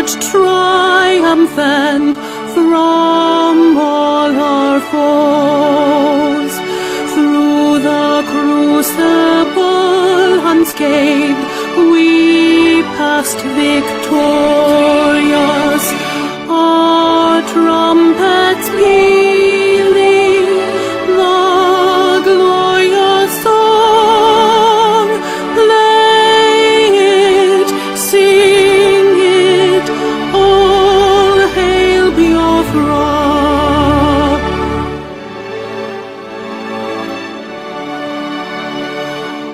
emerged triumphant from all our foes. Through the crucible unscathed, we passed victorious, our trumpets pealing the glorious song. Play it, sing it, all hail Biafra.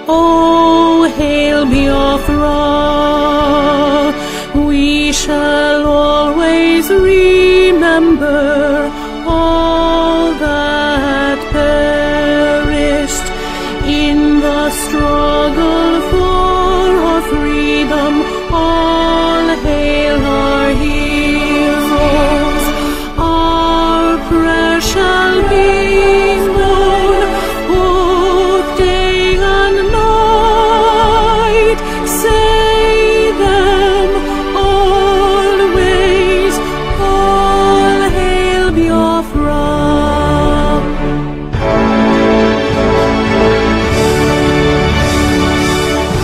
Oh, hail Biafra, we shall always remember all that perished in the struggle for our freedom. All hail our heroes, our prayer shall be known both day and night. Say them always, all hail Biafra.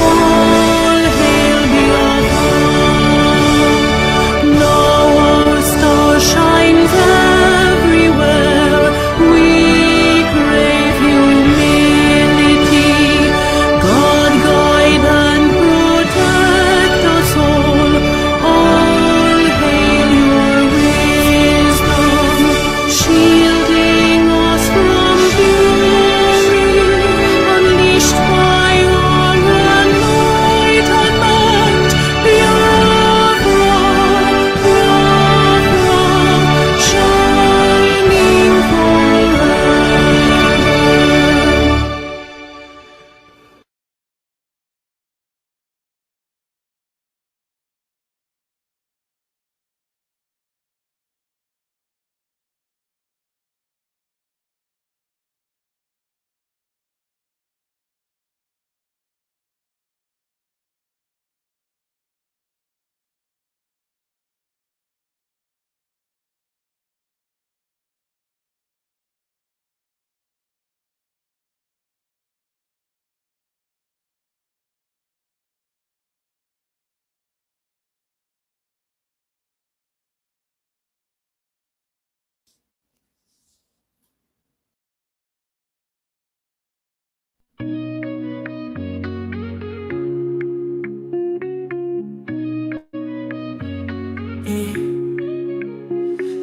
All hail Biafra. Now our star shines everywhere. We crave humility. God guide and protect us all. All hail your wisdom, shielding us from fury, unleashed by your enlightenment. Biafra, Biafra, shining forever.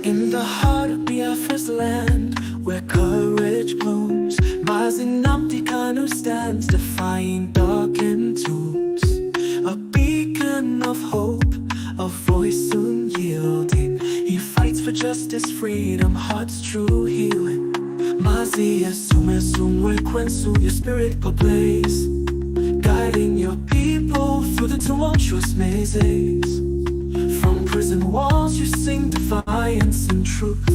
In the heart of Biafra's land, where courage blooms, Nnameka stands, defying darkened tombs. A beacon of hope, a voice soon yielding. He fights for justice, freedom, heart's true healing. Mazi Esumesumwe Kwensu, your spirit ablaze, guiding your people through the tumultuous mazes. From prison walls you sing defiance and truth,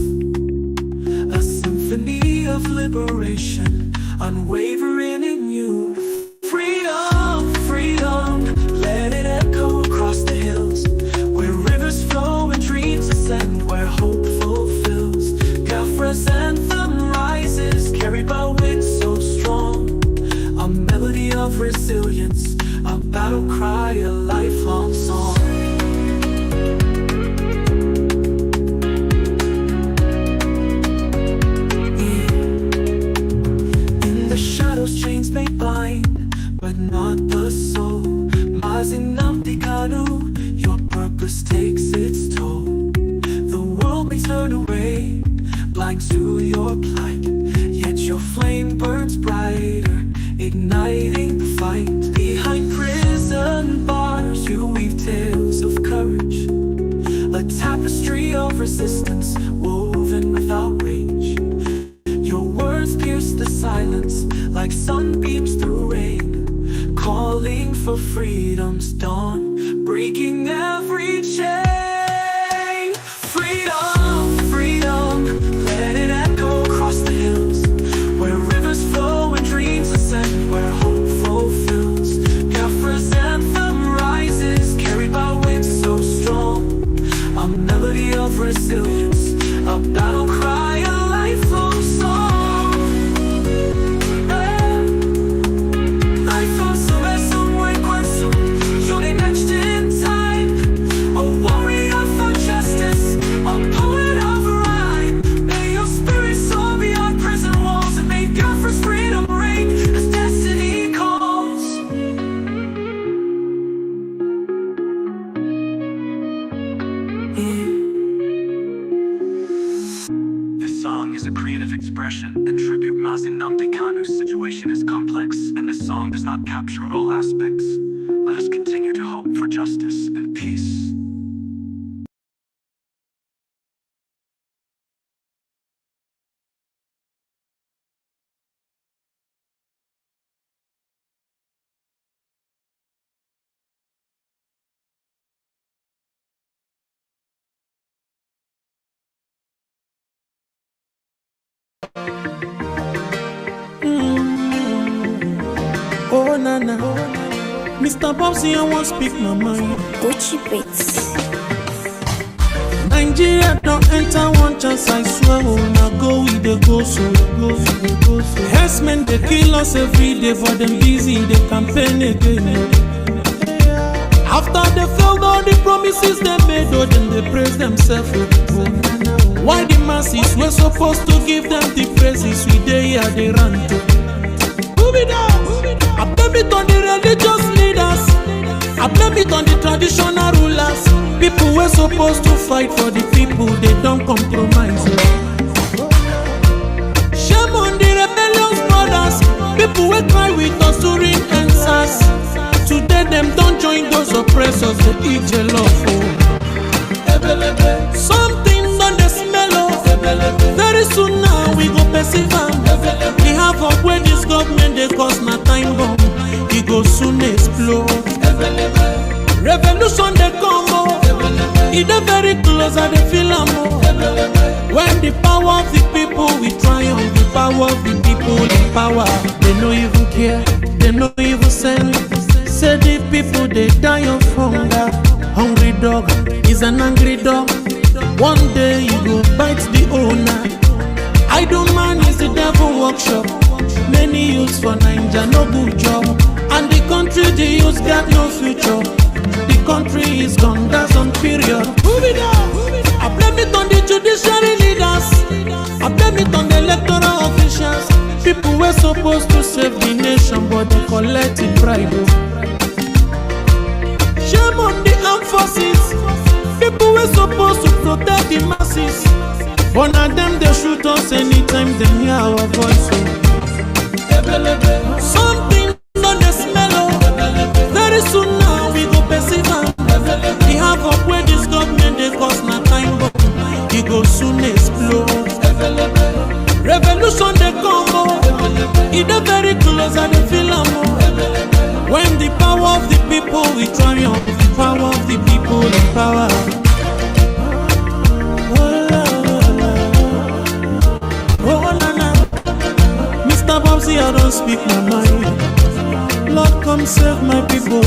a symphony of liberation, unwavering in you. Freedom, freedom, let it echo across the hills, where rivers flow and dreams ascend, where hope fulfills. Biafra's anthem rises, carried by winds so strong, a melody of resilience, a battle cry, a lifelong song. Chains may bind, but not the soul. Nnameka, your purpose takes its toll. The world may turn away, blind to your plight, yet your flame burns brighter, igniting the fight. Behind prison bars you weave tales of courage, a tapestry of resistance woven without rage. Your words pierce the silence like sunbeams through rain, calling for freedom's dawn, breaking every chain. Freedom, freedom, let it echo across the hills, where rivers flow and dreams ascend, where hope fulfills. Biafra's anthem rises, carried by winds so strong, creative expression and tribute. Nnameka's situation is complex, and this song does not capture all aspects. Let us continue to hope for justice and peace. Oh, Nana. Mr. Bobsy, I won't speak my mind. Gucci Beats. Nigeria don't enter one chance, I swear. Oh, now go with the go so. Herdsmen, they kill us every day, but them busy, they campaign again. After they failed all the promises they made, oh, then they praise themselves. Why the masses were supposed to give them the praises we they here they run to? Who be that? I blame it on the religious leaders. I blame it on the traditional rulers. People were supposed to fight for the people, they don't compromise. Shame on the rebellious brothers. People will cry with us during answers. Today them don't join those oppressors, they eat your love. Something on the smell of. Very soon now we go perceive them. We have up where this government they cause na time bomb. It go soon explode. Revolution they come oh. It dey very close and they feel am oh. When the power of the people we triumph, the power of the people in power. They no even care, they no even send. Say the people they die of hunger. Hungry dog is an angry dog. One day you go bite the owner. Idle man is the devil workshop. Many youths for Naija no good job. And the country the youths got no future. The country is gone, that's on period. I blame it on the judiciary leaders. I blame it on the electoral officials. People were supposed to save the nation, but they collected bribe. Shame on the armed forces. People were supposed to protect the masses, but now them they shoot us anytime they hear our voice. Something on the smell of. Very soon now we go perceive them. We have up where this government they cause na time bomb. It go soon explode. Revolution they come oh. It dey very close and they feel am oh. When the power of the people we triumph, the power of the people in power. Oh Nana, Mr. Bobsy, I don't speak my mind. Lord, come save my people.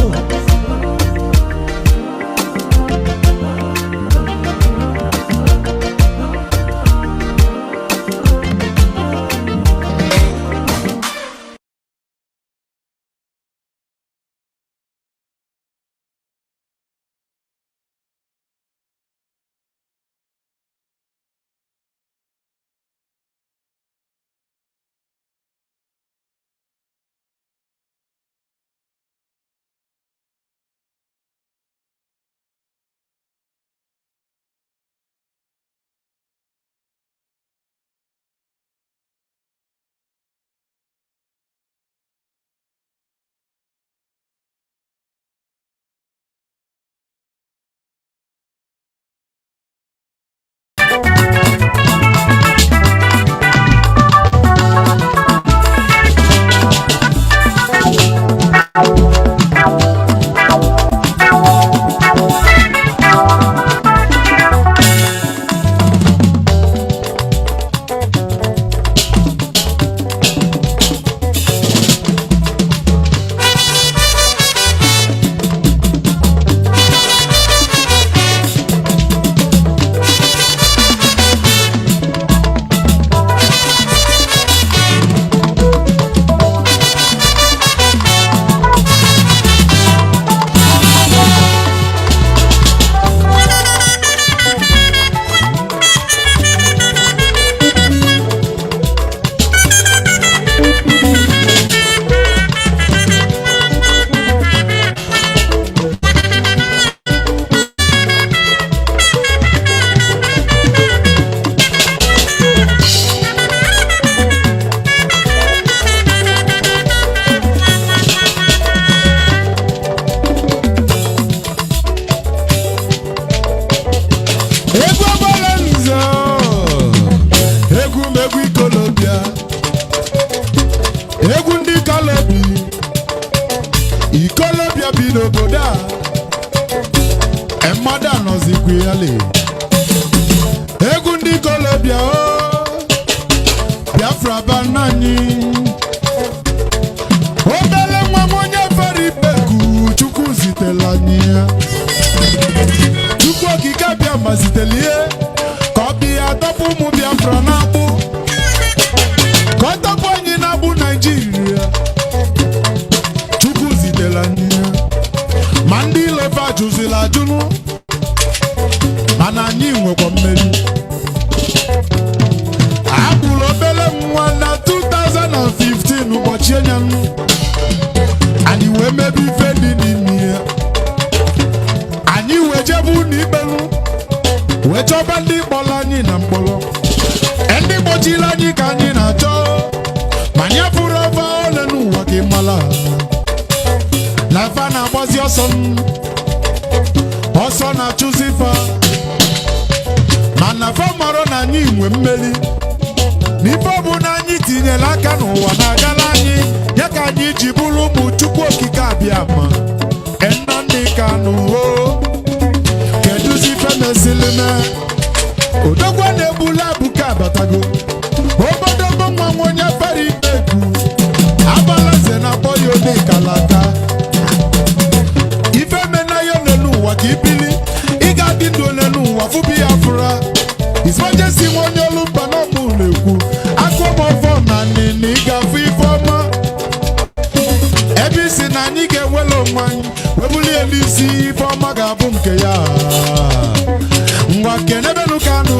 Egwu Abalanzo, egwu megwu Ikolobia, egwu ndị Kalobi, Ikolobia bi n'obodo a, mmadụ anọzikwa ya le. Egwu ndị Ikolobia o, Biafra banani, obele nwa m onye fere ibeku, Chukwu zitela anyị ya. Chukwu okike bịa ma zitelie, ka ọ bịa tọpụ ụmụ Biafra na-agbụ, ka ọ tọpụ anyị na-agbụ Naịjirịa. Chukwu zitela anyị ya. Ma ndị ilefe ajụzila ajụnụ, mana anyị nwekwa mmeri. Agbụrụ obele nwa na 2015 ụbọchị enyanụ, anyị wee mebe ife dị n'ime ya. Anyị wee jebu n'ikpelu, wee chọba ndị kpọrọ anyị na mkpọrọ, ndị gbochiri anyị ka anyị na-achọ, ma nye fụrụ ọfa ole n'ụwa ka ị mala na fa na-agbazi ọsọ ọsọ na-achụzi fa, mana fa mara na anyị nwe mmeri. N'ife ọ bụ na anyị tinyere aka n'ụwa na-agala anyị, ya ka anyị ji bụrụ ụmụ Chukwu okike abịa ma Nnaemeka n'uho. Keduzi ife mesịrị me odogwa na-ebula ebuka abatago, obodogo nwa nwa onye fere ibeku, Abalanze na-akpọ ya ode kalata. Ife mena ya ole n'ụwa ka ibili, ị ga-adị ndụ ole n'ụwa fụ Biafra. Ismajensi nwa onye olu mba n'ọmụ na-ekwu, akụmọfọ na nini ị ga-afụ ife ọma. Ebe isi na anyị ga-enwele onwe anyị, webulie n'isi, ife ọma ga-abụ nke ya. Ngwa kenebenu Kanu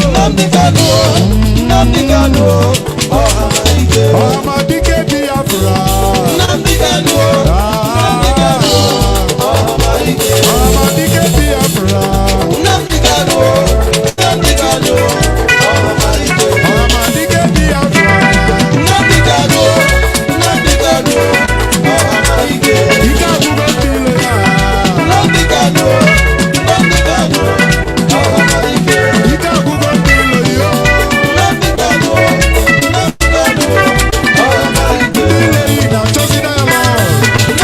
Nnamdi Kanu, Nnamdi Kanu, Ọhamadike Biafra. Nnamdi Kanu, Nnamdi Kanu, Ọhamadike Biafra. Nnamdi Kanu, Nnamdi Kanu, Ọhamadike Biafra. Nnamdi Kanu, Nnamdi Kanu, Ike agwụgo mmiri ya. Nnamdi Kanu, Nnamdi Kanu, Ike agwụgo mmiri ya. Nnamdi Kanu, Nnamdi Kanu, Mmiri na-achọzi dialogue.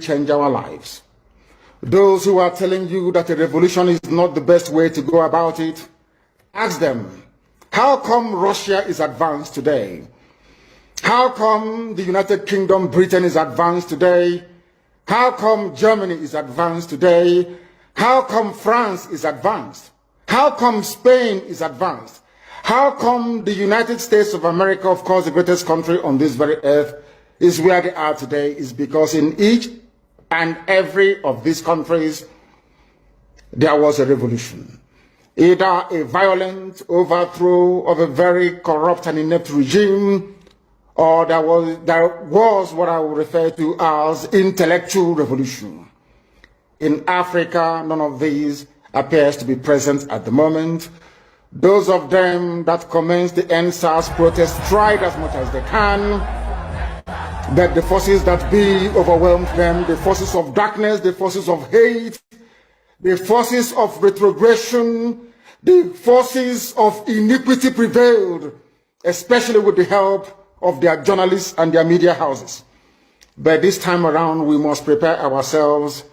change our lives. Those who are telling you that a revolution is not the best way to go about it, ask them, how come Russia is advanced today? How come the United Kingdom, Britain is advanced today? How come Germany is advanced today? How come France is advanced? How come Spain is advanced? How come the United States of America, of course the greatest country on this very earth, is where they are today? Is because in each and every of these countries there was a revolution. Either a violent overthrow of a very corrupt and inept regime, or there was what I would refer to as intellectual revolution. In Africa, none of these appears to be present at the moment. Those of them that commenced the NSAS protest tried as much as they can, but the forces that be overwhelmed them, the forces of darkness, the forces of hate, the forces of retrogression, the forces of iniquity prevailed, especially with the help of their journalists and their media houses. But this time around, we must prepare ourselves.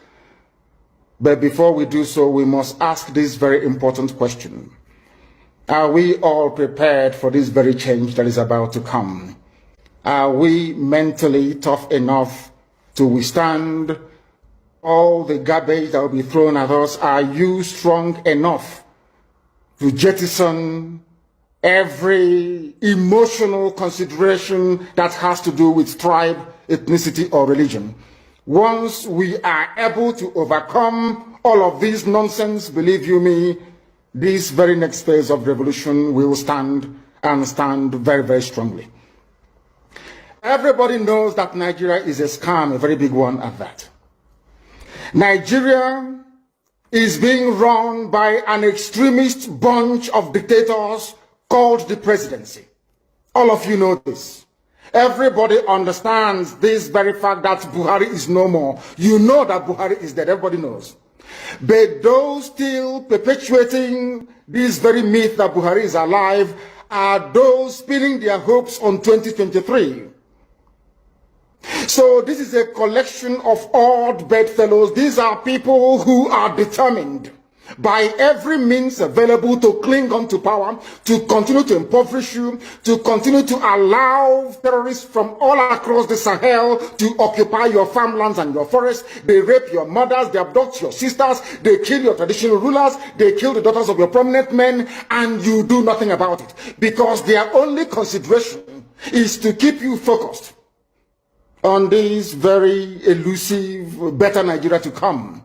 But before we do so, we must ask this very important question. Are we all prepared for this very change that is about to come? Are we mentally tough enough to withstand all the garbage that will be thrown at us? Are you strong enough to jettison every emotional consideration that has to do with tribe, ethnicity, or religion? Once we are able to overcome all of this nonsense, believe you me, this very next phase of revolution will stand, and stand very, very strongly. Everybody knows that Nigeria is a scam, a very big one at that. Nigeria is being run by an extremist bunch of dictators called the presidency. All of you know this. Everybody understands this very fact that Buhari is no more. You know that Buhari is dead. Everybody knows. But those still perpetuating this very myth that Buhari is alive are those pinning their hopes on 2023. So this is a collection of odd bedfellows. These are people who are determined by every means available to cling on to power, to continue to impoverish you, to continue to allow terrorists from all across the Sahel to occupy your farmlands and your forests. They rape your mothers, they abduct your sisters, they kill your traditional rulers, they kill the daughters of your prominent men, and you do nothing about it. Because their only consideration is to keep you focused on this very elusive, better Nigeria to come.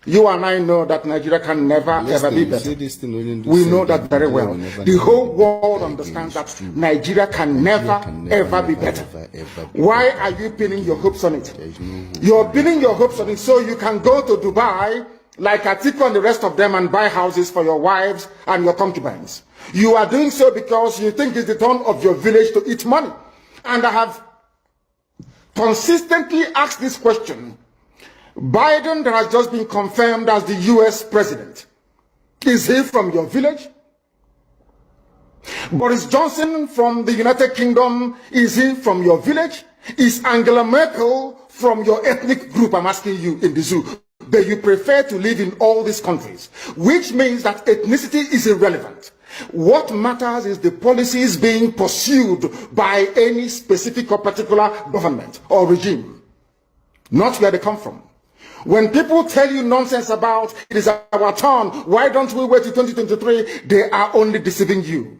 You and I know that Nigeria can never ever be better. We know that very well. The whole world understands that Nigeria can never ever be better. Why are you pinning your hopes on it? You're pinning your hopes on it so you can go to Dubai like Atiku and the rest of them and buy houses for your wives and your concubines. You are doing so because you think it's the turn of your village to eat money. And I have consistently asked this question. Biden, that has just been confirmed as the US president, is he from your village? Boris Johnson from the United Kingdom, is he from your village? Is Angela Merkel from your ethnic group? I'm asking you in the zoo. But you prefer to live in all these countries, which means that ethnicity is irrelevant. What matters is the policies being pursued by any specific or particular government or regime, not where they come from. When people tell you nonsense about it is our turn, why don't we wait till 2023? They are only deceiving you.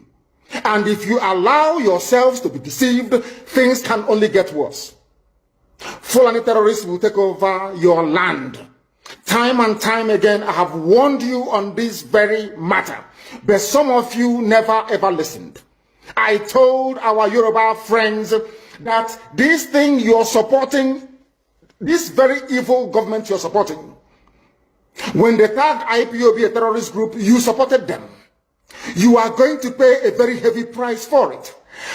And if you allow yourselves to be deceived, things can only get worse. Fulani terrorists will take over your land. Time and time again, I have warned you on this very matter, but some of you never ever listened. I told our Yoruba friends that this thing you're supporting, this very evil government you're supporting, when they tagged IPOB a terrorist group, you supported them. You are going to pay a very heavy price for it.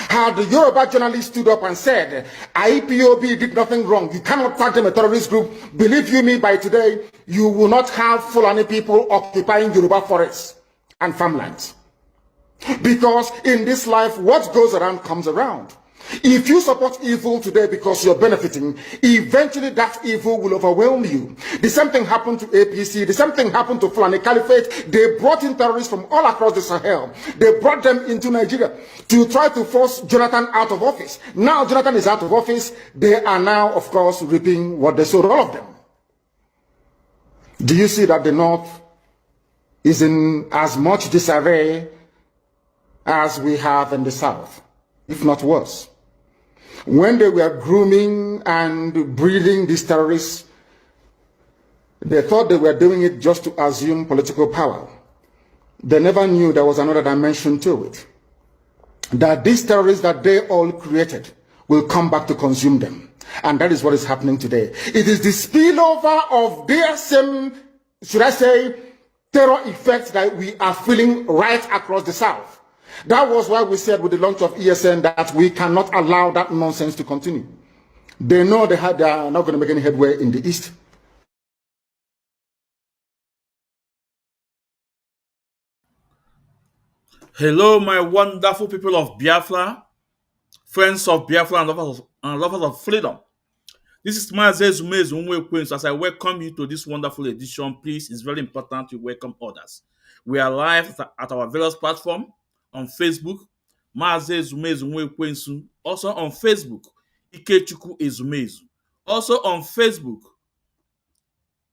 Had the Yoruba journalist stood up and said, IPOB did nothing wrong, you cannot tag them a terrorist group, believe you me, by today, you will not have Fulani people occupying Yoruba forests and farmlands. Because in this life, what goes around comes around. If you support evil today because you're benefiting, eventually that evil will overwhelm you. The same thing happened to APC. The same thing happened to Fulani Caliphate. They brought in terrorists from all across the Sahel. They brought them into Nigeria to try to force Jonathan out of office. Now Jonathan is out of office. They are now, of course, reaping what they sowed, all of them. Do you see that the North is in as much disarray as we have in the South, if not worse? When they were grooming and breeding these terrorists, they thought they were doing it just to assume political power. They never knew there was another dimension to it. That these terrorists that they all created will come back to consume them. And that is what is happening today. It is the spillover of their same, should I say, terror effects that we are feeling right across the South. That was why we said with the launch of ESN that we cannot allow that nonsense to continue. They know they are not going to make any headway in the East. Hello, my wonderful people of Biafra, friends of Biafra and lovers of freedom. This is Maazị Ezumezu Nwekwensu. As I welcome you to this wonderful edition, please, it's very important to welcome others. We are live at our various platforms on Facebook, Maazị Ezumezu Nwekwensu. Also on Facebook, Ikechukwu Ezumezu. Also on Facebook,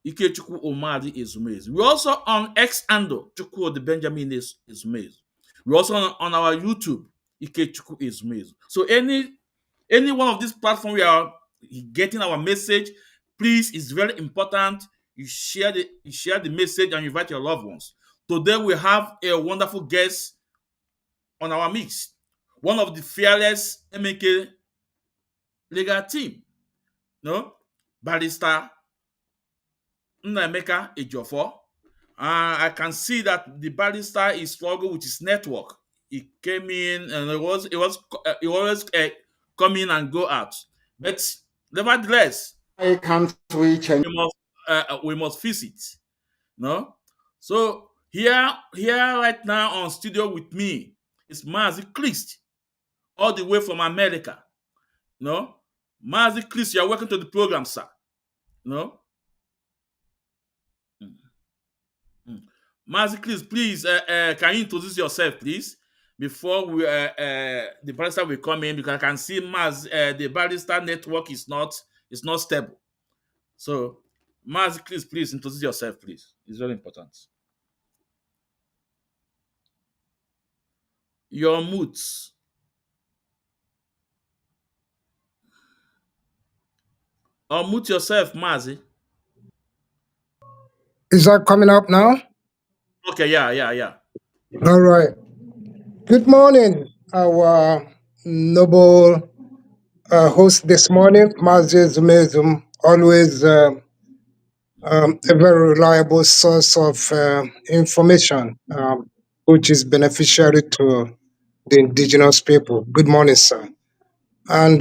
Ikechukwu Omadi Ezumezu. We're also on X handle, Chukwudi Benjamin Ezumezu. We're also on our YouTube, Ikechukwu Ezumezu. So any one of these platforms we are getting our message, please, it's very important you share the message and invite your loved ones. Today we have a wonderful guest on our mix, one of the fearless Nnnaemeka legal team, no, Barrister Nnaemeka Ejiofor. I can see that the Barrister is struggling with his network. He came in and he always come in and go out. But nevertheless, I can't reach and we must visit. No? So here right now on studio with me is Maazị Christ, all the way from America. No? Maazị Christ, you're welcome to the program, sir. No? Maazị Christ, please, can you introduce yourself, please? Before we the barrister will come in, because I can see the barrister network is not stable. So, Maazị Christ, please introduce yourself, please. It's very important. Your moods. Unmute yourself, Maazị. Is that coming up now? Okay, yeah. All right. Good morning, our noble host this morning, Maazị Ezumezu, always a very reliable source of information, which is beneficiary to the indigenous people. Good morning, sir. And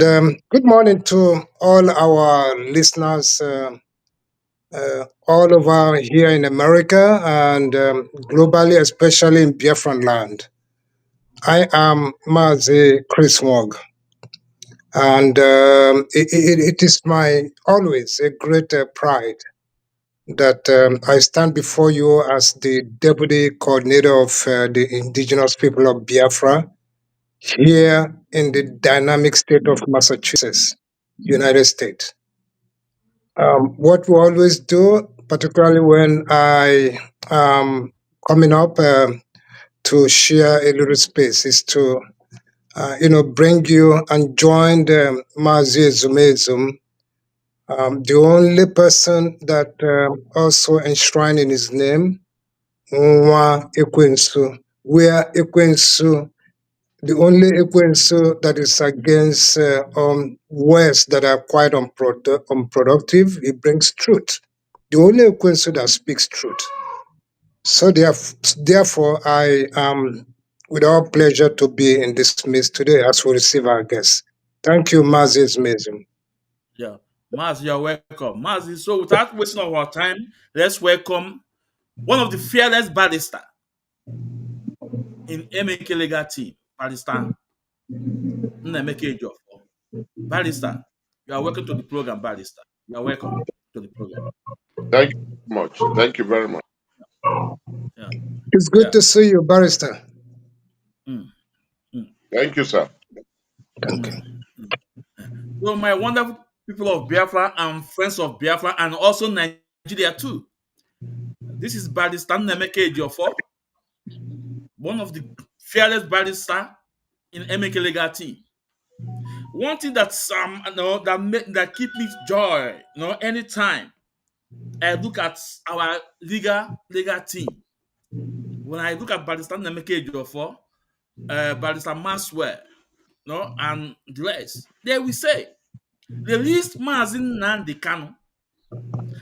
good morning to all our listeners all over here in America and globally, especially in Biafran land. I am Maazị Chris Wong, and it is my always a great pride that I stand before you as the Deputy Coordinator of the Indigenous People of Biafra here in the dynamic state of Massachusetts, United States. What we always do, particularly when I am coming up to share a little space, is to bring you and join Maazị Ezumezu, the only person that also enshrined in his name, Nwa Ekwensu, where Ekwensu, the only Ekwensu that is against words that are quite unproductive, he brings truth. The only Ekwensu that speaks truth. So therefore, I am with all pleasure to be in this midst today as we receive our guests. Thank you, Maazị Ezumezu. Yeah, Maazị, you're welcome. Maazị, so without wasting our time, let's welcome one of the fearless barrister in Nnnaemeka legal team, Barrister Nnaemeka Ejiofor. Barrister, you are welcome to the program, Barrister. You are welcome to the program. Thank you much. Thank you very much. Yeah, It's good yeah. to see you, Barrister. Mm, mm, Thank you, sir. Thank you. mm, mm. So, my wonderful people of Biafra and friends of Biafra, and also Nigeria too. This is Barrister Nnaemeka Ejiofor, one of the fearless barrister in Emeka legal team. One thing that's that keep me joy, anytime I look at our legal team. When I look at Barrister Nnaemeka Ejiofor, Barrister Maxwell, and the rest, they will say, release Mazin Nnamdi Kanu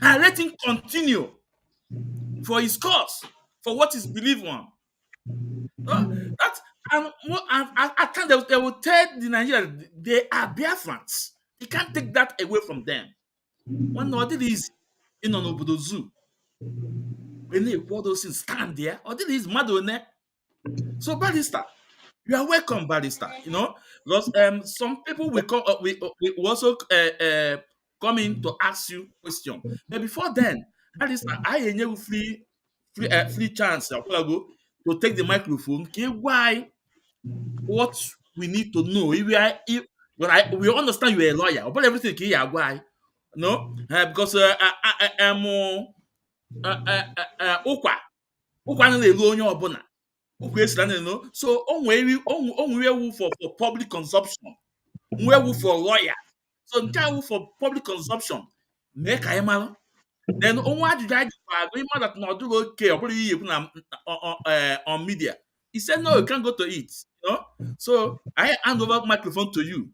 and let him continue for his cause, for what is believed on. That and at times they will tell the Nigerians they are Biafrans. You can't take that away from them. One or did is in an obodo zoo. When they all those things stand there, or did is mad on there. So Barrister, you are welcome, Barrister. Because some people will come we also come in to ask you question. But before then, Barrister, I enable free chance to take the microphone. Okay, why what we need to know we understand you're a lawyer, but everything here why no because ụkwa anaghị elu onye ọbụla ụkwa esira na so o nwere ewu for public consumption nwe ewu for lawyer so nke ewu for public consumption mee ka anyị mara then onwe ajụjụ anyị jikwa agụ ịma that na ọ dịghị oke ọ bụrụ ihe ekwu na on media. He said, no, you can't go to it. So I hand over microphone to you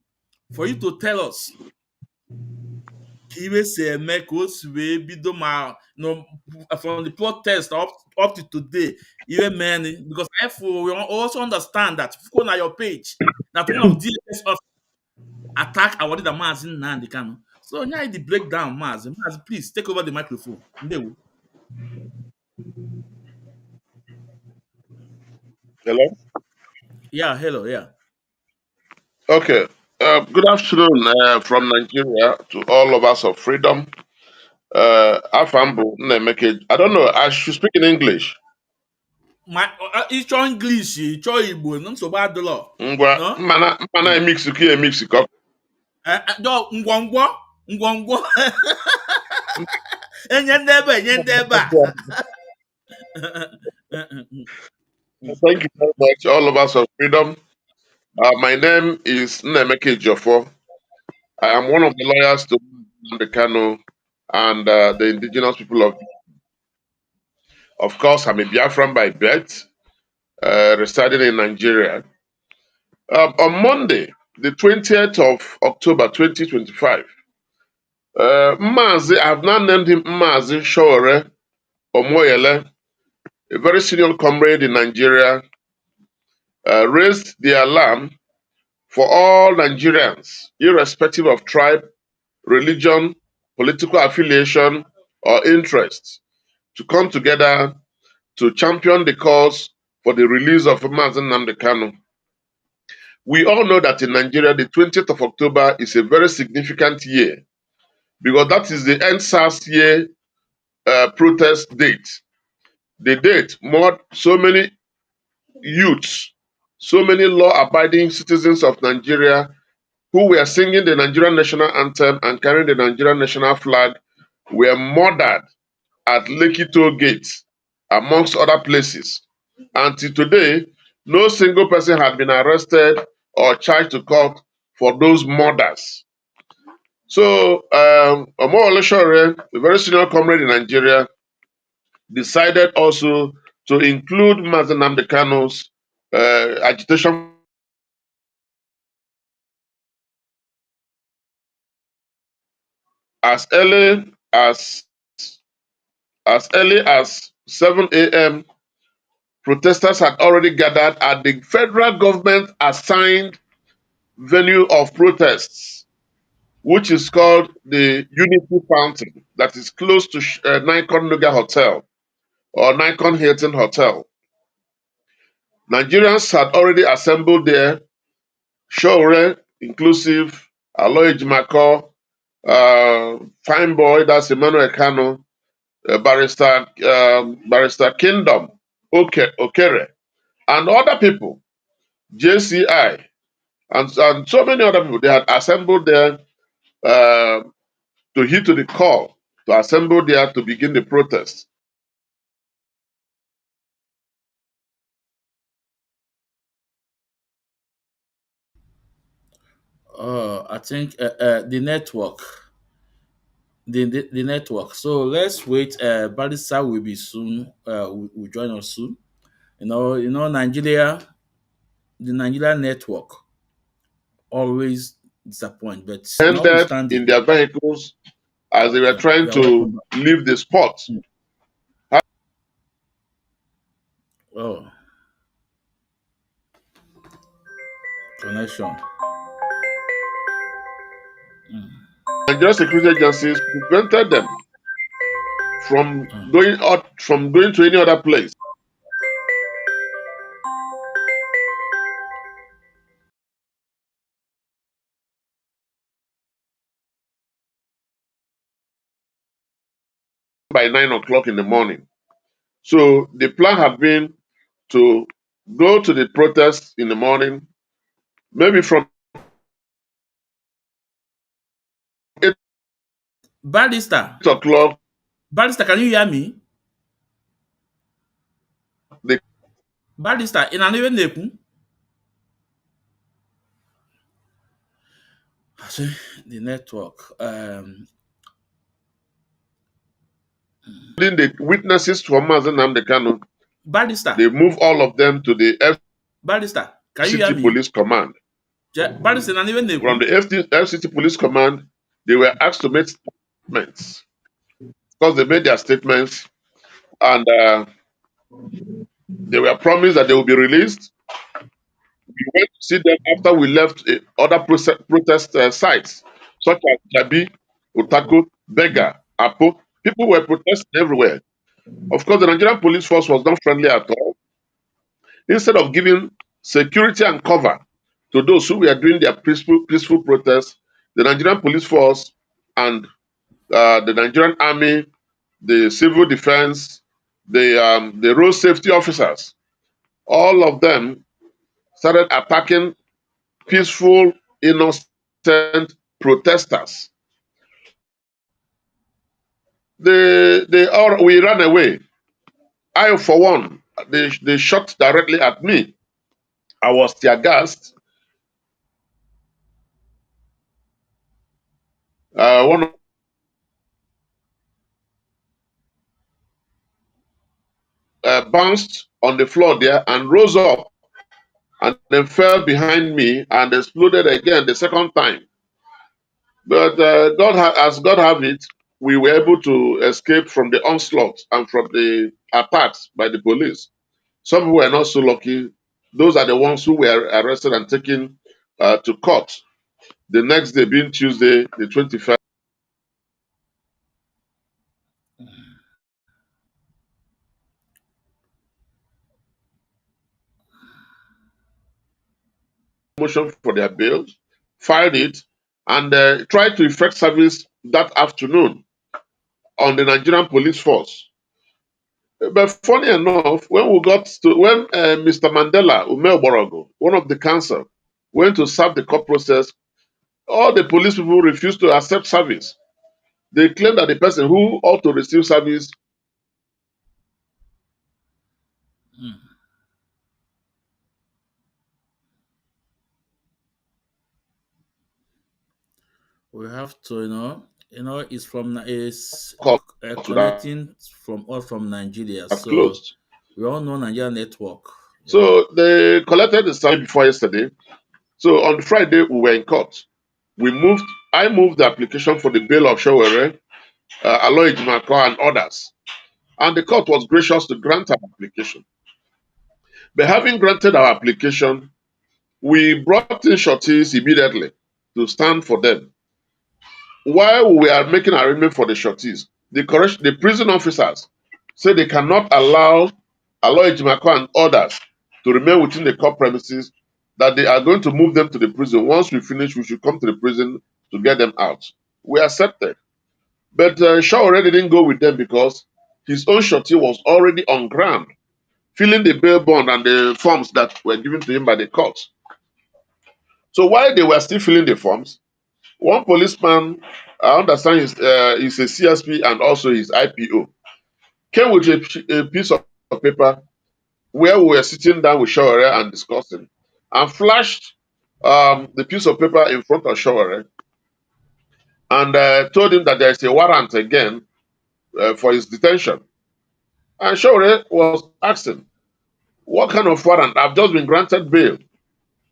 for you to tell us. From the protest up to today, even many, because therefore we also understand that if you go on your page, that one of DSS of attack awarded the Mazin Nnamdi Kanu. So now the breakdown, Mazin, please take over the microphone. Hello. Yeah, hello, yeah. Okay. Good afternoon from Nigeria to all of us of freedom. Afambu Nnaemeka. I don't know. I should speak in English. Ịchọ English, ịchọ Igbo, nsogbu adịlọ. Ngwa mana emix ko. Ngwongwo enye ndị ebe a. Thank you very much, all of us of freedom. My name is Nnaemeka Ejiofor. I am one of the lawyers to the Kano and the indigenous people of. Of course, I'm a Biafran by birth, residing in Nigeria. On Monday, the 20th of October 2025, Mazi, I have now named him Mazi Shore Omoyele, a very senior comrade in Nigeria, raised the alarm for all Nigerians, irrespective of tribe, religion, political affiliation, or interest, to come together to champion the cause for the release of Mazi Nnamdi Kanu. We all know that in Nigeria, the 20th of October is a very significant year because that is the NSAS year protest date. The date, so many youths, so many law-abiding citizens of Nigeria who were singing the Nigerian national anthem and carrying the Nigerian national flag were murdered at Lekki Toll Gate, amongst other places. Until today, no single person had been arrested or charged to court for those murders. So, Omowole Sowore, a very senior comrade in Nigeria, decided also to include Mazi Nnamdi Kanu's agitation as early as 7 a.m. Protesters had already gathered at the federal government assigned venue of protests, which is called the Unity Fountain, that is close to Nikon Nuga Hotel or Nikon Hilton Hotel. Nigerians had already assembled there, Sowore inclusive, Aloy Ejiofor, Fine Boy, that's Emmanuel Kano, Barrister Kingdom, Okere, and other people, JCI, and so many other people. They had assembled there to heed to the call to assemble there to begin the protest. I think the network. The network. So let's wait. Barrister will be soon. Will join us soon. Nigeria, the Nigeria network always disappoint, but Ended in notwithstanding, their vehicles as they were trying you are to welcome back. leave the spot. Oh, connection. Nigerian security agencies prevented them from going to any other place by 9 o'clock in the morning. So the plan had been to go to the protest in the morning, maybe from 8 Barrister, o'clock. Barrister, can you hear me? They Barrister, in an even the network. the witnesses from Mazen Namdekano, Barrister, they move all of them to the Barrister, can you hear FCT me? Police Command. Barrister, in an From even the FCT Police Command, they were asked to make statements. Because they made their statements and they were promised that they will be released. We went to see them after we left other protest sites, such as Jabi, Utako, Bega, Apo. People were protesting everywhere. Of course, the Nigerian police force was not friendly at all. Instead of giving security and cover to those who were doing their peaceful protests, the Nigerian police force and the Nigerian army, the civil defense, the road safety officers, all of them started attacking peaceful, innocent protesters. We ran away. I, for one, they shot directly at me. I was tear gassed. One bounced on the floor there and rose up and then fell behind me and exploded again the second time. But as God have it, we were able to escape from the onslaught and from the attacks by the police. Some who were not so lucky, those are the ones who were arrested and taken to court. The next day, being Tuesday, the 21st, motion for their bail, filed it, and tried to effect service that afternoon on the Nigerian police force. But funny enough, when Mr. Mandela Umel Borogo, one of the council, went to serve the court process, all the police people refused to accept service. They claimed that the person who ought to receive service we have to, it's from is called to that connecting from all from Nigeria. have So closed. we all know Nigeria network. Yeah. So they collected the salary before yesterday. So on Friday we were in court. I moved the application for the bail of Showere, Aloy Ejiofor and others. And the court was gracious to grant our application. But having granted our application, we brought in shorties immediately to stand for them. While we are making arrangement for the shorties, the prison officers say they cannot allow Aloy Ejiofor and others to remain within the court premises that they are going to move them to the prison. Once we finish, we should come to the prison to get them out. We accepted. But Shaw already didn't go with them because his own shorty was already on ground, filling the bail bond and the forms that were given to him by the court. So while they were still filling the forms, one policeman, I understand he's a CSP and also his IPO, came with a piece of paper where we were sitting down with Shaware and discussing, and flashed the piece of paper in front of Shaware and told him that there is a warrant again for his detention. And Shaware was asking, what kind of warrant? I've just been granted bail.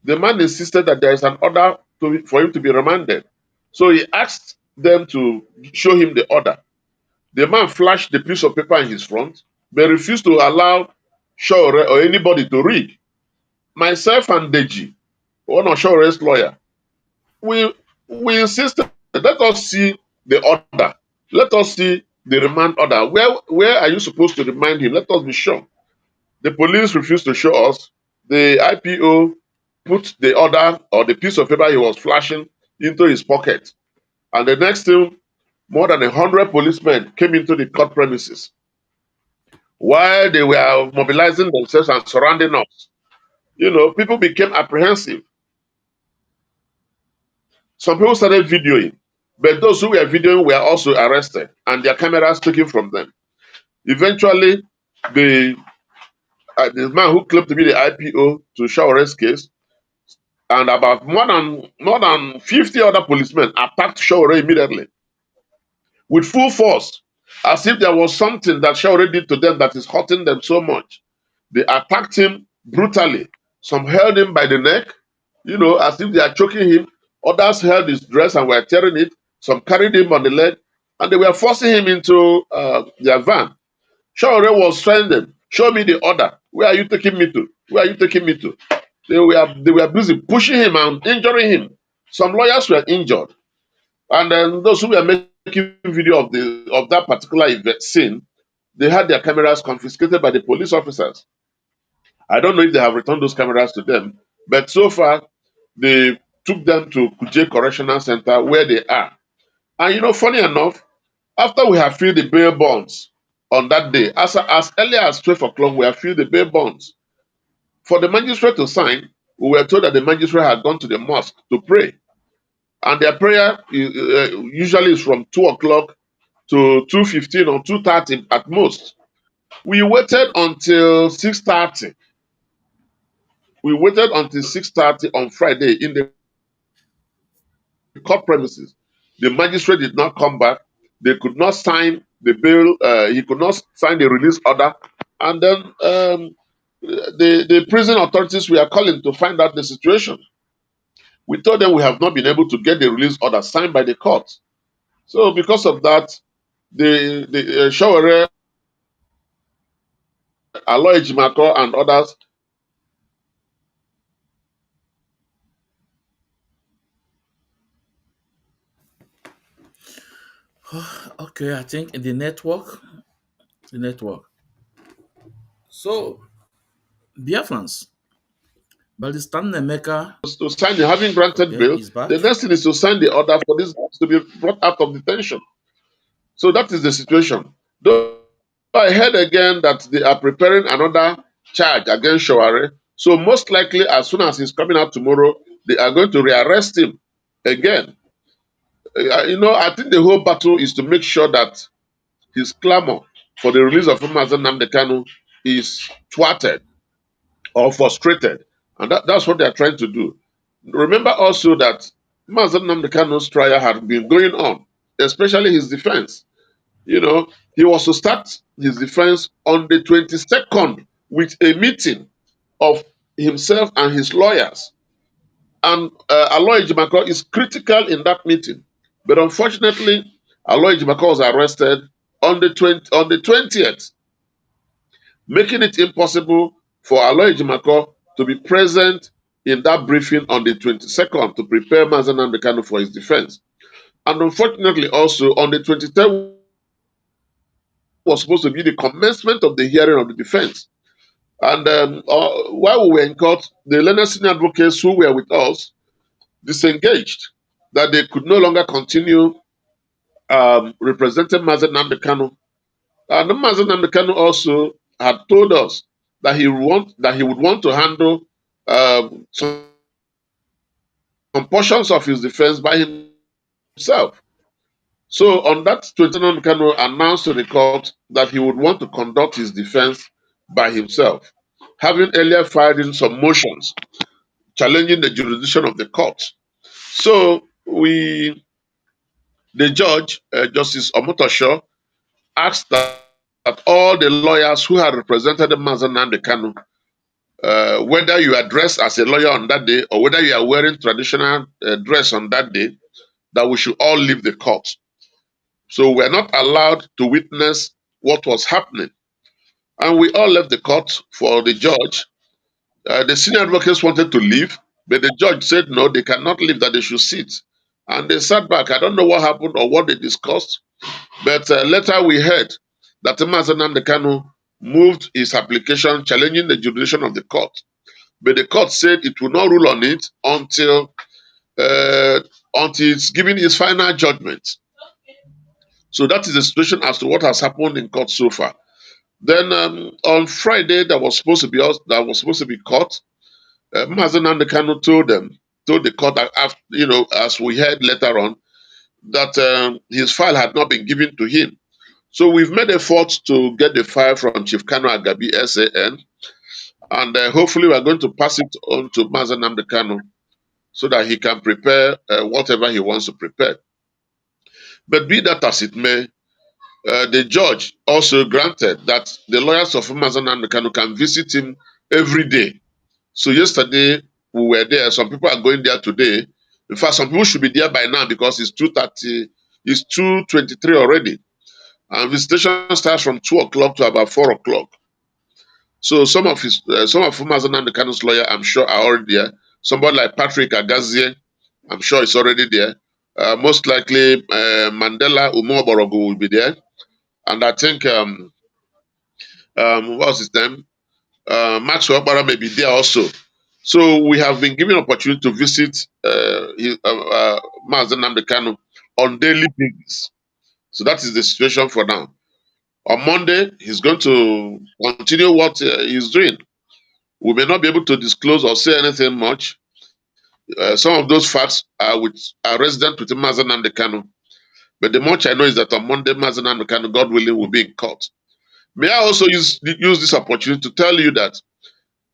The man insisted that there is an order for him to be remanded. So he asked them to show him the order. The man flashed the piece of paper in his front, but refused to allow Shaware or anybody to read. Myself and Deji, one of Shaware's lawyer, we insisted, let us see the order. Let us see the remand order. Where are you supposed to remind him? Let us be sure. The police refused to show us. The IPO put the order or the piece of paper he was flashing into his pocket. And the next thing, more than 100 policemen came into the court premises. While they were mobilizing themselves and surrounding us, people became apprehensive. Some people started videoing, but those who were videoing were also arrested and their cameras taken from them. Eventually, the man who claimed to be the IPO to Shaware's case and about more than 50 other policemen attacked Shaware immediately with full force, as if there was something that Shaware did to them that is hurting them so much. They attacked him brutally. Some held him by the neck, as if they are choking him. Others held his dress and were tearing it. Some carried him on the leg, and they were forcing him into their van. Shaware was telling them, "Show me the order. Where are you taking me to? Where are you taking me to?" They were busy pushing him and injuring him. Some lawyers were injured, and then those who were making video of that particular event scene, they had their cameras confiscated by the police officers. I don't know if they have returned those cameras to them, but so far they took them to Kuje Correctional Center where they are. And funny enough, after we have filled the bail bonds on that day, as early as 12 o'clock, we have filled the bail bonds. For the magistrate to sign, we were told that the magistrate had gone to the mosque to pray. And their prayer usually is from 2 o'clock to 2:15 or 2:30 at most. We waited until 6:30. We waited until 6:30 on Friday in the court premises. The magistrate did not come back. They could not sign the bail. He could not sign the release order. And then the prison authorities were calling to find out the situation. We told them we have not been able to get the release order signed by the court. So because of that, the Shaware, Aloy Ejiofor, and others. Okay, I think the network. The network. So, Biafrans, Barrister Nnaemeka, To sign the having granted okay, bail, is back. the next thing is to sign the order for this guys to be brought out of detention. So that is the situation. Though I heard again that they are preparing another charge against Shaware. So most likely, as soon as he's coming out tomorrow, they are going to rearrest him again. I think the whole battle is to make sure that his clamor for the release of Mazen Nnamdi is thwarted or frustrated. And that's what they are trying to do. Remember also that Mazen Nnamdi trial had been going on, especially his defense. He was to start his defense on the 22nd with a meeting of himself and his lawyers. And Aloy Ejiofor is critical in that meeting. But unfortunately, Aloy Ejiofor was arrested on the 20th, making it impossible for Aloy Ejiofor to be present in that briefing on the 22nd to prepare Mazen Nnamdi for his defense. And unfortunately, also on the 23rd was supposed to be the commencement of the hearing of the defense. And while we were in court, the learned senior advocates who were with us disengaged, that they could no longer continue representing Mazen Namdekanu. And Mazen Namdekanu also had told us that he would want to handle some portions of his defense by himself. So on that 29, Kano announced to the court that he would want to conduct his defense by himself, having earlier filed in some motions challenging the jurisdiction of the court. So the judge, Justice Omotosho, asked that all the lawyers who had represented the Mazen and the Kanu, whether you are dressed as a lawyer on that day or whether you are wearing traditional dress on that day, that we should all leave the court. So we're not allowed to witness what was happening. And we all left the court for the judge. The senior advocates wanted to leave, but the judge said no, they cannot leave, that they should sit. And they sat back. I don't know what happened or what they discussed, but later we heard that Mazen Kanu moved his application challenging the jurisdiction of the court. But the court said it would not rule on it uh, until it's giving its final judgment. So that is the situation as to what has happened in court so far. Then on Friday, that was supposed to be court. Mazen Kanu told the court that after, as we heard later on, that his file had not been given to him. So we've made efforts to get the file from Chief Kanu Agabi SAN, and hopefully we're going to pass it on to Mazen Kanu so that he can prepare whatever he wants to prepare. But be that as it may, the judge also granted that the lawyers of Mazen Kanu can visit him every day. So yesterday we were there. Some people are going there today. In fact, some people should be there by now because it's 2:30, it's 2:23 already. And visitation starts from 2 o'clock to about 4 o'clock. So some of Mazen Kanu's lawyer, I'm sure, are already there. Somebody like Patrick Agazie, I'm sure is already there. Most likely Mandela Umoborogo will be there. And I think what's his name? Maxwell Okpara may be there also. So we have been given opportunity to visit Mazen Kanu on daily basis. So that is the situation for now. On Monday, he's going to continue what he's doing. We may not be able to disclose or say anything much. Some of those facts are resident with Mazen Kanu. But the much I know is that on Monday, Mazen Kanu, God willing, will be in court. May I also use this opportunity to tell you that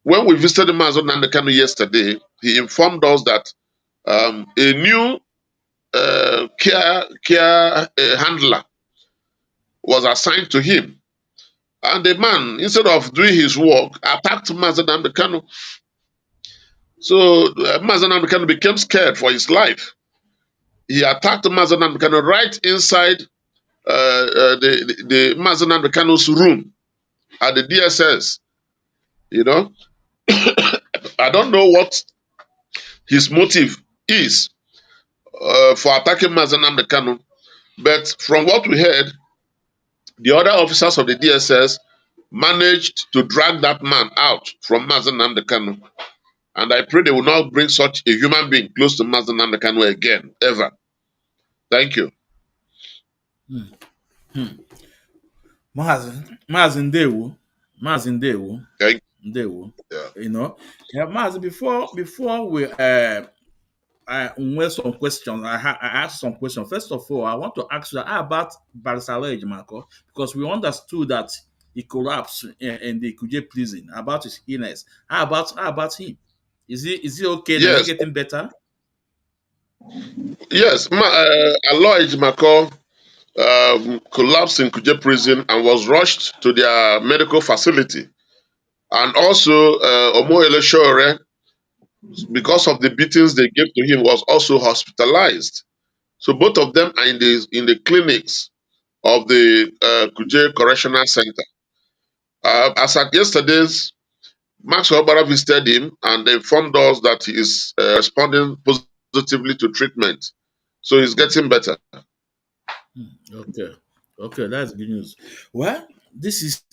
when we visited Mazen Kanu yesterday, he informed us that a new care handler was assigned to him. And the man, instead of doing his work, attacked Mazen Kanu. So Mazen Kanu became scared for his life. He attacked Mazen Kanu right inside the Mazen Kanu's room at the DSS. You know, I don't know what his motive is for attacking Mazen Kanu, but from what we heard, the other officers of the DSS managed to drag that man out from Mazen Kanu. And I pray they will not bring such a human being close to Mazen Kanu again, ever. Thank you. Mazi Ndewo, Mazi Ndewo, Thank Ndewo. you. Yeah. Yeah, Mazi. Before we I went some questions. I asked some questions. First of all, I want to ask you how about Barrister Ejiofor, because we understood that he collapsed in the Kuje prison about his illness. How about him? Is he okay? Now he Yes, getting better? yes. Aloy Mako collapsed in Kuje prison and was rushed to their medical facility. And also, Omoyele Shore, because of the beatings they gave to him, was also hospitalized. So both of them are in the clinics of the Kuje Correctional Center. As at yesterday's, Max Obara visited him and they informed us that he is responding positively to treatment. So he's getting better. Okay, okay, that's good news. Well, this is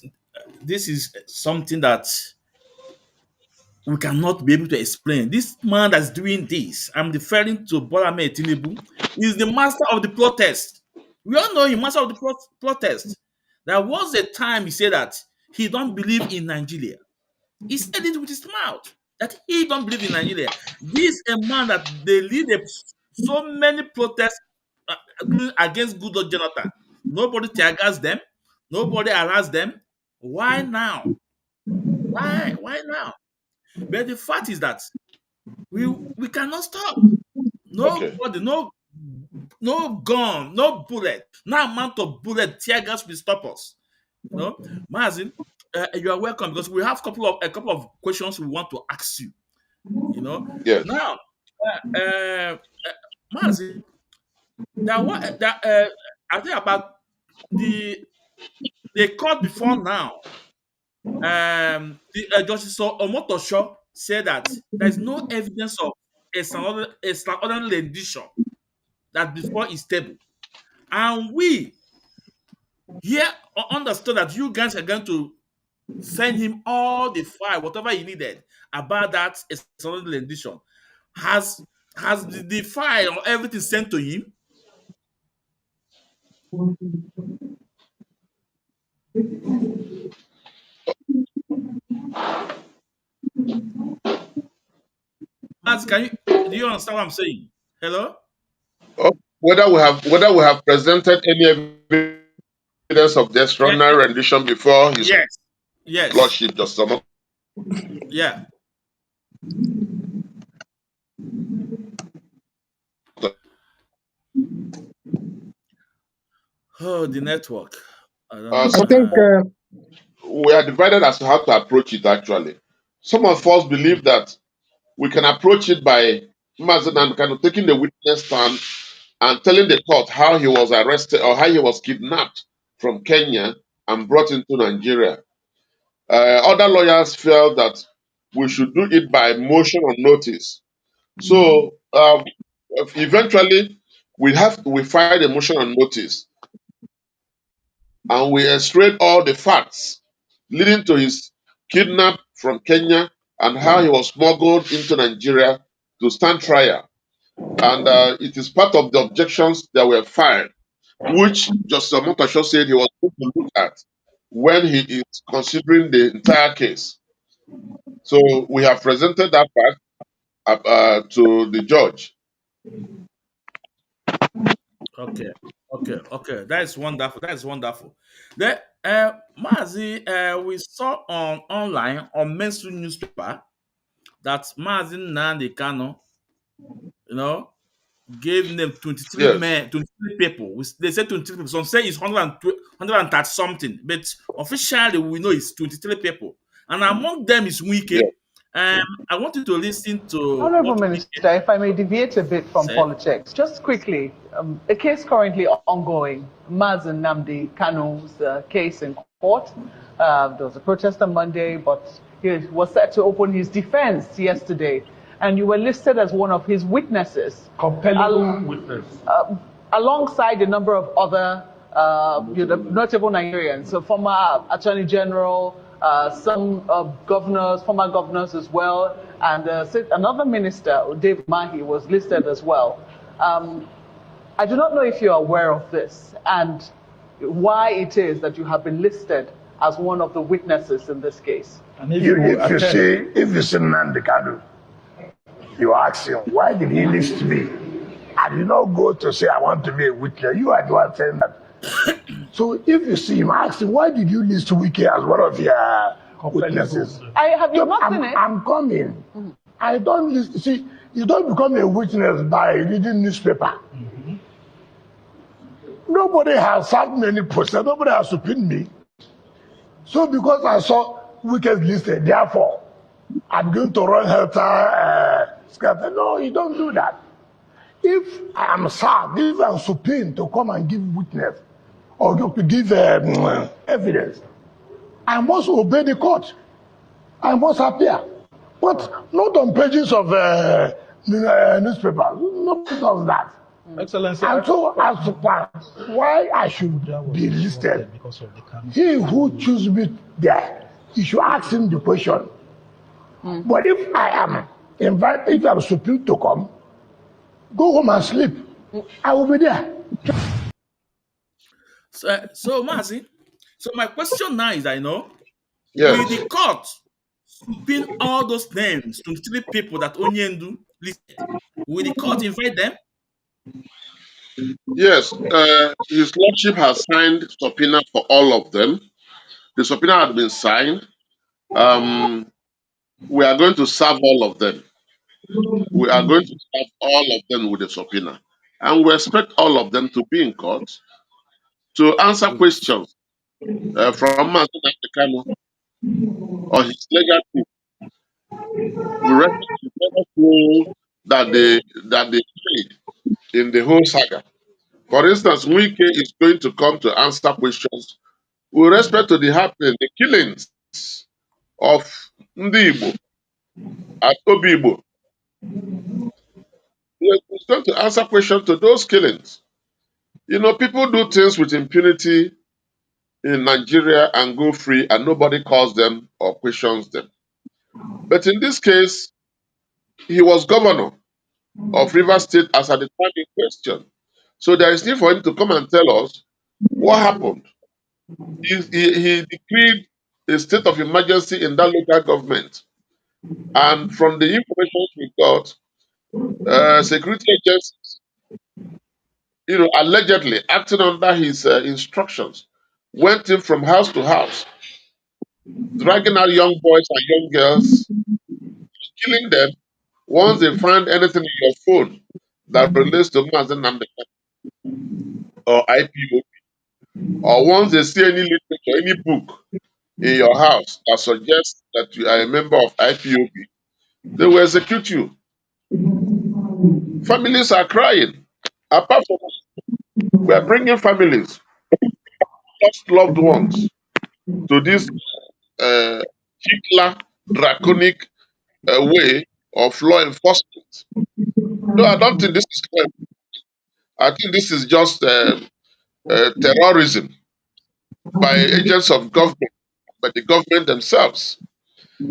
something that we cannot be able to explain. This man that's doing this, I'm referring to Bola Ahmed Tinubu, is the master of the protest. We all know him, master of the protest. There was a time he said that he don't believe in Nigeria. He said it with his mouth that he don't believe in Nigeria. This is a man that they lead so many protests against good old Jonathan. Nobody tear gas them. Nobody harass them. Why now? Why? Why now? But the fact is that we cannot stop. Okay. Nobody, no gun, no bullet, no amount of bullet, tear gas will stop us. You know, Mazin, you are welcome because we have a couple of questions we want to ask you. You know, Yes. now, Mazin, I think about the court before now. Justice Omotosho said that there is no evidence of extraordinary rendition that before is stable. And we here understood that you guys are going to send him all the file, whatever he needed about that extraordinary rendition. Has the file or everything sent to him? Do you understand what I'm saying? Hello? Oh, whether we have presented any evidence of the extraordinary rendition before his Yes. Yes. lordship, Justice Omo. Yeah. Oh, the network. I don't know. I think We are divided as to how to approach it actually. Some of us believe that we can approach it by Mazen kind of taking the witness stand and telling the court how he was arrested or how he was kidnapped from Kenya and brought into Nigeria. Other lawyers felt that we should do it by motion on notice. So eventually, we filed a motion on notice and we extracted all the facts leading to his kidnap from Kenya and how he was smuggled into Nigeria to stand trial. And it is part of the objections that were filed, which Justice Omotosho said he was going to look at when he is considering the entire case. So we have presented that fact to the judge. Okay. That is wonderful. That is wonderful. Then, Mazi, we saw online on mainstream newspaper that Mazi Nnamdi Kanu, you know, gave them 23 Yes. men, 23 people. They said 23 people. Some say it's 130 something, but officially we know it's 23 people. And among them is Wike. Yes. I want you to listen to Honourable what Wike Minister, if I may deviate a bit from said. politics, just quickly, a case currently ongoing, Mazen Nnamdi Kanu's case in court. There was a protest on Monday, but he was set to open his defense yesterday, and you were listed as one of his witnesses. Compelling witness. Alongside a number of other notable Nigerians, so former Attorney General, some governors, former governors as well, and another minister, Dave Mahi, was listed as well. I do not know if you're aware of this and why it is that you have been listed as one of the witnesses in this case. And if If you you see Nnamdi Kanu, you ask him, why did he list me? I did not go to say I want to be a witness. You are the one saying that. So if you see him, ask him, why did you list Wike as one of your witnesses? Have you not seen it? I'm coming. I don't list. See, you don't become a witness by reading newspaper. Nobody has served me any process. Nobody has subpoenaed me. So because I saw Wike's listed, therefore, I'm going to run helter skelter. No, you don't do that. If I am served, if I'm subpoenaed to come and give witness or to give evidence, I must obey the court. I must appear. But not on pages of newspaper. Nobody does that. Excellency, And so as to why I should be listed, he who chooses me there, he should ask him the question. But if I am invited, if I'm supposed to come, go home and sleep. I will be there. So Mazi, so my question now is, I know, will Yes. the court pin all those names to 3 people that Onyendu listed? Will the court invite them? Yes. His Lordship has signed subpoena for all of them. The subpoena has been signed. We are going to serve all of them. We are going to serve all of them with a subpoena. And we expect all of them to be in court to answer questions from Mazen Kanu or his legal team. We respect the never role that they played in the whole saga. For instance, Wike is going to come to answer questions with respect to the killings of Ndi Igbo at Obi Igbo. He's going to answer questions to those killings. You know, people do things with impunity in Nigeria and go free, and nobody calls them or questions them. But in this case, he was governor of Rivers State as at the time in question. So there is need for him to come and tell us what happened. He decreed a state of emergency in that local government. And from the information we got, security agents, allegedly acting under his instructions, went in from house to house, dragging out young boys and young girls, killing them once they find anything in your phone that relates to Mazen Namdeka or IPO, or once they see any literature, any book in your house that suggests that you are a member of IPOB, they will execute you. Families are crying. Apart from us, we are bringing families, lost loved ones, to this Hitler draconic way of law enforcement. No, I don't think this is crime. I think this is just terrorism by agents of government, by the government themselves.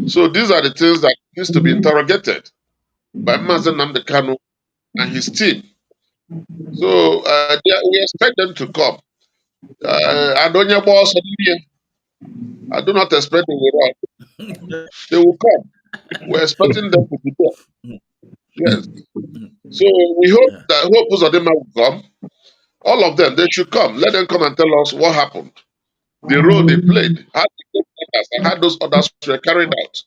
So these are the things that needs to be interrogated by Mazen Namdekanu and his team. So we expect them to come. I do not expect they will run. They will come. We're expecting them to be there. Yes. So we hope Yeah. that Uzodima will come. All of them, they should come. Let them come and tell us what happened, the role they played, how they took others, and how those others were carried out.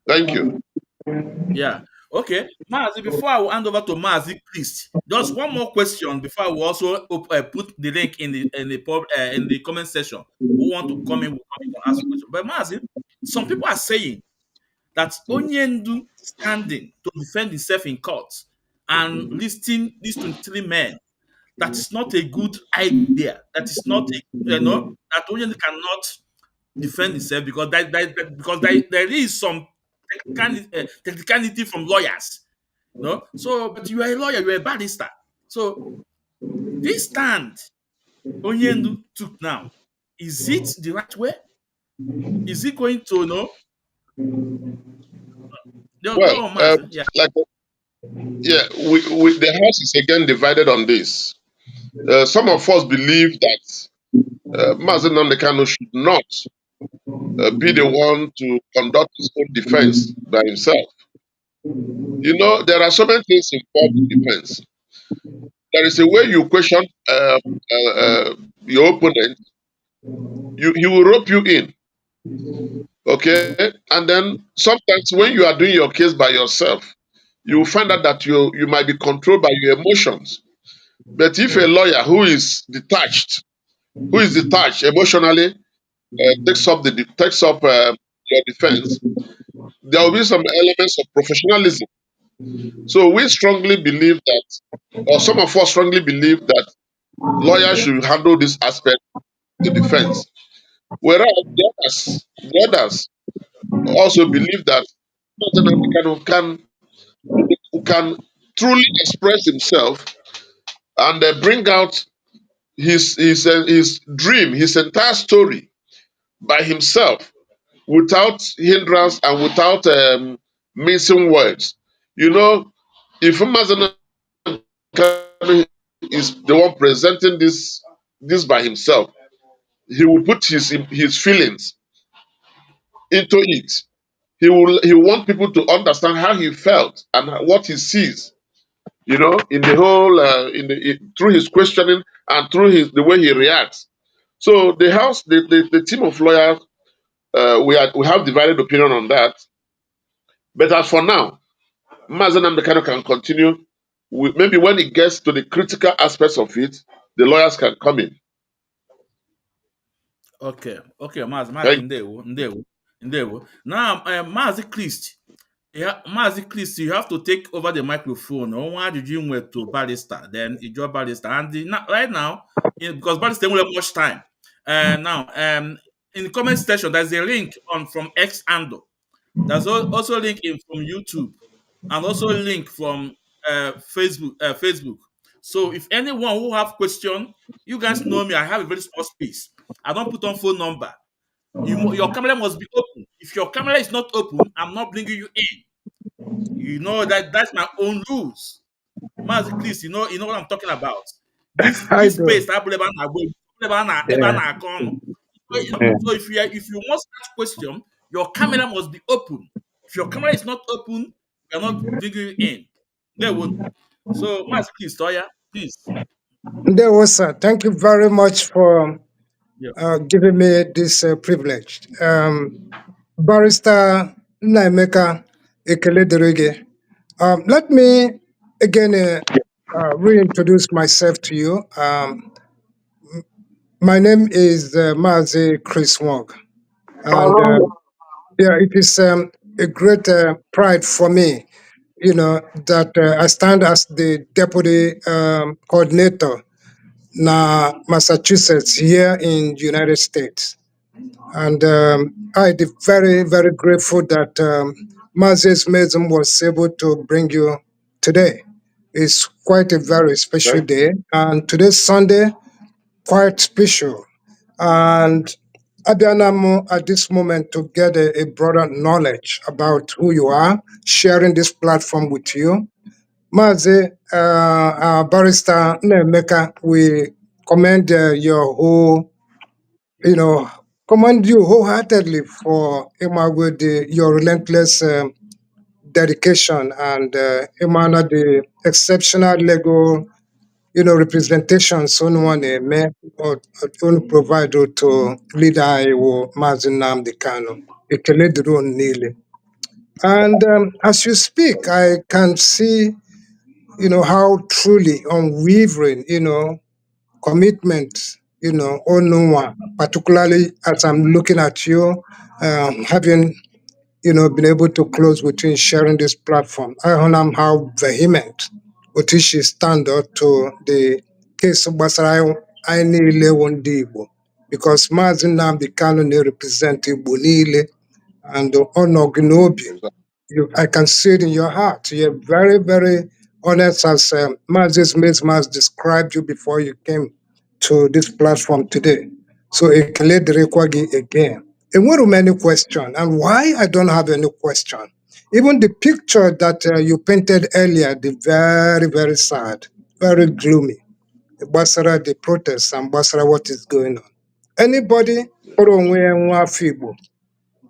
Thank you. Yeah. Okay. Mazi, before I will hand over to Mazi, please, just one more question before I will also put the link in the comment section. Who want to come in will come in and ask question. But Mazi, some people are saying that Onyendu standing to defend himself in court and listing these 23 men, that is not a good idea. That is not a, that Onyendu cannot defend himself because there is some technicality from lawyers. No, so but you are a lawyer, you are a barrister. So this stand Onyendu took now, is it the right way? Is it going to Well, go on, Mazi? Yeah. like yeah, the house is again divided on this. Some of us believe that Mazen Namdekano should not be the one to conduct his own defense by himself. You know, there are so many things involved in defense. There is a way you question your opponent. He will rope you in, okay? And then sometimes when you are doing your case by yourself, you will find out that you might be controlled by your emotions. But if a lawyer who is detached emotionally, takes up your defense, there will be some elements of professionalism. So we strongly believe that, or some of us strongly believe that lawyers should handle this aspect of the defense. Whereas the others also believe that who can truly express himself and bring out his dream, his entire story by himself without hindrance and without missing words. You know, if Mazen is the one presenting this by himself, he will put his feelings into it. He will want people to understand how he felt and what he sees. You know, in the whole through his questioning and through the way he reacts. So the team of lawyers, we have divided opinion on that. But as for now, Mazen Amdekano can continue. Maybe when it gets to the critical aspects of it, the lawyers can come in. Okay, Mazi Thank Ndewo. Now, Mazi Christ, yeah, Mazi Christ, you have to take over the microphone. Why did you went to Barrister, then Ijo Barrister, and right now, because Barrister won't have much time. Now, in the comment section, there's a link on from X Ando. There's also link in from YouTube, and also link from Facebook. Facebook. So if anyone who have question, you guys know me. I have a very small space. I don't put on phone number. Your camera must be open. If your camera is not open, I'm not bringing you in. You know that's my own rules. Mazi, please, you know what I'm talking about. I This do. space, that Yeah. Yeah. so if you want to ask question, your camera must be open. If your camera is not open, we are not bringing you in. There won't. So, Mazi, please, Toya, please. There was, thank you very much for Yeah. giving me this privilege. Barrister Nnaemeka Ekele. Let me again reintroduce myself to you. My name is Mazi Chris Wong, and yeah, it is a great pride for me, that I stand as the deputy coordinator na Massachusetts here in the United States. And I'm very, very grateful that Moses Mesm was able to bring you today. It's quite a very special you. day. And today's Sunday, quite special. And Abianamo at this moment to get a broader knowledge about who you are, sharing this platform with you. Mazi, Barrister Nnaemeka, we commend your whole, you know, commend you wholeheartedly for your relentless dedication and the exceptional legal, representation so no one may or provide to leader Iwo Mazin Nnamdi Kanu. Ekele dịrị unu niile. And as you speak, I can see, how truly unwavering, commitment, on no one, particularly as I'm looking at you, having, been able to close with you in sharing this platform. I honor how vehement Otishi stand up to the case of Basara I niile wụ ndị Igbo, because Maazị Nnamdi Kanu na-represent Igbo niile and honor gị n'obi. I can see it in your heart. You're very, very honest, as Moses Mesmas described you before you came to this platform today. So Ekele Derekwagi again. And what many question, and why I don't have any question. Even the picture that you painted earlier, the very, very sad, very gloomy. Basara, the protests, and Basara, what is going on. Anybody,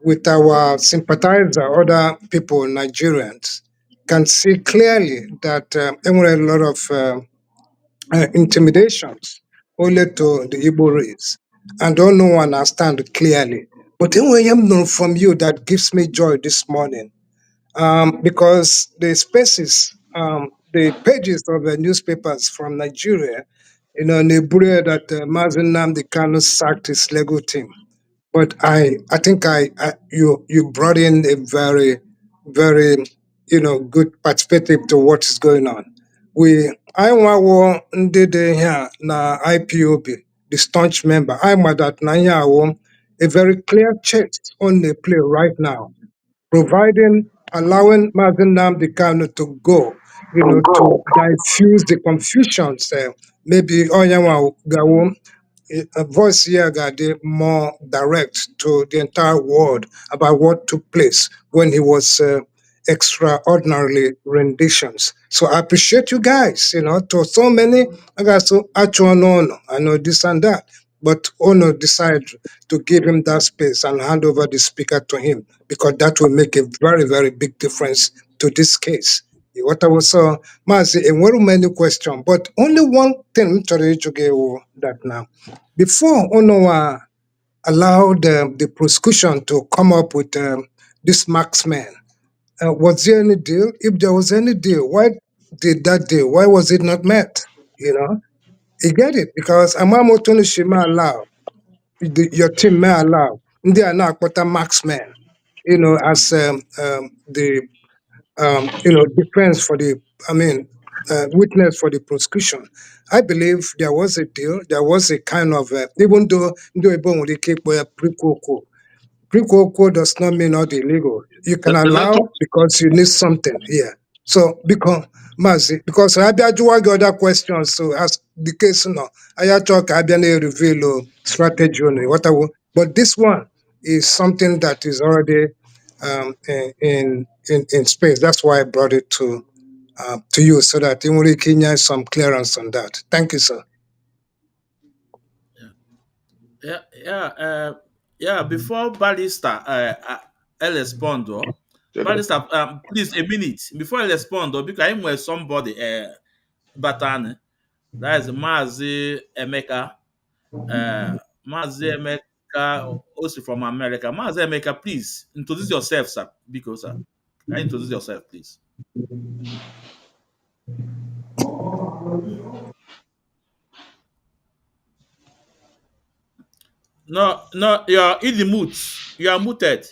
with our sympathizer, other people, Nigerians, can see clearly that there were a lot of intimidations only to the Igbo race. And don't know understand clearly. But then when I know from you, that gives me joy this morning. Because the spaces, the pages of the newspapers from Nigeria, Nebure that Mazen Nnamdi Kanu sacked his legal team. But I think you brought in a very, very, good perspective to what is going on. I want did here na IPOB, the staunch member. I'm that na here a very clear check on the play right now, providing allowing Mazen Nnamdi Kanu to go, to diffuse the confusions. Maybe Onyawa Gawo a voice here got more direct to the entire world about what took place when he was extraordinarily renditions. So I appreciate you guys, to so many. I got so actual no, I know this and that, but Ono decided to give him that space and hand over the speaker to him because that will make a very, very big difference to this case. What I was Mazi, and very many questions, but only one thing to that now. Before Ono allowed the prosecution to come up with this marksman, was there any deal? If there was any deal, why did that deal? Why was it not met? You get it? Because Amamo Tony Shima allow, your team may allow, they are now quite a marksman, as the defense for the, witness for the prosecution. I believe there was a deal. There was a kind of, even though they keep pre-coco. Pre-coco does not mean not illegal. You can The allow network, because you need something here. So, because I have other questions, so as the case, I have talk, I have reveal strategy, whatever. But this one is something that is already in space. That's why I brought it to you so that Imuri Kenya has some clearance on that. Thank you, sir. Yeah, yeah, yeah. Before Barrister, respond, Barrister, please a minute before I respond, because I'm with somebody, Batane, that is Mazi Emeka, Mazi Emeka, also from America. Mazi Emeka, please introduce yourself, sir, because can you introduce yourself, please? No, no, you're in the mute. You are muted.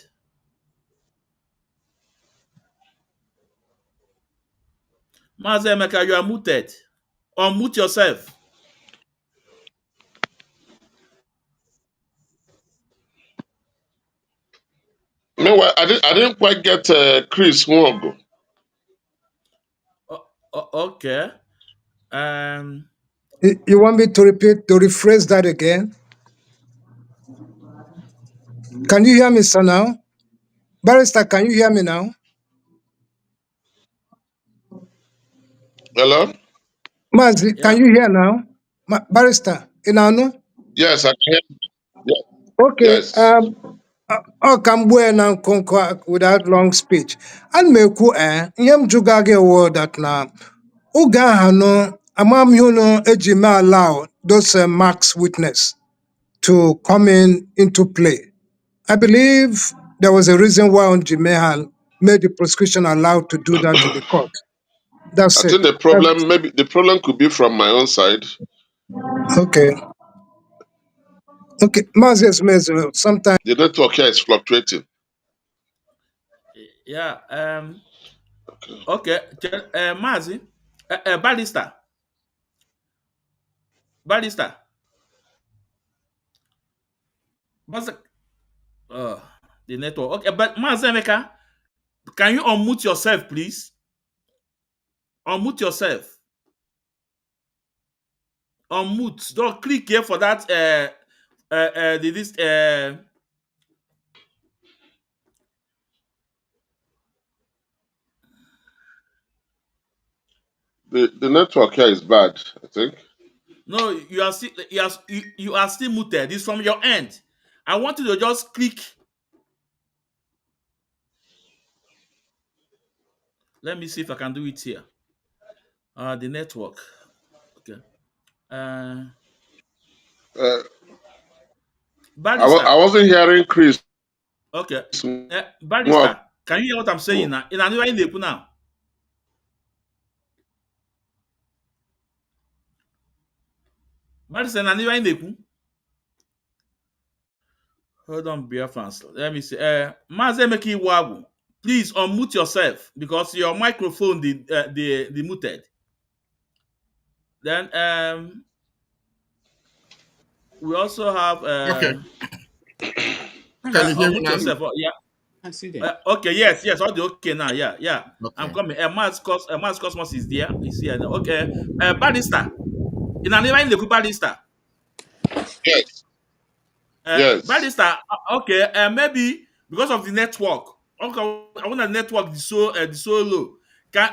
Mazi Emeka, you are muted. Unmute yourself. meanwhile, I didn't quite get Chris Nwongo. Okay. Um. You want me to rephrase that again? Can you hear me, sir, now? Barrister, can you hear me now? Hello? Mazi, can Yeah. you hear now? Barrister, Inano? Yes, I can hear you. Yeah. Okay, Yes. Kambwe na Nkonkwa without long speech. And meku nyem jugage word that na uga hano amam yuno ejime allow those max witness to come into play. I believe there was a reason why on Jimehan made the prosecution allowed to do that to the court. I That's think it. the problem could be from my own side. Okay. Okay. Mazes Mezo, sometimes. The network here is fluctuating. Yeah. Okay. Mazi. Barrister. Barrister. Barrister. The network. Okay, but Mazi Emeka, can you unmute yourself, please? Unmute yourself. Unmute. Don't click here for that. This. The network here is bad, I think. No, you are still muted. It's from your end. I want you to just click. Let me see if I can do it here. The network. Okay. Uh, Barrister. I wasn't hearing Chris Okay. Nwongo. Barrister, can you hear what I'm saying now? In anywhere in the now. Barrister, in anywhere in the hold on, beer fans. Let me see. Mazi Emeka Iwagu, please unmute yourself because your microphone the muted. Then we also have Okay. Can you hear me unmute now? yourself. Oh, yeah. I see them. Okay, yes, all the okay now. Yeah, yeah. I'm Okay. coming. Mars Cosmos is there. He's here now. Okay. Barrister. In anywhere in the Barrister. Yes, yes. Barrister, okay, maybe because of the network. Okay, I want the network the so low.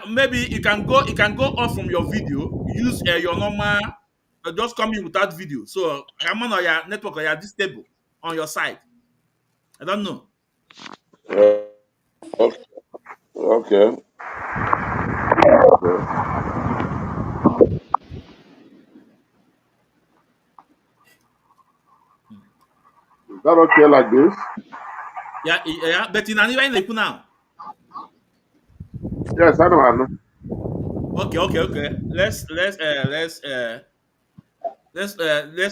Maybe you can go off from your video, use your normal, just come in without video. So I'm on your network or your this stable on your side. I don't know. Uh, okay. Okay. Is that okay like this? Yeah, yeah, but in anywhere in now. Yes, I know. Okay, okay, okay. Let's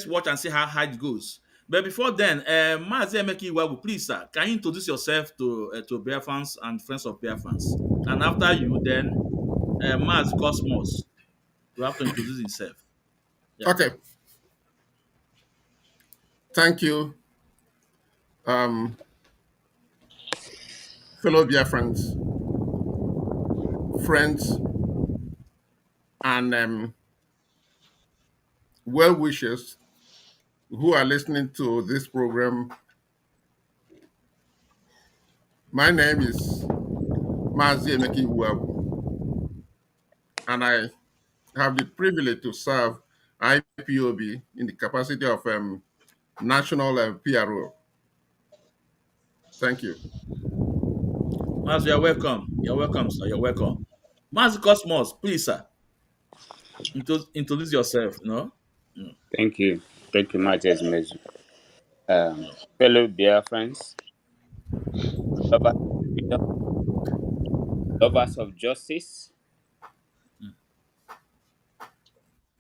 watch and see how it goes. But before then, Mazi Emeki Iwagu, please, sir, can you introduce yourself to Biafrans and friends of Biafrans? And after you, then Mazi Cosmos will have to introduce himself. Yeah. Okay. Thank you, um, fellow dear friends, and well wishers who are listening to this program. My name is Mazi Emeki Iwagu, and I have the privilege to serve IPOB in the capacity of national PRO. Thank you. Mazi, you're welcome. You're welcome, sir. You're welcome. Mazi Cosmos, please, sir, introduce yourself. Mm. Thank you. Thank you much, Ezmezu. Fellow dear friends, lovers of freedom, lovers of justice,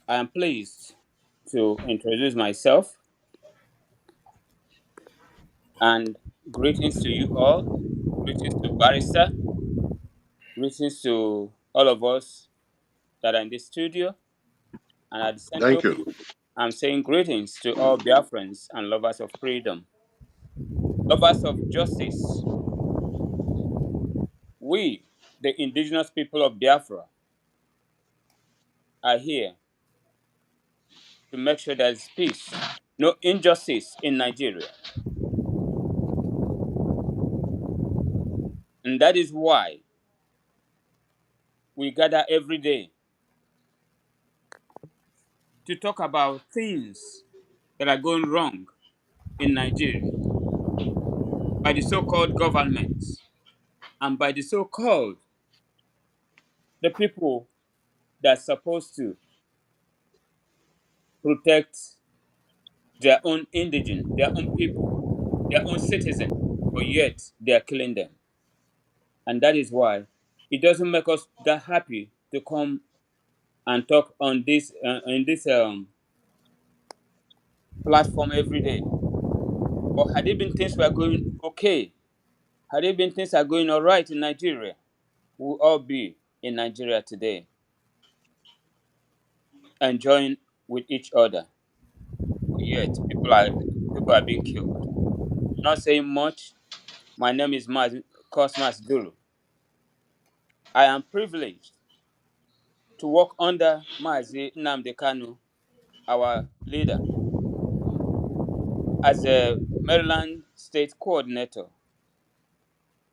I am pleased to introduce myself and greetings to you all. Greetings to Barrister. Greetings to all of us that are in the studio. And at the same Thank token, you. I'm saying greetings to all Biafrans and lovers of freedom, lovers of justice. We, the indigenous people of Biafra, are here to make sure there is peace, no injustice in Nigeria. And that is why we gather every day to talk about things that are going wrong in Nigeria by the so-called government and by the so-called the people that are supposed to protect their own indigent, their own people, their own citizens, but yet they are killing them. And that is why it doesn't make us that happy to come and talk on this in this platform every day. But had it been things were going okay, had it been things are going all right in Nigeria, we'll all be in Nigeria today, enjoying with each other. But yet people are being killed. Not saying much. My name is Cosmas Duru. I am privileged to work under Mazi Nnamdi Kanu, our leader, as a Maryland state coordinator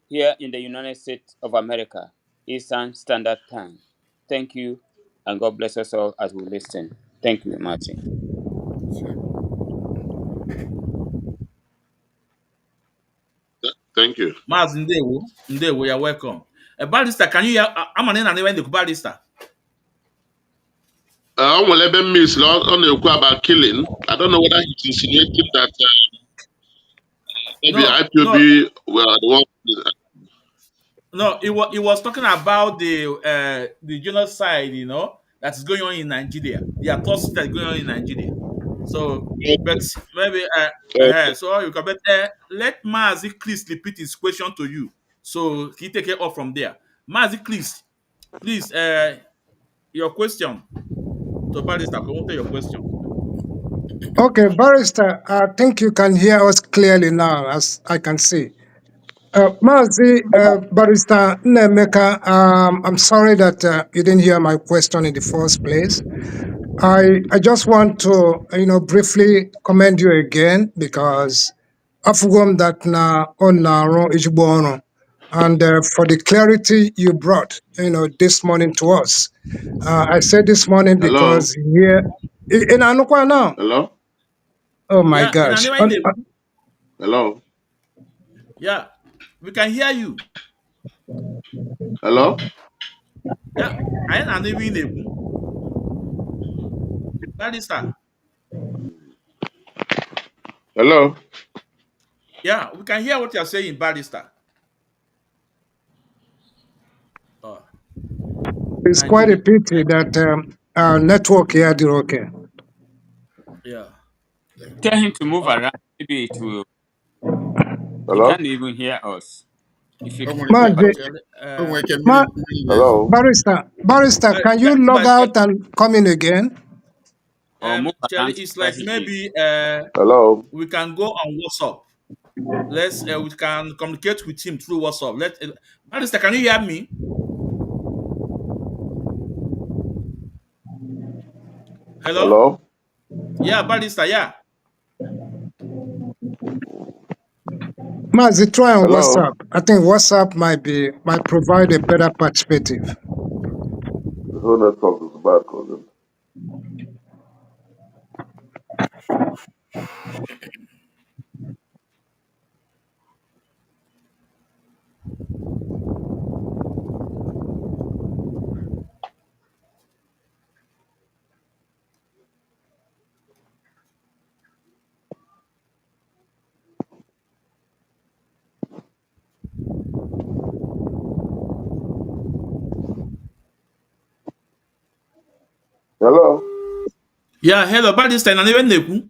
here in the United States of America, Eastern Standard Time. Thank you, and God bless us all as we listen. Thank you, Martin. Thank you. Mazi Ndewo, you're welcome. Barrister, can you hear? I'm an in the Barrister. O nwere ebe miss ọ na-ekwu about killing. I don't know whether he's insinuating that maybe No, no, IPOB were the one. no. It was talking about the genocide, that is going on in Nigeria, the atrocity that is going on in Nigeria. So, but maybe so you can let Mazi Chris repeat his question to you. So he take it off from there. Mazi Chris, please, your question to Barrister. Promote your question. Okay, Barrister, I think you can hear us clearly now, as I can see. Mazi, Barrister Nnaemeka, I'm sorry that you didn't hear my question in the first place. I just want to briefly commend you again because afugom that na on and for the clarity you brought this morning to us. I said this morning Hello? because here in Anukwa now. Hello? Oh my Yeah, in gosh. Nnaemeka, Hello? yeah, we can hear you. Hello? Yeah, I na Nnaemeka, Barrister. Hello? Yeah, we can hear what you're saying, Barrister. Oh, It's quite a Nigeria. pity that our network here did okay. Yeah. Tell him to move Oh, around. Maybe it will. He Hello? can't even hear us. If you O can nwere ike yeah, Mazi, ịkpata actually, o nwere ike Ma, mmiri na-ezo. Hello? Barrister, can you log but out and come in again? or move Charlie, around to it's where like he is. maybe Hello? we can go on WhatsApp. Let's we can communicate with him through WhatsApp. Barrister, can you hear me? Hello? Hello? Yeah, Barrister, yeah. Mazi, try on Hello? WhatsApp. I think WhatsApp might provide a better perspective. The whole network is bad, cousin. Hello? Yeah, hello, Barrister, and even Neku.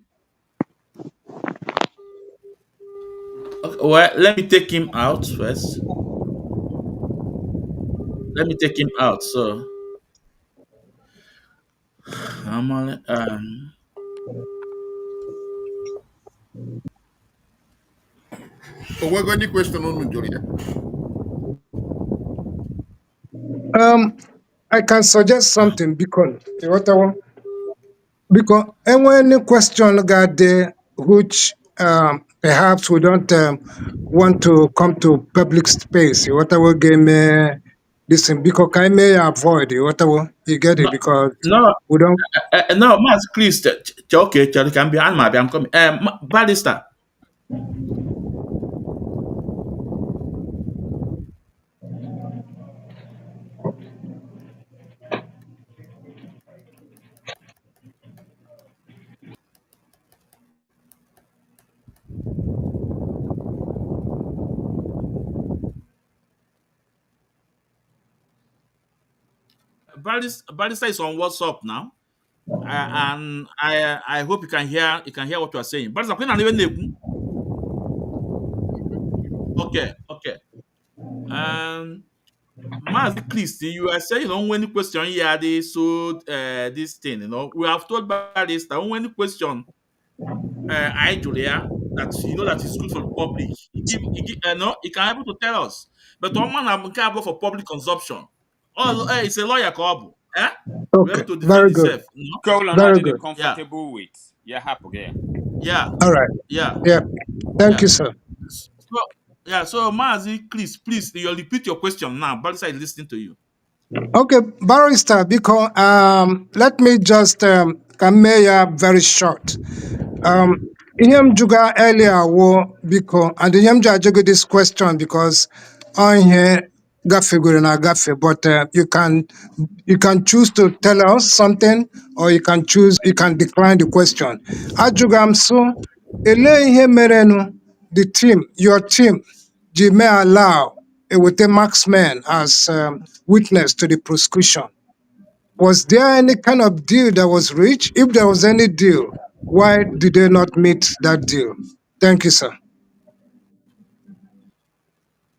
Okay, well, let me take him out first. Let me take him out. So I'm on O nwego any question unu jụrụ ya? I can suggest something because any question got there which perhaps we don't want to come to public space. Whatever game this thing because I may avoid it. Whatever you get it no, because no, we don't. no, Mas Chris. Okay, Charlie can be. I'm coming. Barrister. Barrister is on WhatsApp now, and I hope you can hear what you are saying. Barrister, when even Neku. Okay, okay. Um, Mas Chris, you are saying on when question here they so this thing, we have told Barrister on when question I Julia that that is good for the public. He can able to tell us. But one man I'm capable for public consumption. Oh, it's a lawyer called. Eh? We're Okay, able to defend very good, himself. Call on very Adini good. Yeah, comfortable with. Yeah, happy again. yeah, All right, yeah, yeah. Thank yeah. you, sir. So, yeah, so Mazi, please, you repeat your question now. Balisa is listening to you. Okay, barrister, because let me just come here very short. Ihem juga earlier wo biko and Ihem jajugo this question because on here gafe na gafe, but you can choose to tell us something or you can decline the question. Ajugam so ele ihe merenu your team may allow a marksman as witness to the prosecution. Was there any kind of deal that was reached? If there was any deal, why did they not meet that deal? Thank you, sir.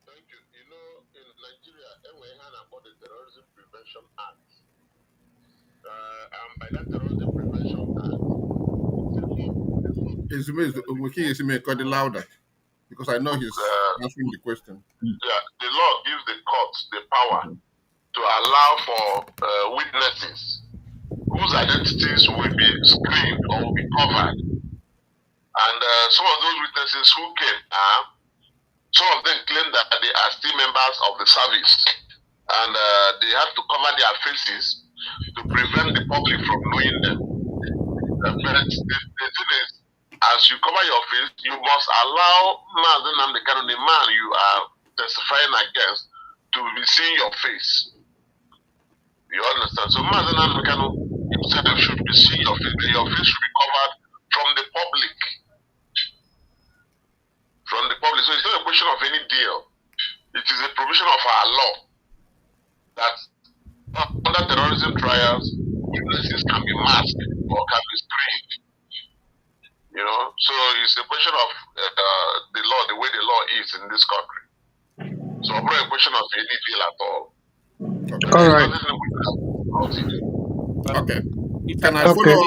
Thank you. You know, in Nigeria, we have about the Terrorism Prevention Act. And by that Terrorism Prevention Act, Ezumezu, Omoke Esime cut it louder because I know he's answering the question. yeah, the law gives the courts the power to allow for witnesses who whose identities will be screened or will be covered. And some of those witnesses who came, some of them claim that they are still members of the service, and they have to cover their faces to prevent the public from knowing them. But the thing is, as you cover your face, you must allow Mazen Nnaemeka, the man you are testifying against, to be seeing your face. You understand? So Mazen Nnaemeka himself should be seeing your face, but your face should be covered from the public. From the public. So it's not a question of any deal. It is a provision of our law that under terrorism trials, witnesses can be masked or can be screened. You know, so it's a question of the law, the way the law is in this country. So it's not a question of any deal at all. All right. Okay. If Can I can follow say up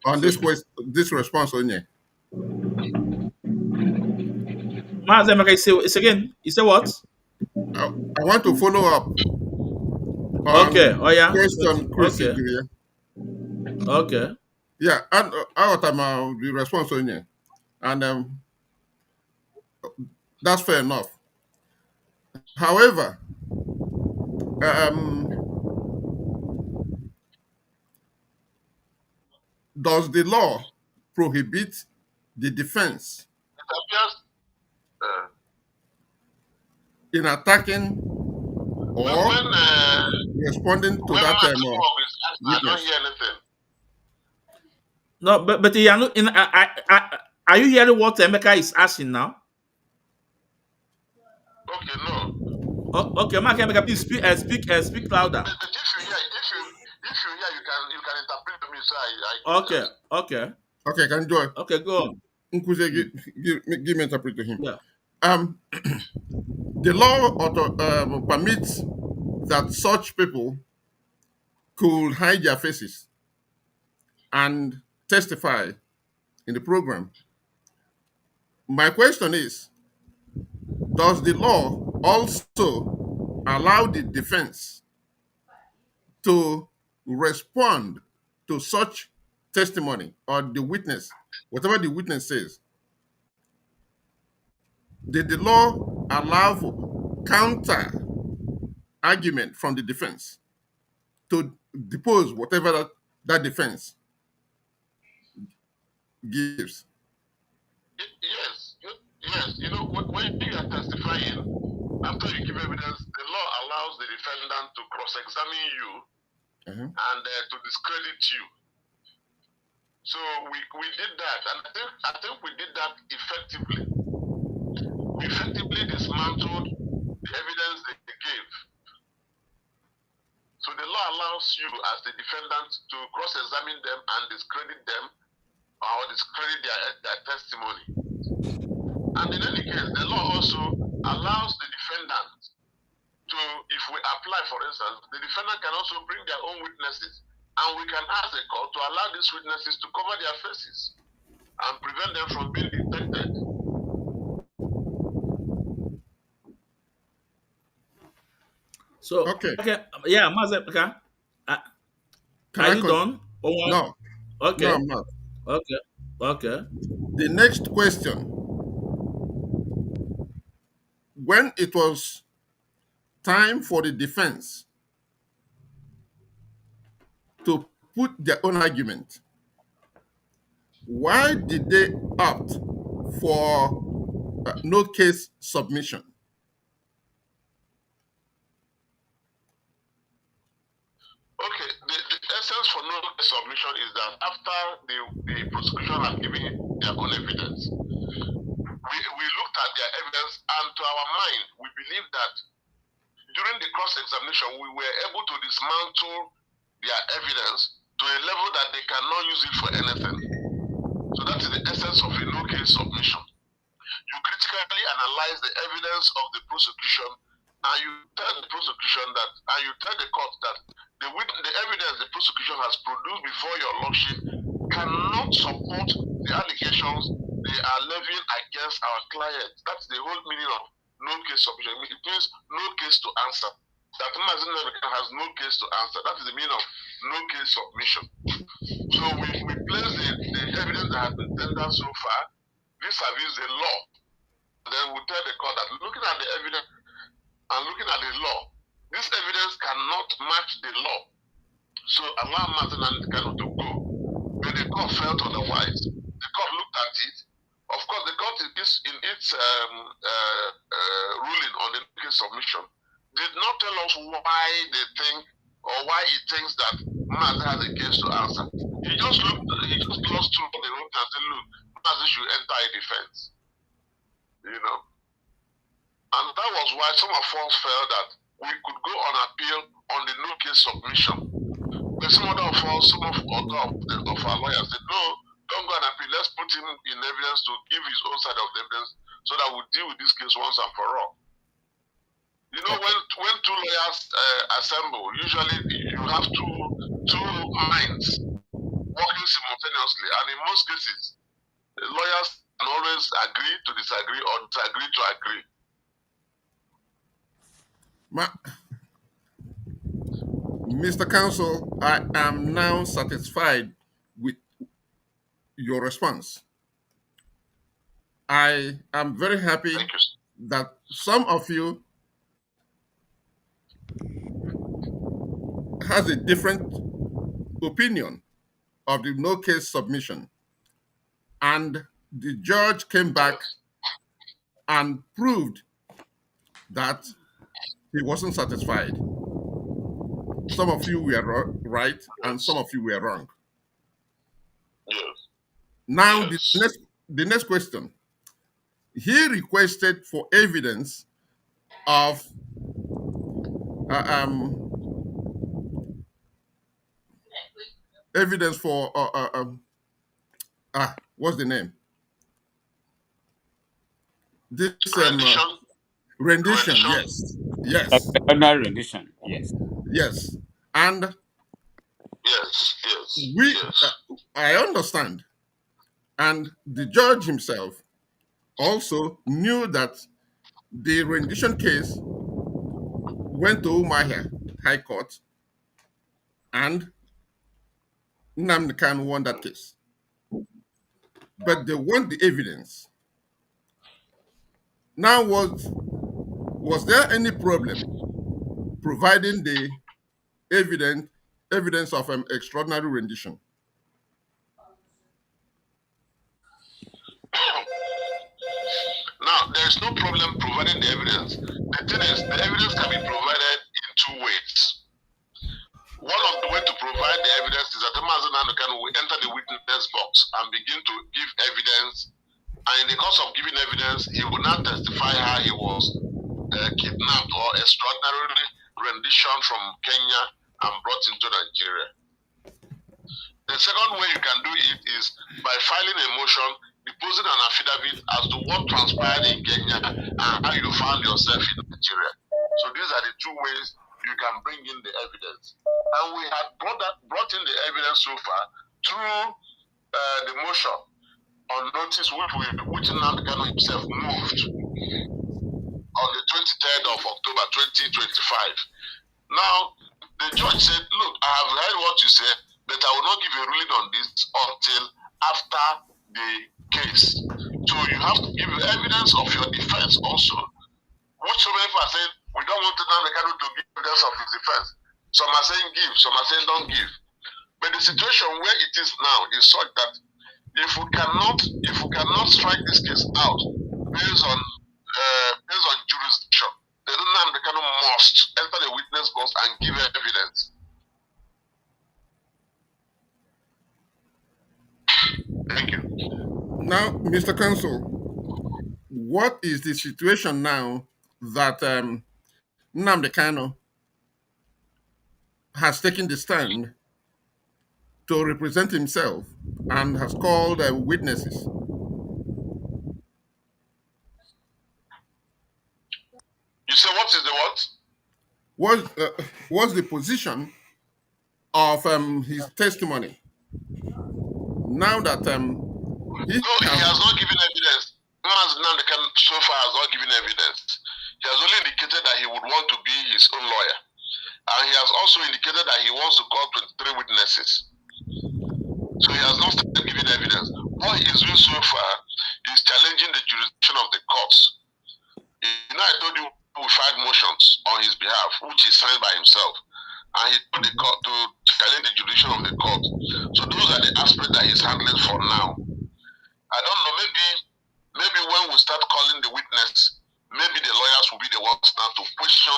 on this so- this response, Onye? Nnaemeka, it's again. You say what? I want to follow up Okay. on Oh yeah. question Chris Okay. Igwe. Okay. Yeah, and I got the response, Onye, and that's fair enough. However, does the law prohibit the defense It appears in attacking or when responding to when that Max Mob is asked, I don't witness? hear anything. No, but you are not in. Are you hearing what Emeka is asking now? Okay, no. Okay, Emeka, please speak louder. But if you hear, you can interpret to me. So Okay. Okay. Okay, can you Okay. Go on. Nkuze, give me interpret to him. Yeah. The law permits that such people could hide their faces and testify in the program. My question is, does the law also allow the defense to respond to such testimony or the witness, whatever the witness says? Did the law allow for counter argument from the defense to depose whatever that defense gives? Yes. You know, when you are testifying, after you give evidence, the law allows the defendant to cross-examine you and to discredit you. So we did that, and I think we did that effectively. We effectively dismantled the evidence they gave. So the law allows you as the defendant to cross-examine them and discredit them or discredit their testimony. And in any case, the law also allows the defendant to, if we apply, for instance, the defendant can also bring their own witnesses, and we can ask the court to allow these witnesses to cover their faces and prevent them from being detected. So Okay. Yeah, Nnaemeka. Are you done? No. Okay. No, I'm not. Okay. The next question. When it was time for the defense to put their own argument, why did they opt for no case submission? Okay, the essence for no case submission is that after the prosecution has given their own evidence, we looked at their evidence, and to our mind, we believe that during the cross-examination, we were able to dismantle their evidence to a level that they cannot use it for anything. So that is the essence of a no case submission. You critically analyze the evidence of the prosecution, and you tell the prosecution that, and you tell the court that the evidence the prosecution has produced before your lordship cannot support the allegations they are levying against our client. That's the whole meaning of no case submission. It means no case to answer. That Mazen Nnaemeka has no case to answer. That is the meaning of no case submission. So we place the evidence that has been tendered so far vis-a-vis the law. Then we tell the court that looking at the evidence and looking at the law, this evidence cannot match the law. So allow Martin and Kano to go. But the court felt otherwise. The court looked at it. Of course, the court in its ruling on the case submission did not tell us why they think or why he thinks that Mazi has a case to answer. He just glossed through the room and said, look, Mazi should enter a defense. You know? And that was why some of us felt that we could go on appeal on the no case submission. But some other of us, some of our lawyers said, no, don't go on appeal. Let's put him in evidence to give his own side of the evidence so that we'll deal with this case once and for all. You know, when two lawyers assemble, usually you have two minds working simultaneously. And in most cases, the lawyers can always agree to disagree or disagree to agree. Mr. Counsel, I am now satisfied with your response. I am very happy that some of you has a different opinion of the no case submission. And the judge came back and proved that he wasn't satisfied. Some of you were right and some of you were wrong. Now, the next question. He requested for evidence of evidence for what's the name? This rendition. Yes. Extraordinary rendition. Yes. And I understand. And the judge himself also knew that the rendition case went to Umahia High Court and Nnamdi won that case. But they want the evidence. Now, was there any problem providing the evidence of an extraordinary rendition? Now, there's no problem providing the evidence. The thing is, the evidence can be provided in two ways. One of the ways to provide the evidence is that the Mazi will enter the witness box and begin to give evidence. And in the course of giving evidence, he will now testify how he was kidnapped or extraordinarily rendition from Kenya and brought into Nigeria. The second way you can do it is by filing a motion, deposing an affidavit as to what transpired in Kenya and how you found yourself in Nigeria. So these are the two ways you can bring in the evidence. And we had brought in the evidence so far through the motion on notice which Nnamdi himself moved on the 23rd of October 2025. Now, the judge said, look, I have heard what you said, but I will not give a ruling on this until after the case. So you have to give evidence of your defense also. Which so many people are saying, we don't want Nnamdi to give evidence of his defense. Some are saying give, some are saying don't give. But the situation where it is now is such that if we cannot strike this case out based on jurisdiction, then Nnamdi must enter the witness box and give evidence. Thank you. Now, Mr. Counsel, what is the situation now that Nnamdi has taken the stand to represent himself and has called witnesses? You say what is the what? What's the position of his testimony now that he has not given evidence. Nnamdi so far has not given evidence. He has only indicated that he would want to be his own lawyer. And he has also indicated that he wants to call 23 witnesses. So he has not started giving evidence. What he is doing so far is challenging the jurisdiction of the courts. You know, I told you we filed motions on his behalf, which he signed by himself. And he told the court to challenge the jurisdiction of the court. So those are the aspects that he's handling for now. I don't know, maybe when we start calling the witness, maybe the lawyers will be the ones now to question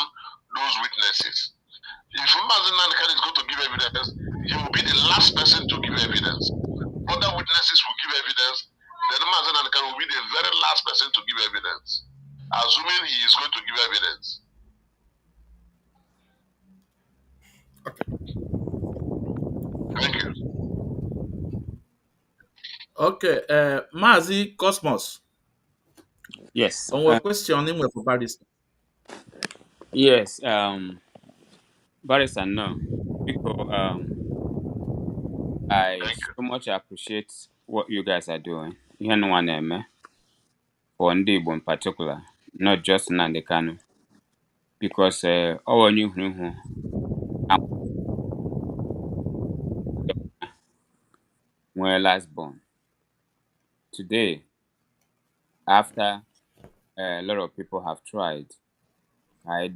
those witnesses. If Mazi Nnameka is going to give evidence, he will be the last person to give evidence. Other witnesses will give evidence, then Mazi Nnameka will be the very last person to give evidence, assuming he is going to give evidence. Thank you. Okay, Mazi Cosmos. Yes. On your question, name for Barrister. Yes. Barrister, no. Because I Thank you. so much appreciate what you guys are doing. You know one name for Ndibo in particular, not just Nnaemeka. Because our new who were last born. Today, after a lot of people have tried, I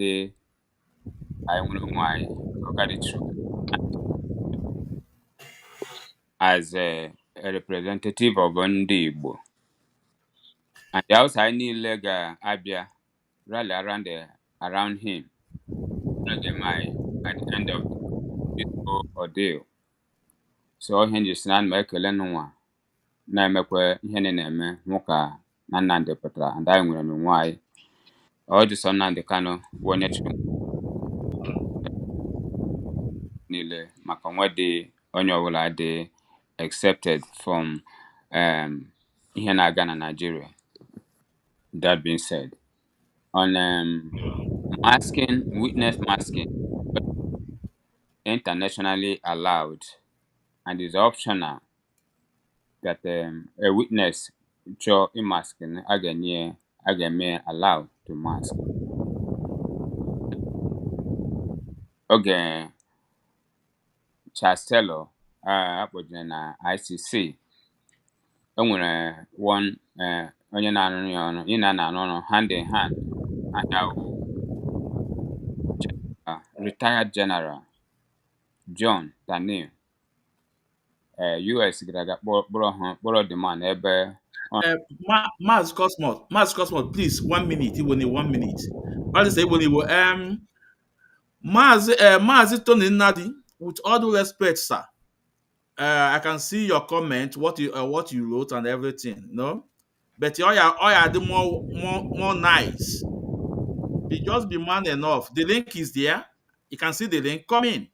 wonder why I got it through as a representative of Ndibo. And the outside need leg Abia rally around him. Not the my at the end of this whole ordeal. So all hinges nan make no na emekwe ihe na-eme nwoke na Nnamdi pụtara and anyị nwere n'onwe anyị ọ dị sọ Nnamdi Kanu bụ onye chịrị niile maka onwe dị onye ọbụla dị accepted from ihe na-aga na Nigeria. That being said, on witness masking internationally allowed and is optional that a witness cho masking again allowed to mask. Okay, Chastello akpọjere na ICC enwere one onye na-arụ ya ọrụ ị na-arụ ọrụ hand in hand anya retired general John Daniel US gara aga kpọrọ demand ebe Mazi Cosmos, please, 1 minute. You will need 1 minute. Barrister, you will need Mazi Tony Nnadi, with all due respect, sir. I can see your comment, what you wrote and everything, no? But all you do more nice. Just be man enough. The link is there. You can see the link. Come in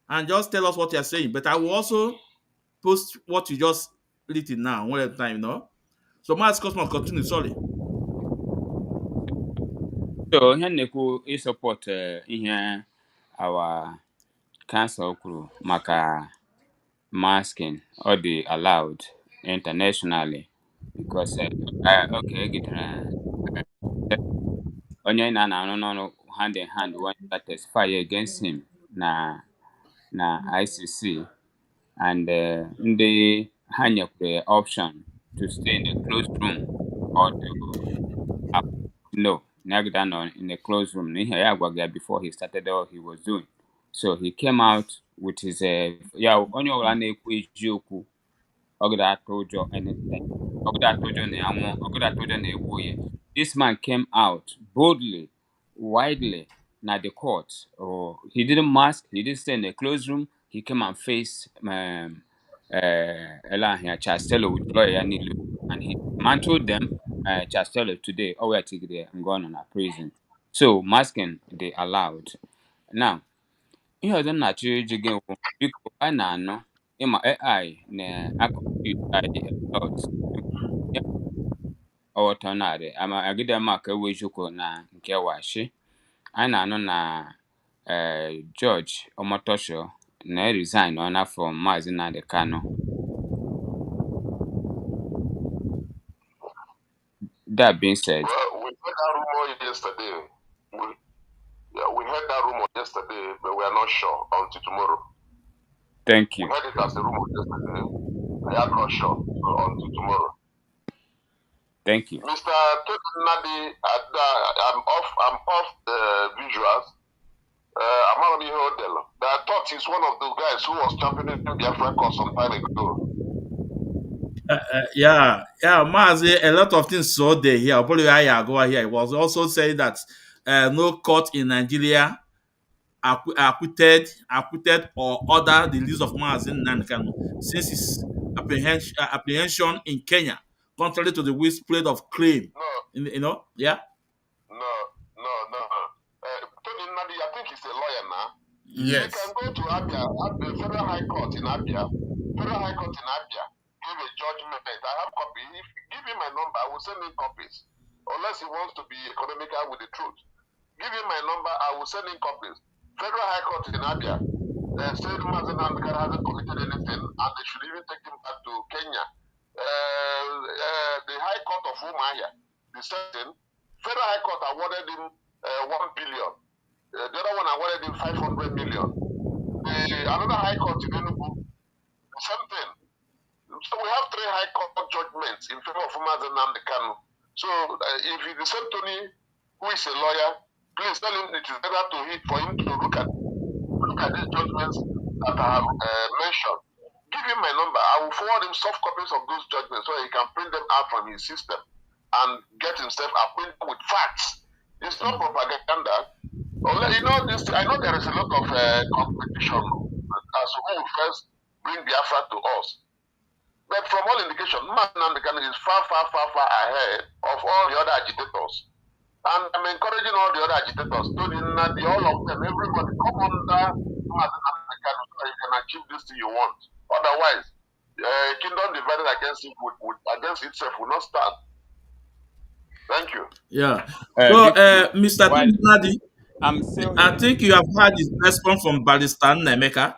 and just tell us what you're saying. But I will also post what you just written now one at a time, no? So Mazi Cosmos, continue. Sorry. so ihe na-ekwu support ihe our council kwuru maka masking or the allowed internationally because okay gidere onye na-arụ n'ọrụ hand in hand when that testify against him na ICC and ndị ha nyekwere option to stay in a closed room or to no nagida nọ in a closed room na ihe ya gwaga ya before he started all he was doing so he came out with his ya onye ọbụla na-ekwu eziokwu ọgụda atụ ụjọ anything ọgụda atụ ụjọ na ya nwụọ ọgụda atụ ụjọ na egwu ya this man came out boldly widely na the court he didn't mask he didn't stay in a closed room he came and faced Chastello with lawyer Nilu and he dismantled them Chastello today we are taking and gone on a prison so masking they allowed now ihe ọzọ m na-achọ iji gị wụ biko a na-anọ ịma AI na-akọmpute anyị a lot ọghọtanarị ama agide maka ewu eziokwu na nke washi anyị na-anọ na George Omotosho na-resign on from Mazi Nnamdi Kanu. That being said, Well, we heard that rumor yesterday. We heard that rumor yesterday, but we are not sure until tomorrow. Thank We you. heard it as a rumor yesterday. I am not sure. So until tomorrow. Thank you. Mr. Nadi, I'm off the visuals. I'm on the hotel. I thought he's one of the guys who was championing Biafra cause some time ago. Yeah, Mazi, a lot of things so there here. Probably I go here. It was also saying that no court in Nigeria acquitted or ordered the release of Mazi Nnamdi since his apprehension in Kenya, contrary to the whispered of claim. No, Yeah. no. Tony Nadi, I think he's a lawyer now. He Yes. can go to Abia, the Federal High Court in Abia. Federal High Court in Abia give a judgment. I have copy. If you give him my number, I will send him copies. Unless he wants to be economical with the truth. Give him my number, I will send him copies. Federal High Court in Abia said Mazen Nnaemeka hasn't committed anything and they should even take him back to Kenya. The High Court of Umuahia, the setting, Federal High Court awarded him 1 billion. The other one awarded him 500 million. Another High Court in Enugu, the same thing. So we have 3 High Court judgments in favor of Mazen Nnaemeka. So if he the same Tony, who is a lawyer, please tell him it is better for him to look at these judgments that I have mentioned. Give him my number. I will forward him soft copies of those judgments so he can print them out from his system and get himself acquainted with facts. It's not propaganda. You know, I know there is a lot of competition as to who will first bring Biafra to us. But from all indication, Nnamdi is far ahead of all the other agitators. And I'm encouraging all the other agitators, Tony Nadi, all of them, everybody, come under Nnamdi so you can achieve this thing you want. Otherwise, kingdom divided against itself will not stand. Thank you. Yeah. So, Mr. While Nadi, I'm still I here. think you have had this response from Barrister Nnaemeka.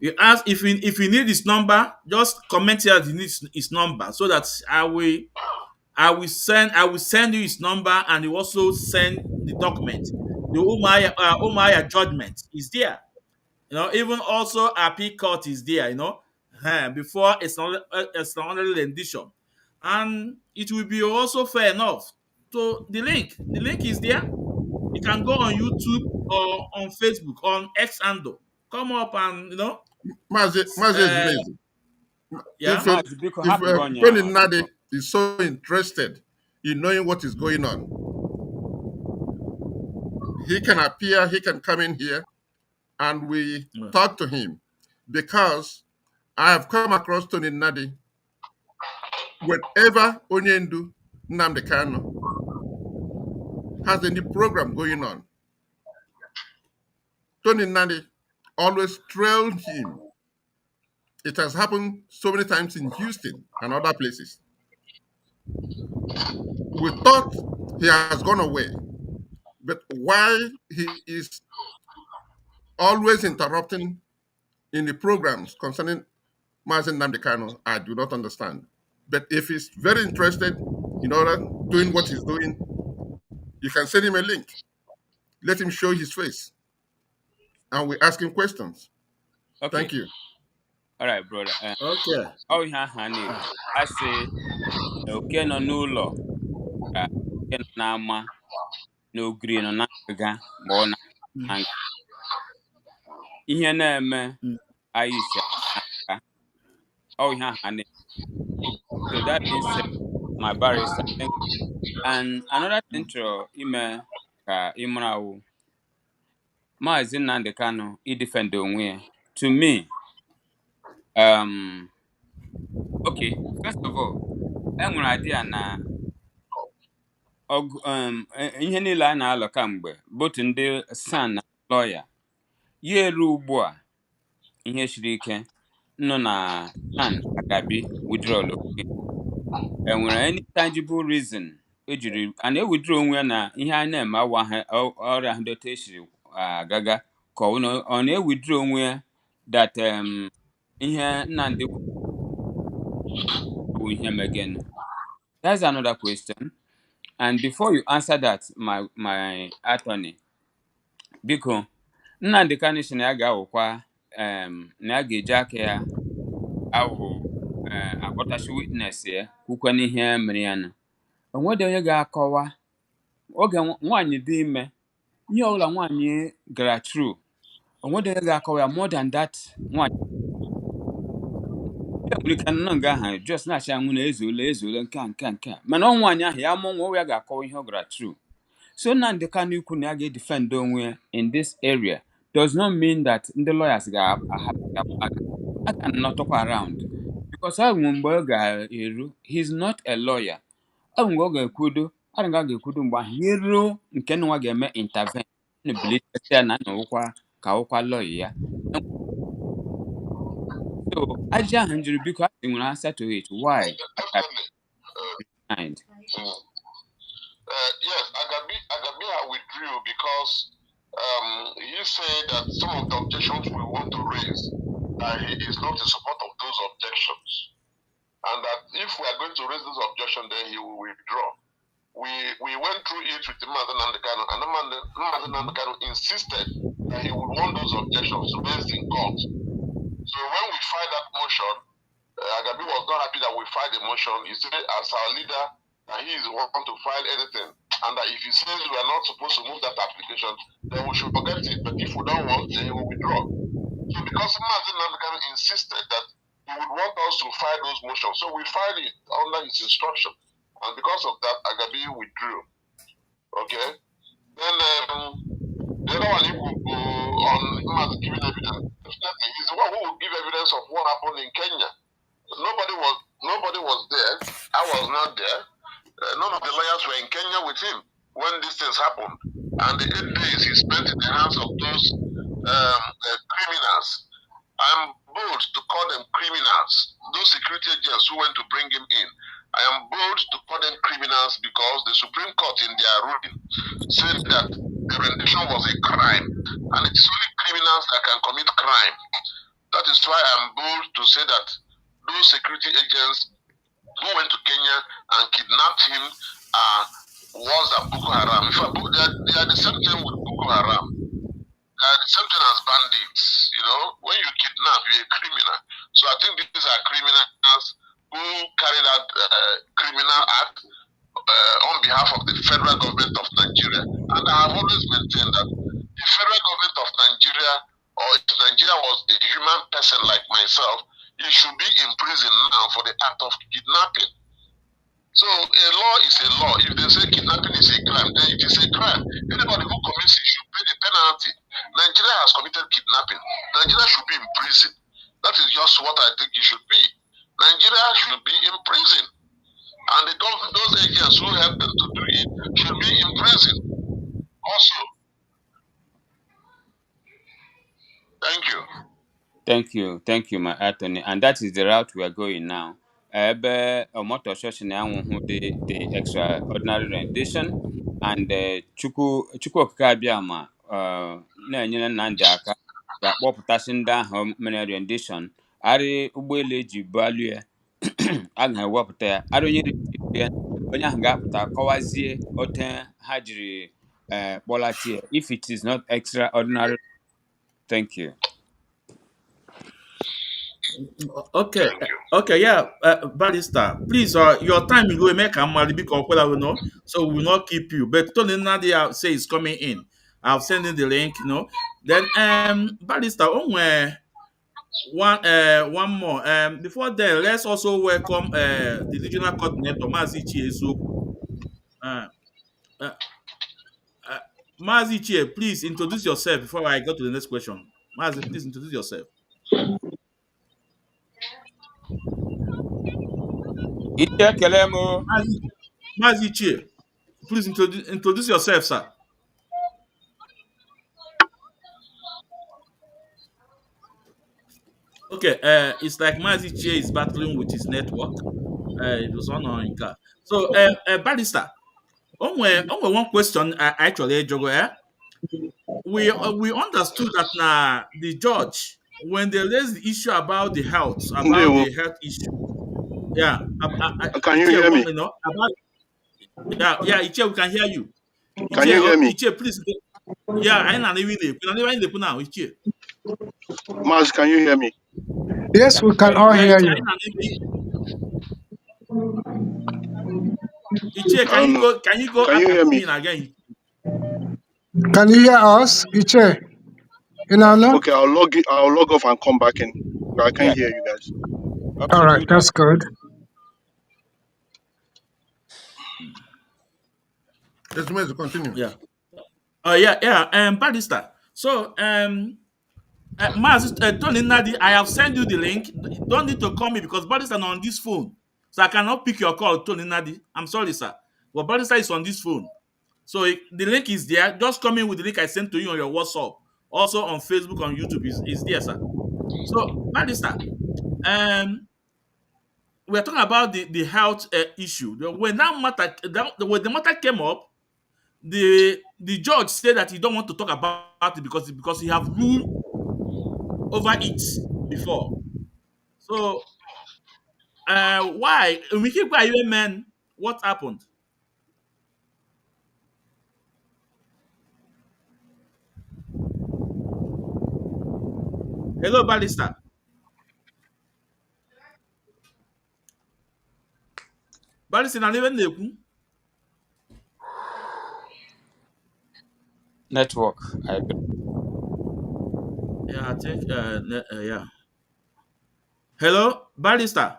You ask if you need his number, just comment here that you need his number so that I will send you his number and you also send the document. The Umaya judgment is there. Even also appeal court is there, before it's not only rendition. And it will be also fair enough. So the link is there. You can go on YouTube or on Facebook, on X Ando. Come up and Mazi is uh, amazing. yeah. If Maazị, biko if hapụrụ onye Tony ahụ, Nadi biko. is so interested in knowing what is going on, he can appear, he can come in here, and we talk to him, because I have come across Tony Nadi whenever Onyendu Nnamdi Kanu has any program going on. Tony Nadi always trailed him. It has happened so many times in Houston and other places. We thought he has gone away, but why he is always interrupting in the programs concerning Mazen Nnamdi Kanu, I do not understand. But if he's very interested in order doing what he's doing, you can send him a link. Let him show his face, and we ask him questions. Okay. Thank you. All right, brother. Okay. Ọ ihe ahụ a na-ekwu. A sị na oke nọ n'ụlọ ka oke nọ n'ama na ogiri nọ na ngịga ma ọ na nga. Ihe na-eme anyị si aka. Ọ ihe ahụ a na-ekwu. So that being said, my barrister, thank you. And another thing chọrọ ime ka ị mara awụ, Maazị Nnamdi Kanu idefend onwe ya. To me, okay, first of all, enwere idea na ihe niile a na-alụ kamgbe botu ndị san na lọya ya eru ugbu a ihe siri ike nọ na san agabi withdrawal oge. Enwere any tangible reason ejiri a na-ewithdraw onwe ya na ihe a na-eme awa ọrịa ahụ dọta esiri agaga ka ọ na-ewithdraw onwe ya that ihe Nnamdi kwuru ihe megenu. That's another question. And before you answer that, my attorney, biko, Nnamdi Kanu si na ya ga-awụkwa na a ga-eji aka ya awụ akpọtachi witness ya kwukwe n'ihe mere ya na onwede onye ga-akọwa oge nwaanyị dị ime ihe ọbụla nwaanyị gara through onwede onye ga-akọwa ya more than that nwaanyị nwere ike nọ nga ahụ just na-achị anwụ na ezuola nke a mana ọ nwaanyị ahụ ya mụọ nwa ya ga-akọwa ihe ọ gara through. So Nnamdi Kanu ikwu na ya ga-edefend onwe ya in this area does not mean that ndị lawyers can not talk around because I mgbe ọ ga-eru he's not a lawyer. Ọ mgbe ọ ga-ekwudo ga-ekwudo mgbe ahụ ihe ruo nke nwa ga-eme intervene na na ụkwa ka ụkwa lawyer ya. So aja ahụ njiri biko asị nwere answer to it why Definitely. behind. Yes, Agabia withdrew because he said that some of the objections we want to raise, he is not in support of those objections. And that if we are going to raise those objections, then he will withdraw. We went through it with Mazen Nnaemeka, and Mazen Nnaemeka insisted that he would want those objections raised in court. So when we filed that motion, Agabi was not happy that we filed the motion. He said, as our leader, that he is the one to file anything, and that if he says we are not supposed to move that application, then we should forget it. But if we don't want, then he will withdraw. So because Mazen Nnaemeka insisted that he would want us to file those motions, so we filed it under his instruction, and because of that, Agabi withdrew. Okay. Then the other one, he will go on him as giving evidence. Definitely, he's the one who will give evidence of what happened in Kenya. Nobody was there. I was not there. None of the lawyers were in Kenya with him when these things happened. And the 8 days he spent in the hands of those criminals. I'm bold to call them criminals. Those security agents who went to bring him in. I am bold to call them criminals because the Supreme Court in their ruling said that the rendition was a crime. And it's only criminals that can commit crime. That is why I'm bold to say that those security agents who went to Kenya and kidnapped him are worse than Boko Haram. In fact, they are the same thing with Boko Haram. They are the same thing as bandits. You know, when you kidnap, you're a criminal. So I think these are criminals who carried out criminal act on behalf of the federal government of Nigeria. And I have always maintained that the federal government of Nigeria, or if Nigeria was a human person like myself, he should be in prison now for the act of kidnapping. So a law is a law. If they say kidnapping is a crime, then it is a crime. Anybody who commits it should pay the penalty. Nigeria has committed kidnapping. Nigeria should be in prison. That is just what I think it should be. Nigeria should be in prison. And those agents who helped them to do it should be in prison also. Thank you. Thank you, my attorney. And that is the route we are going now. Ebe Omoto Shoshi na anwụ the extraordinary rendition and Chukwu Okike Abịama na-enyere Nnamdi aka ga-akpọpụtasị ndị ahụ mere rendition arị ụgbọelu eji bualu ya a ga-ewepụta ya arị onye ahụ ga-apụta kọwazie ote ha jiri kpọlatie if it is not extraordinary. Thank you. Okay, yeah, Barrister, please, your time will go make a because so we will not keep you. But Tony Nadia say is coming in. I'll send in the link, Then, Barrister, one more. Before then, let's also welcome the regional coordinator, Mazi Chiezo. Mazi Chie, please introduce yourself before I go to the next question. Mazi, please introduce yourself. Mazi Chie, please introduce yourself, sir. Okay, it's like Mazi Chie is battling with his network. It was on in car. So, Barrister, only one question actually, Jogo, we understood that now the judge, when they raised the issue about the health, issue, yeah, can you hear me? Yeah, Iche, we can hear you. Can you hear me? Iche, please. Yeah, I know even now, Iche. Maz, can you hear me? Yes, we can all Yeah, hear Ichie, you. Ichie, I don't know. can you go Can you hear me? admin again? Can you hear us, Iche? You know, no? Okay, I'll log off and come back in. But I can't Yeah, hear you guys. All right, absolutely. that's good. Let's continue. Yeah. Barrister. So, Tony Nadi, I have sent you the link. You don't need to call me because Barrister is on this phone. So I cannot pick your call, Tony Nadi. I'm sorry, sir. But Barrister is on this phone. So the link is there. Just come in with the link I sent to you on your WhatsApp. Also on Facebook, on YouTube is there, sir. So, Barrister, um, we're talking about the health issue. When when the matter came up, the judge said that he don't want to talk about it because he have ruled over it before. So why? We keep quiet, man. What happened? Hello, Barrister. Barrister, na even na-ekwu. Network. I bet. Yeah, I think yeah. Hello, Barrister.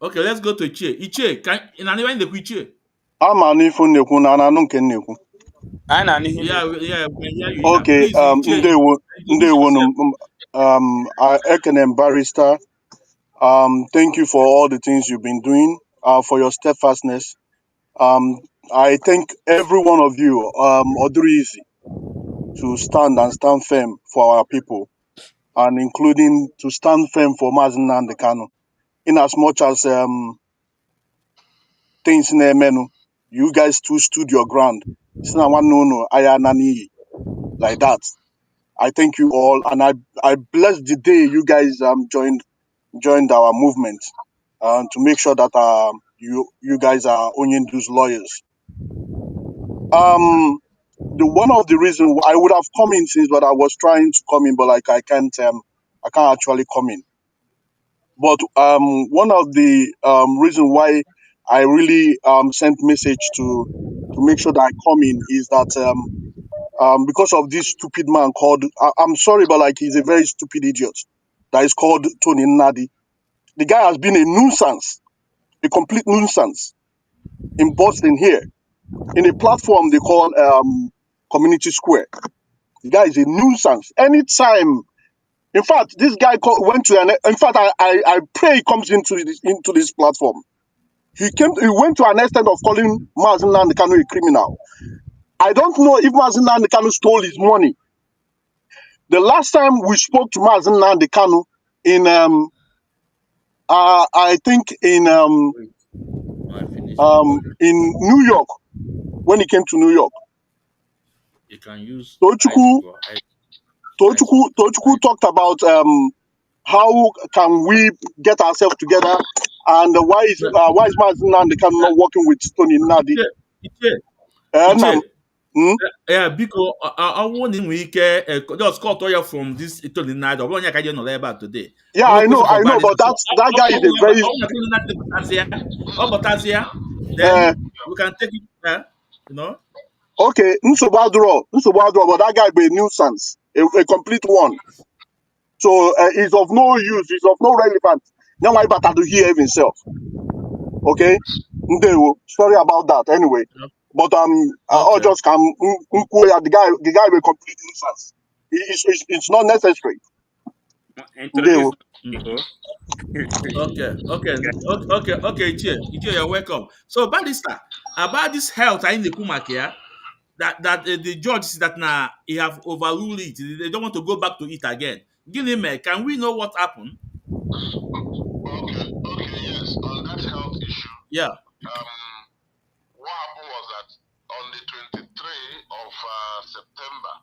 Okay, let's go to Ichie. Ichie, can na even na-ekwu Ichie? I'm an ifu nekwu na anụ nke nekwu. I know him. Yeah, we can hear you. Yeah, Okay, please, Ichie, introduce ndewo yourself. I Ekene Barrister. Thank you for all the things you've been doing, for your steadfastness. Um, I thank every one of you, Odrizi, to stand firm for our people, and including to stand firm for Mazen and the Kano. In as much as things in menu, you guys too stood your ground. It's not one no aya nani like that. I thank you all, and I bless the day you guys joined our movement, to make sure that you guys are Onyendu's lawyers. The one of the reason I would have come in since, but I was trying to come in, but like I can't actually come in. But one of the reason why I really sent message to make sure that I come in is that because of this stupid man called, I'm sorry, but like he's a very stupid idiot that is called Tony Nadi. The guy has been a nuisance, a complete nuisance in Boston here, in a platform they call Community Square. The guy is a nuisance. Anytime, in fact, this guy went to in fact, I pray he comes into this platform. He went to an extent of calling Mazen Nandekano a criminal. I don't know if Mazen Nandekano stole his money. The last time we spoke to Mazen Nandekano in I think Wait, I finish. in New York, when he came to New York, You can use ice Tochukwu or ice Tochukwu water. Tochukwu talked about how can we get ourselves together, and why is Mazen Nandekano not working with Tony Nadi? Ichie, Ichie, Nam, Ichie. hmm? Yeah, biko ọnwụ na ị nwere ike just cut ya from this Tony Nadi. Ọ bụrụ onye ka je nọ ebe a today. Yeah, Onwe question I for know, Barrister. but So that guy is a very ọnwụ na Tony Nadi pụtasị ya, then uh, we can take it, you know. okay. Nsogbu aduro, but that guy be a nuisance, a complete one. So he's of no use, he's of no relevance. Now I better to hear himself. Okay, Ndewo. Sorry about that. Anyway, but I Okay. just come. The guy will complete nuisance. It's not necessary. Introduce Ndewo. me. Mm. Oh. Okay, Ichie, you're welcome. So, Barrister, about this health I na-ekwu maka ya, that the judge said that now he have overruled it. They don't want to go back to it again. Gini me, can we know what happened? Okay, yes. On that health issue, Yeah. what happened was that on the 23rd of September,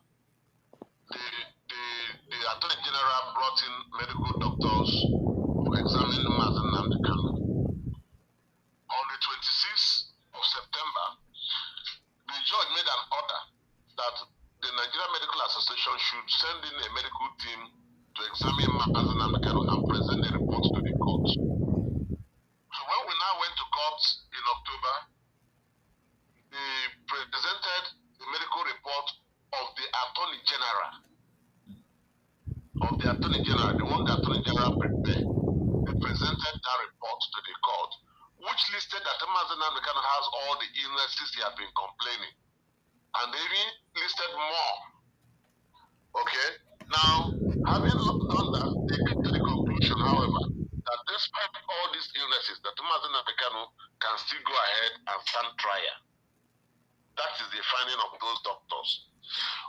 the, the, the Attorney General brought in medical doctors to examine Mazen Namdekano. On the 26th of September, the judge made an order that the Nigerian Medical Association should send in a medical team to examine Mazi Nnamdi Kanu and present the report to the court. So when we now went to court in October, they presented the medical report of the Attorney General, the one the Attorney General prepared. They presented that report to the court, which listed that Mazi Nnamdi Kanu has all the illnesses he had been complaining, and they even listed more. Okay, now having done that, they came to the conclusion, however, that despite all these illnesses, that Mazi Nnamdi Kanu can still go ahead and stand trial. That is the finding of those doctors.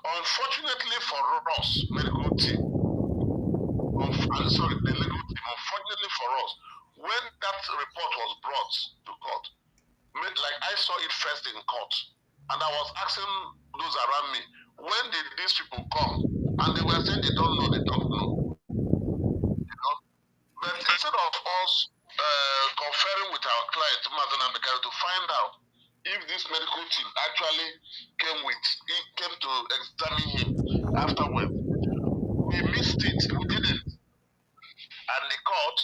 Unfortunately for us, medical team, the legal team, unfortunately for us, when that report was brought to court, like I saw it first in court, and I was asking those around me, when did these people come? And they were saying they don't know, they don't know. You know? But instead of us conferring with our client, Mazi Nnamdi Kanu, to find out if this medical team actually came to examine him afterwards, we missed it, we didn't. And the court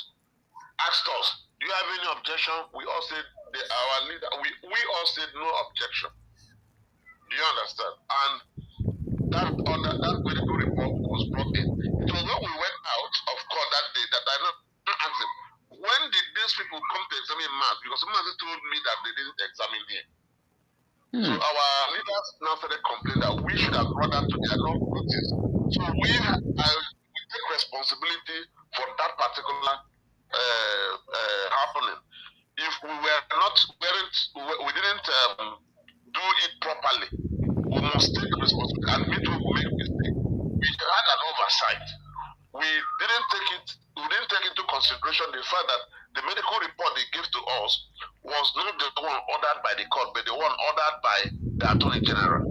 asked us, do you have any objection? We all said, our leader, we all said no objection. Do you understand? And that medical report was brought in. So when we went out of court that day, that I asked them, when did these people come to examine Mazi? Because Mazi told me that they didn't examine him. So our leaders now started complaining that we should have brought that to their notice. So we take responsibility for that particular happening. If we didn't do it properly, we must take responsibility and admit when we make mistake. We had an oversight. We didn't take into consideration the fact that the medical report they gave to us was not the one ordered by the court, but the one ordered by the Attorney General.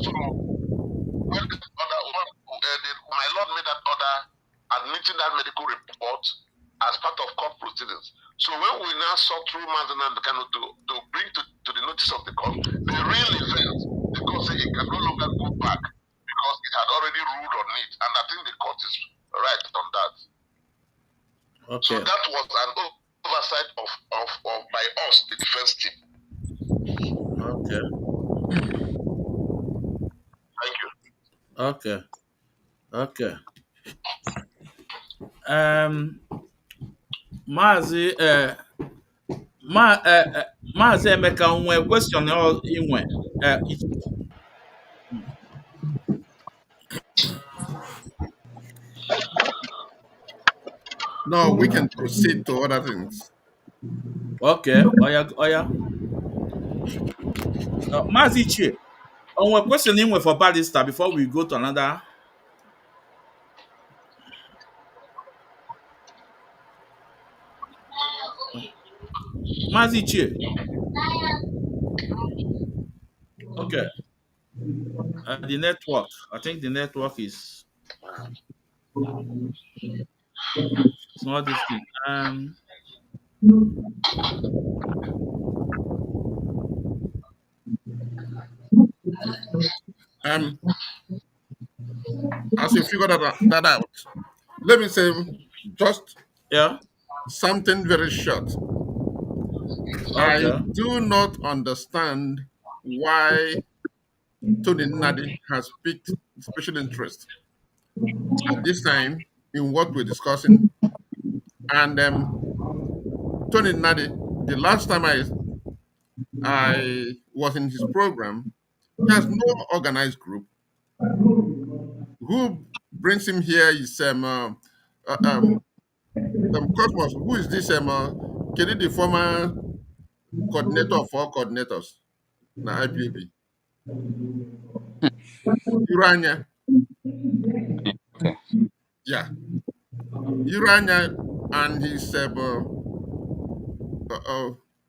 So when my lord made that order admitting that medical report as part of court proceedings. So when we now saw through Mazi Nnamdi Kanu to bring to the notice of the court, the real event, the court said it can no longer go back because it had already ruled on it. And I think the court is right on that. Okay. So that was an oversight of by us, the defense team. Okay. Thank you. Okay. Okay. Maazị Maazị Emeka, nwee question inwe No, we can proceed to other things. okay, oya. Maazị Ichie, nwee question inwe for Barrister before we go to another. Maazị Ichie. Okay. The network. I think the network is it's not this thing. As you figure that out, let me say just Yeah. something very short. I Okay. do not understand why Tony Nnadi has picked special interest at this time in what we're discussing. And Tony Nnadi, the last time I was in his program, he has no organized group. Who brings him here is Cosmos. Who is this? Kelly, the former coordinator of all coordinators, na IPAB. Urania. Okay. Yeah. Urania and his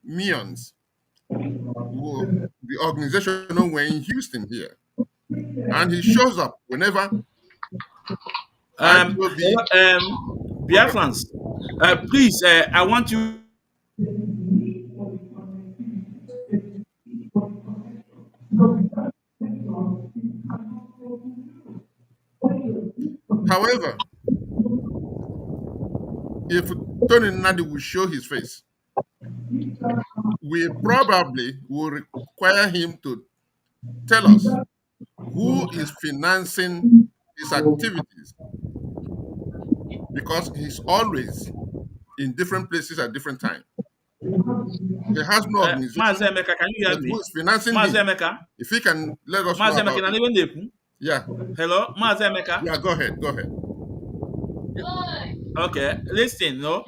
minions, the organization were in Houston here. And he shows up whenever IPOB program. Biafrans, please, I want you. However, if Tony Nadi will show his face, we probably will require him to tell us who is financing his activities, because he's always in different places at different times. He has no Maazị organization, Emeka, can you hear but me? who is financing Maazị him? Emeka, If he can let us know Maazị Emeka, about na it. n'iwe na-ekwu. Yeah, Hello, Maazị Emeka. yeah, go ahead, go ahead. Okay, listen, no.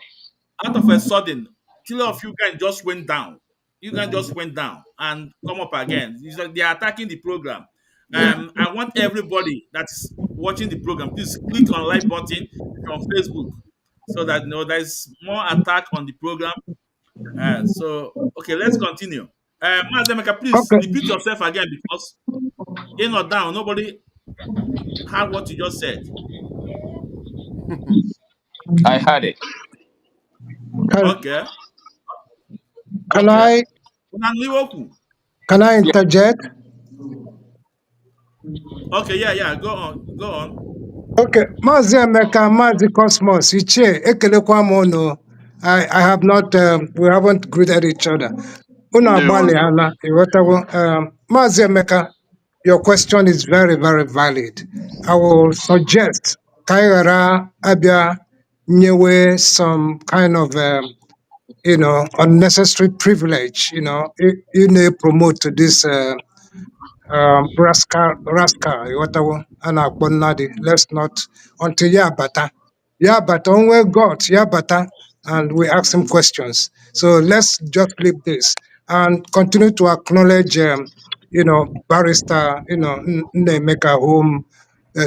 Out of a sudden, three of you guys just went down. You guys just went down and come up again. It's like they are attacking the program. I want everybody that's watching the program, please click on like button on Facebook so that there's more attack on the program. So okay, let's continue. Mazemeka, please Okay. repeat yourself again because in or down, nobody heard what you just said. I heard it. Can, Okay, can okay. I Unaniwoku. can I Yeah. interject? Okay, yeah. Go on, go on. Okay, Mazi Emeka, Mazi Cosmos, Iche, Ekelekwa m unu. I have not, we haven't greeted each other. Unu Ndewo. agbaliala, ịghọtawo. Mazi Emeka, your question is very, very valid. I will suggest ka anyị ghara abịa nyewe some kind of, unnecessary privilege, promote to this rascal ịghọtawo a na-akpọ nnadi. Let's not until ya bata onwe got ya bata and we ask him questions. So let's just leave this and continue to acknowledge Barrister Nnaemeka, whom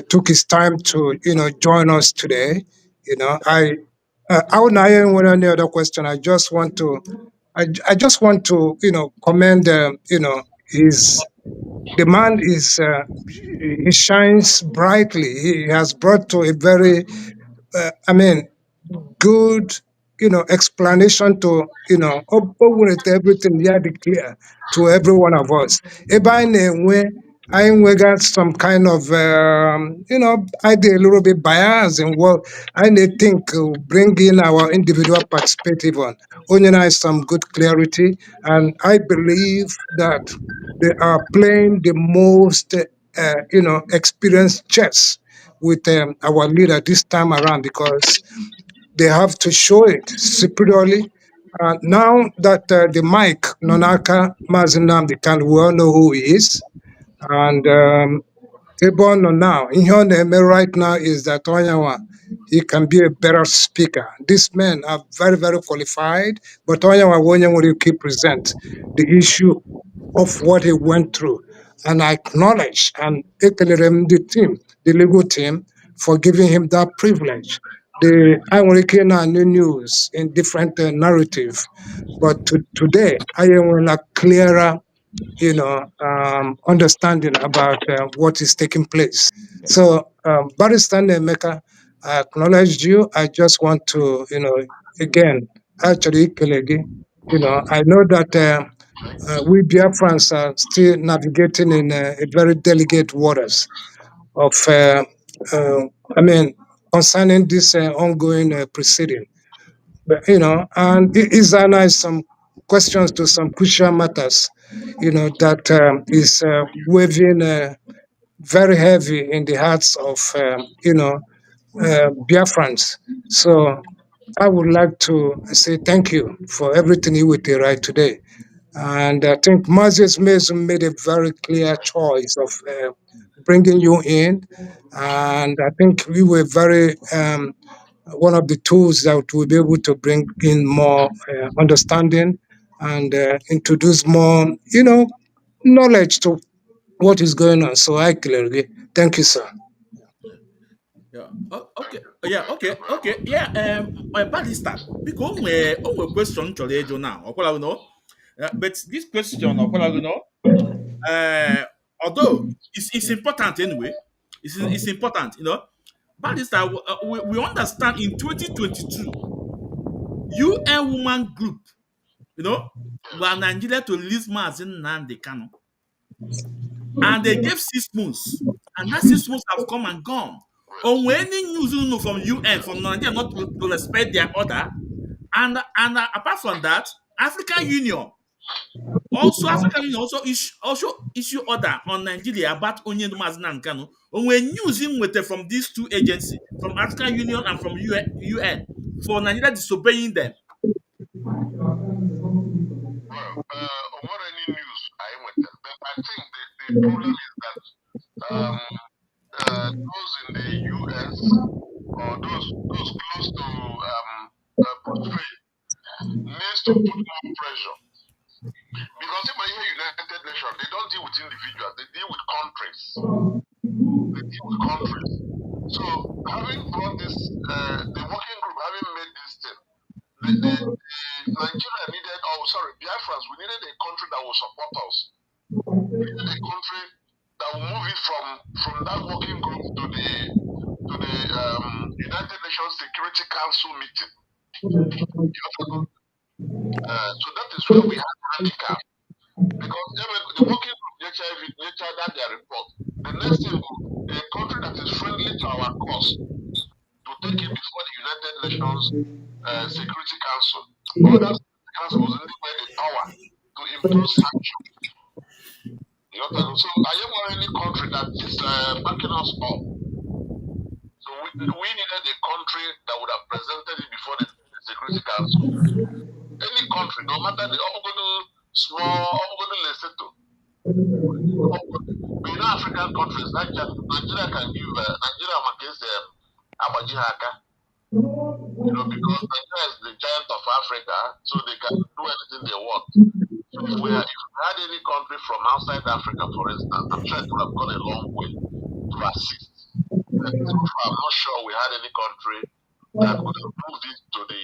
took his time to join us today. I would not even any other question. I just want to commend his the man is he shines brightly. He has brought to a very good, explanation to, open everything yeah clear to every one of us. Ebe I got some kind of, idea a little bit bias in what I think bring in our individual perspective on. Only has some good clarity, and I believe that they are playing the most, experienced chess with our leader this time around because they have to show it superiorly. Now that the mic, Nonaka Mazinamdi, can we all know who he is. And ebe nọ now, ihe ọ na-eme right now is that Onyawa, he can be a better speaker. These men are very, very qualified, but Onyawa onye nwere ike present the issue of what he went through. And I acknowledge and ekelere m the team, the legal team, for giving him that privilege. The Anglican and new news in different narrative, but today I am a clearer, understanding about what is taking place. So, Barrister Nnaemeka, I acknowledge you. I just want to, again, actually, Kelegi, I know that we Biafrans are still navigating in a very delicate waters of, I mean, concerning this ongoing proceeding. But, and it is some questions to some crucial matters, that is weighing very heavy in the hearts of, Biafrans. So I would like to say thank you for everything you did right today. And I think Moses Mason made a very clear choice of bringing you in. And I think we were very, one of the tools that will be able to bring in more understanding and introduce more, knowledge to what is going on. So I clearly thank you, sir. Yeah. Okay. Yeah. Okay. Yeah. My barrister. Because o nwere question chọrọ ịjụ now. Ọkwala know. But this question, ọkwala know. Although it's important anyway. It's important, Barrister, we understand in 2022, UN Woman Group, were Nigeria to release Mazin Nnamdi Kanu, and they gave 6 months, and that 6 months have come and gone. On any news you know from UN, from Nigeria not to respect their order. And apart from that, African Union African Union also issue order on Nigeria about onye Mazina Nkano. When news in with from these two agencies, from African Union and from UN, for Nigeria disobeying them. Well, what any news I went there. But I think the problem is that those in the US or those close to Bruce Wayne needs to put more pressure. Because if I hear United Nations, they don't deal with individuals, they deal with countries. They deal with countries. So having brought this, the working group having made this thing, the Nigeria needed, Biafrans, we needed a country that will support us. We needed a country that will move it from that working group to the United Nations Security Council meeting. So that is where we had radical. Because the working group nature that their report. The next thing, a country that is friendly to our cause to take it before the United Nations Security Council. Or that council was only by the power to impose sanctions. So I don't want any country that is backing us up. So we needed a country that would have presented it before the Security Council. Any country, no matter the small, Lesotho, we know African countries, Nigeria can give, Nigeria against Abajihaka, because Nigeria is the giant of Africa, so they can do anything they want. So if we had any country from outside Africa, for instance, I'm sure it would have gone a long way to assist. So far, I'm not sure we had any country that could have moved it to the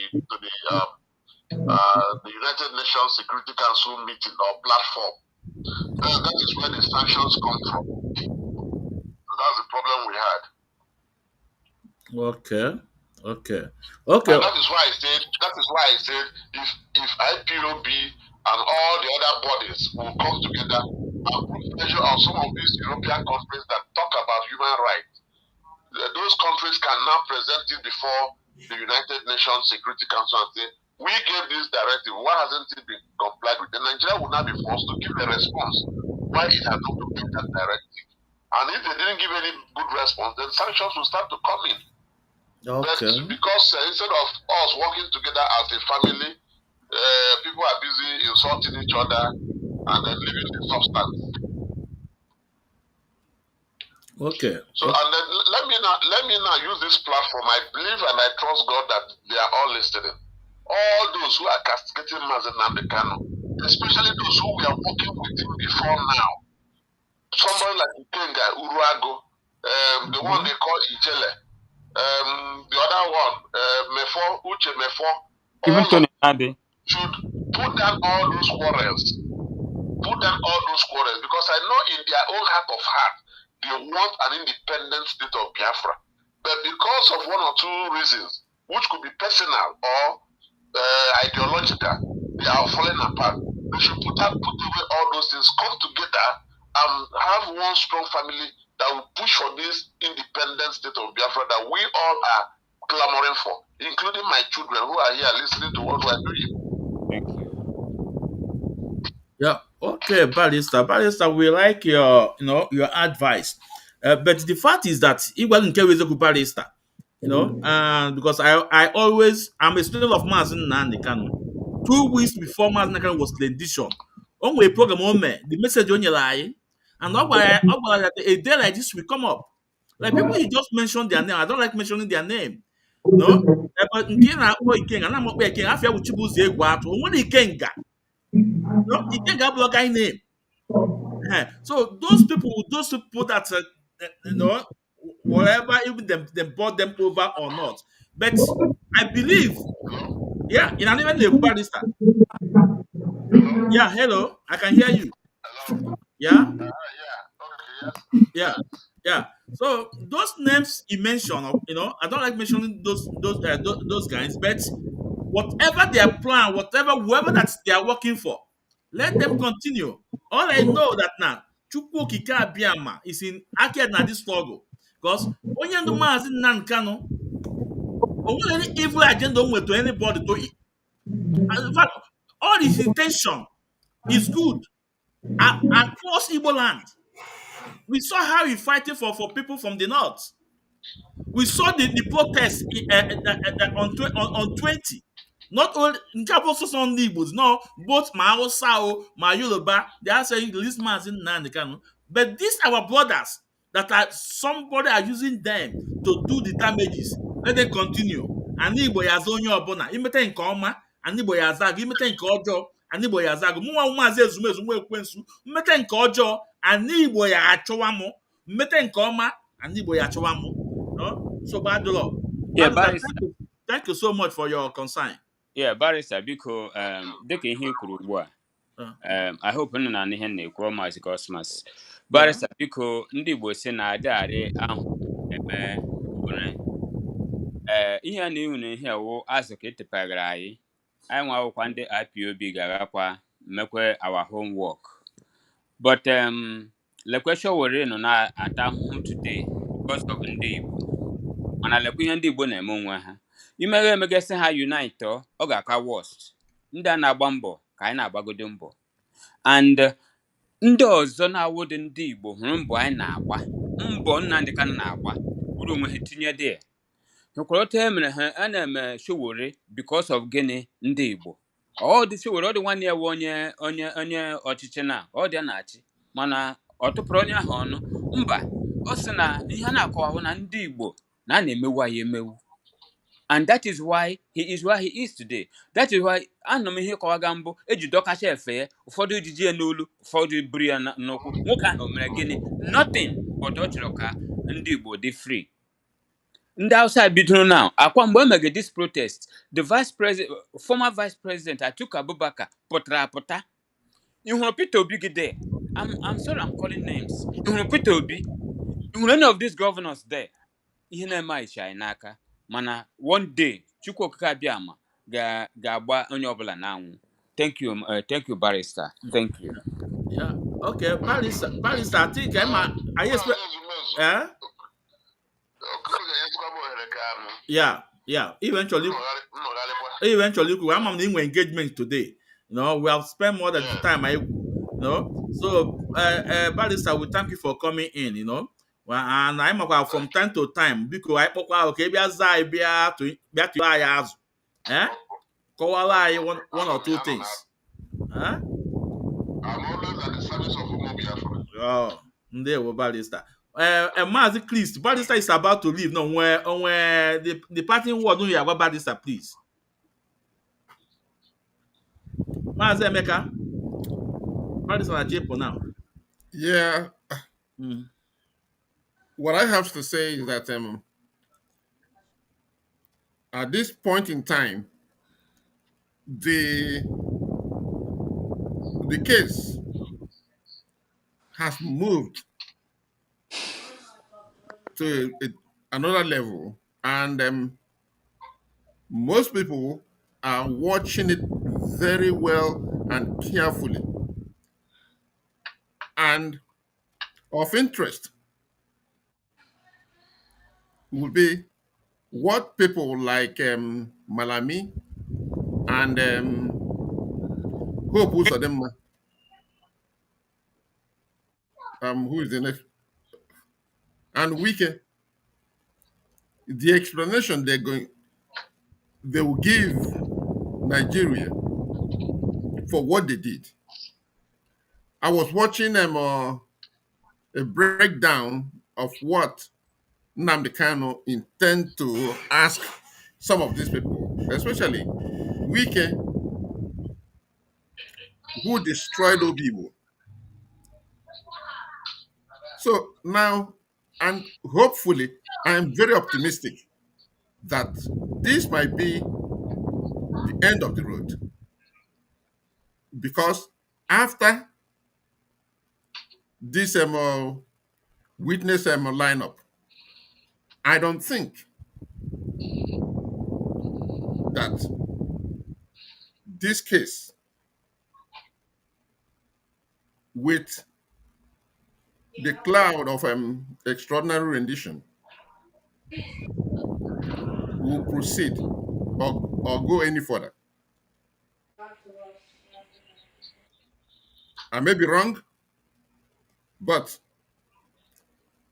United Nations Security Council meeting or platform. That is where the sanctions come from. So that's the problem we had. Okay. And that is why I said if IPOB and all the other bodies will come together and put pressure on some of these European countries that talk about human rights, those countries can now present it before the United Nations Security Council and say, we gave this directive, why hasn't it been complied with? Then Nigeria would now be forced to give a response why it has not obeyed that directive. And if they didn't give any good response, then sanctions will start to come in. But because instead of us working together as a family, people are busy insulting each other and then leaving the substance. So and then let me now use this platform. I believe and I trust God that they are all listening. All those who are castigating Mazi Nnamdi Kanu, especially those who we are working with him before now. Somebody like Ikenga, Uruago, the one they call Ijele, the other one, Uche Mefo, Even Tony Nade. should put down all those quarrels. Because I know in their own heart of heart, they want an independent state of Biafra. But because of one or two reasons, which could be personal or ideological, they are falling apart. They should put away all those things, come together and have one strong family that will push for this independent state of Biafra that we all are clamoring for, including my children who are here listening to what we are doing. Thank you. Yeah. Okay, Barrister. Barrister, we like your advice. But the fact is that it wasn't carries a good barrister. Because I'm a student of Mazi Nnamdi Kanu. 2 weeks before Mazi Nnamdi Kanu was rendition, on a program on me, the message on your line, and that a day like this will come up. Like people, you just mention their name. I don't like mentioning their name. No, but Nkena or Ikenga, and I'm not making. I feel with Chibuzi Egwatu. When Ikenga, no, Ikenga block guy name. So those people that whatever, even them bought them over or not. But I believe, yeah, in an even a barrister. Yeah, hello, I can hear you. Yeah, yeah, yeah. So those names he mentioned, I don't like mentioning those guys, but whatever their plan, whoever that they are working for, let them continue. All I know that now, Chukwu Kika Abiyama is in Aked na this struggle. because onye ndu Maazị Nnamdi Kanu, any evil agenda to anybody to in fact, all his intention is good across Igbo land. We saw how he fighting for people from the north. We saw the protest on 20. Not only in Caposos on Igbos, no, both Mao Sao, Ma Yoruba, they are saying this man's in Nandekano. But these our brothers that are somebody are using them to do the damages. Let them continue. And Igbo ya zonyo obona, imete nke ọma, and Igbo ya zago, imete nke ọjọọ, and Igbo ya zago. Mụnwa ụmụazị ezumezu mụ ekwensu, mmete nke ọjọọ, and Igbo ya achọwa mụ, mmete nke ọma, and Igbo ya achọwa mụ. No? So bad law. Yeah, Barrister, Barrister. thank you so much for your concern. Yeah, Barrister, biko dịka ihe i kwuru ugbu a, I hope unu na ihe na-ekwu Maazị Cosmas. Barrister, biko ndị Igbo si na adịarị ahụ eme ure. Ihe a na-ewu na ihe wụ azụ ka etepagara anyị. Anyị nwa akwụkwa ndị IPOB ga-agakwa mekwe our homework. But lekwe Sowore nọ na-ata ahụhụ today because of ndị Igbo. Mana lekwe ihe ndị Igbo na-eme onwe ha. Imeghe emegasị ha unite ọ ga-aka worst. Ndị a na-agba mbọ ka anyị na-agbagodo mbọ. And ndị ọzọ na-awụdị ndị Igbo hụrụ mbọ anyị na-agba. Mbọ Nnamdi Kanu na-agba. Bụrụ onwe ha tinye dị. Nkwụrọta emere ha a na-eme Sowore because of gịnị ndị Igbo. Ọ dị Sowore ọ dị nwanne ya onye ọchịchị na ọ dị na-achị. Mana ọ tụpụrụ onye ahụ ọnụ. Mba, ọ sị na ihe a na-akọwahụ na ndị Igbo na a na-emewu anyị emewu. And that is why he is where he is today. That is why anọ m ihe kọwaga mbụ eji dọkacha efe ya ụfọdụ ejiji ya n'olu ụfọdụ buru ya n'ụkwụ. Nwoke ahụ mere gịnị? Nothing but ọ chọrọ ka ndị Igbo dị free. Ndị Hausa bidoro now akwa mgbe emege this protest, the former vice president Atiku Abubakar pụtara apụta. Ị hụrụ Peter Obi gị there? I'm sorry I'm calling names. Ị hụrụ Peter Obi? Ị hụrụ any of these governors there? Ihe na-eme anyị anyị n'aka. Mana one day Chukwu Okike Abịama ga-agba onye ọbụla n'anwụ. Thank you, Barrister. Thank you. Yeah. Okay, Barrister, I think I expect. Yeah. Eventually, I'm on the engagement today. You know, we have spent more than the time So, Barrister, we thank you for coming in. You know, and I'm from time to time because I okay, to one or two things. Huh? I'm always at the service of Homo Biafra. Oh, there was Barrister. Mazi Christ, Barrister is about to leave. No, where the parting word don't you have Barrister, please. Mazi Nnaemeka, Barrister at Japo now. Yeah. What I have to say is that at this point in time, the case has moved to another level, and most people are watching it very well and carefully. And of interest will be what people like Malami and Hope Uzodinma, who is the next, and Wike, the explanation they will give Nigeria for what they did. I was watching a breakdown of what Nnamdi Kanu intend to ask some of these people, especially Wike, who destroyed Obibo. So now, and hopefully, I'm very optimistic that this might be the end of the road. Because after this witness lineup, I don't think that this case with the cloud of extraordinary rendition we will proceed or go any further. I may be wrong, but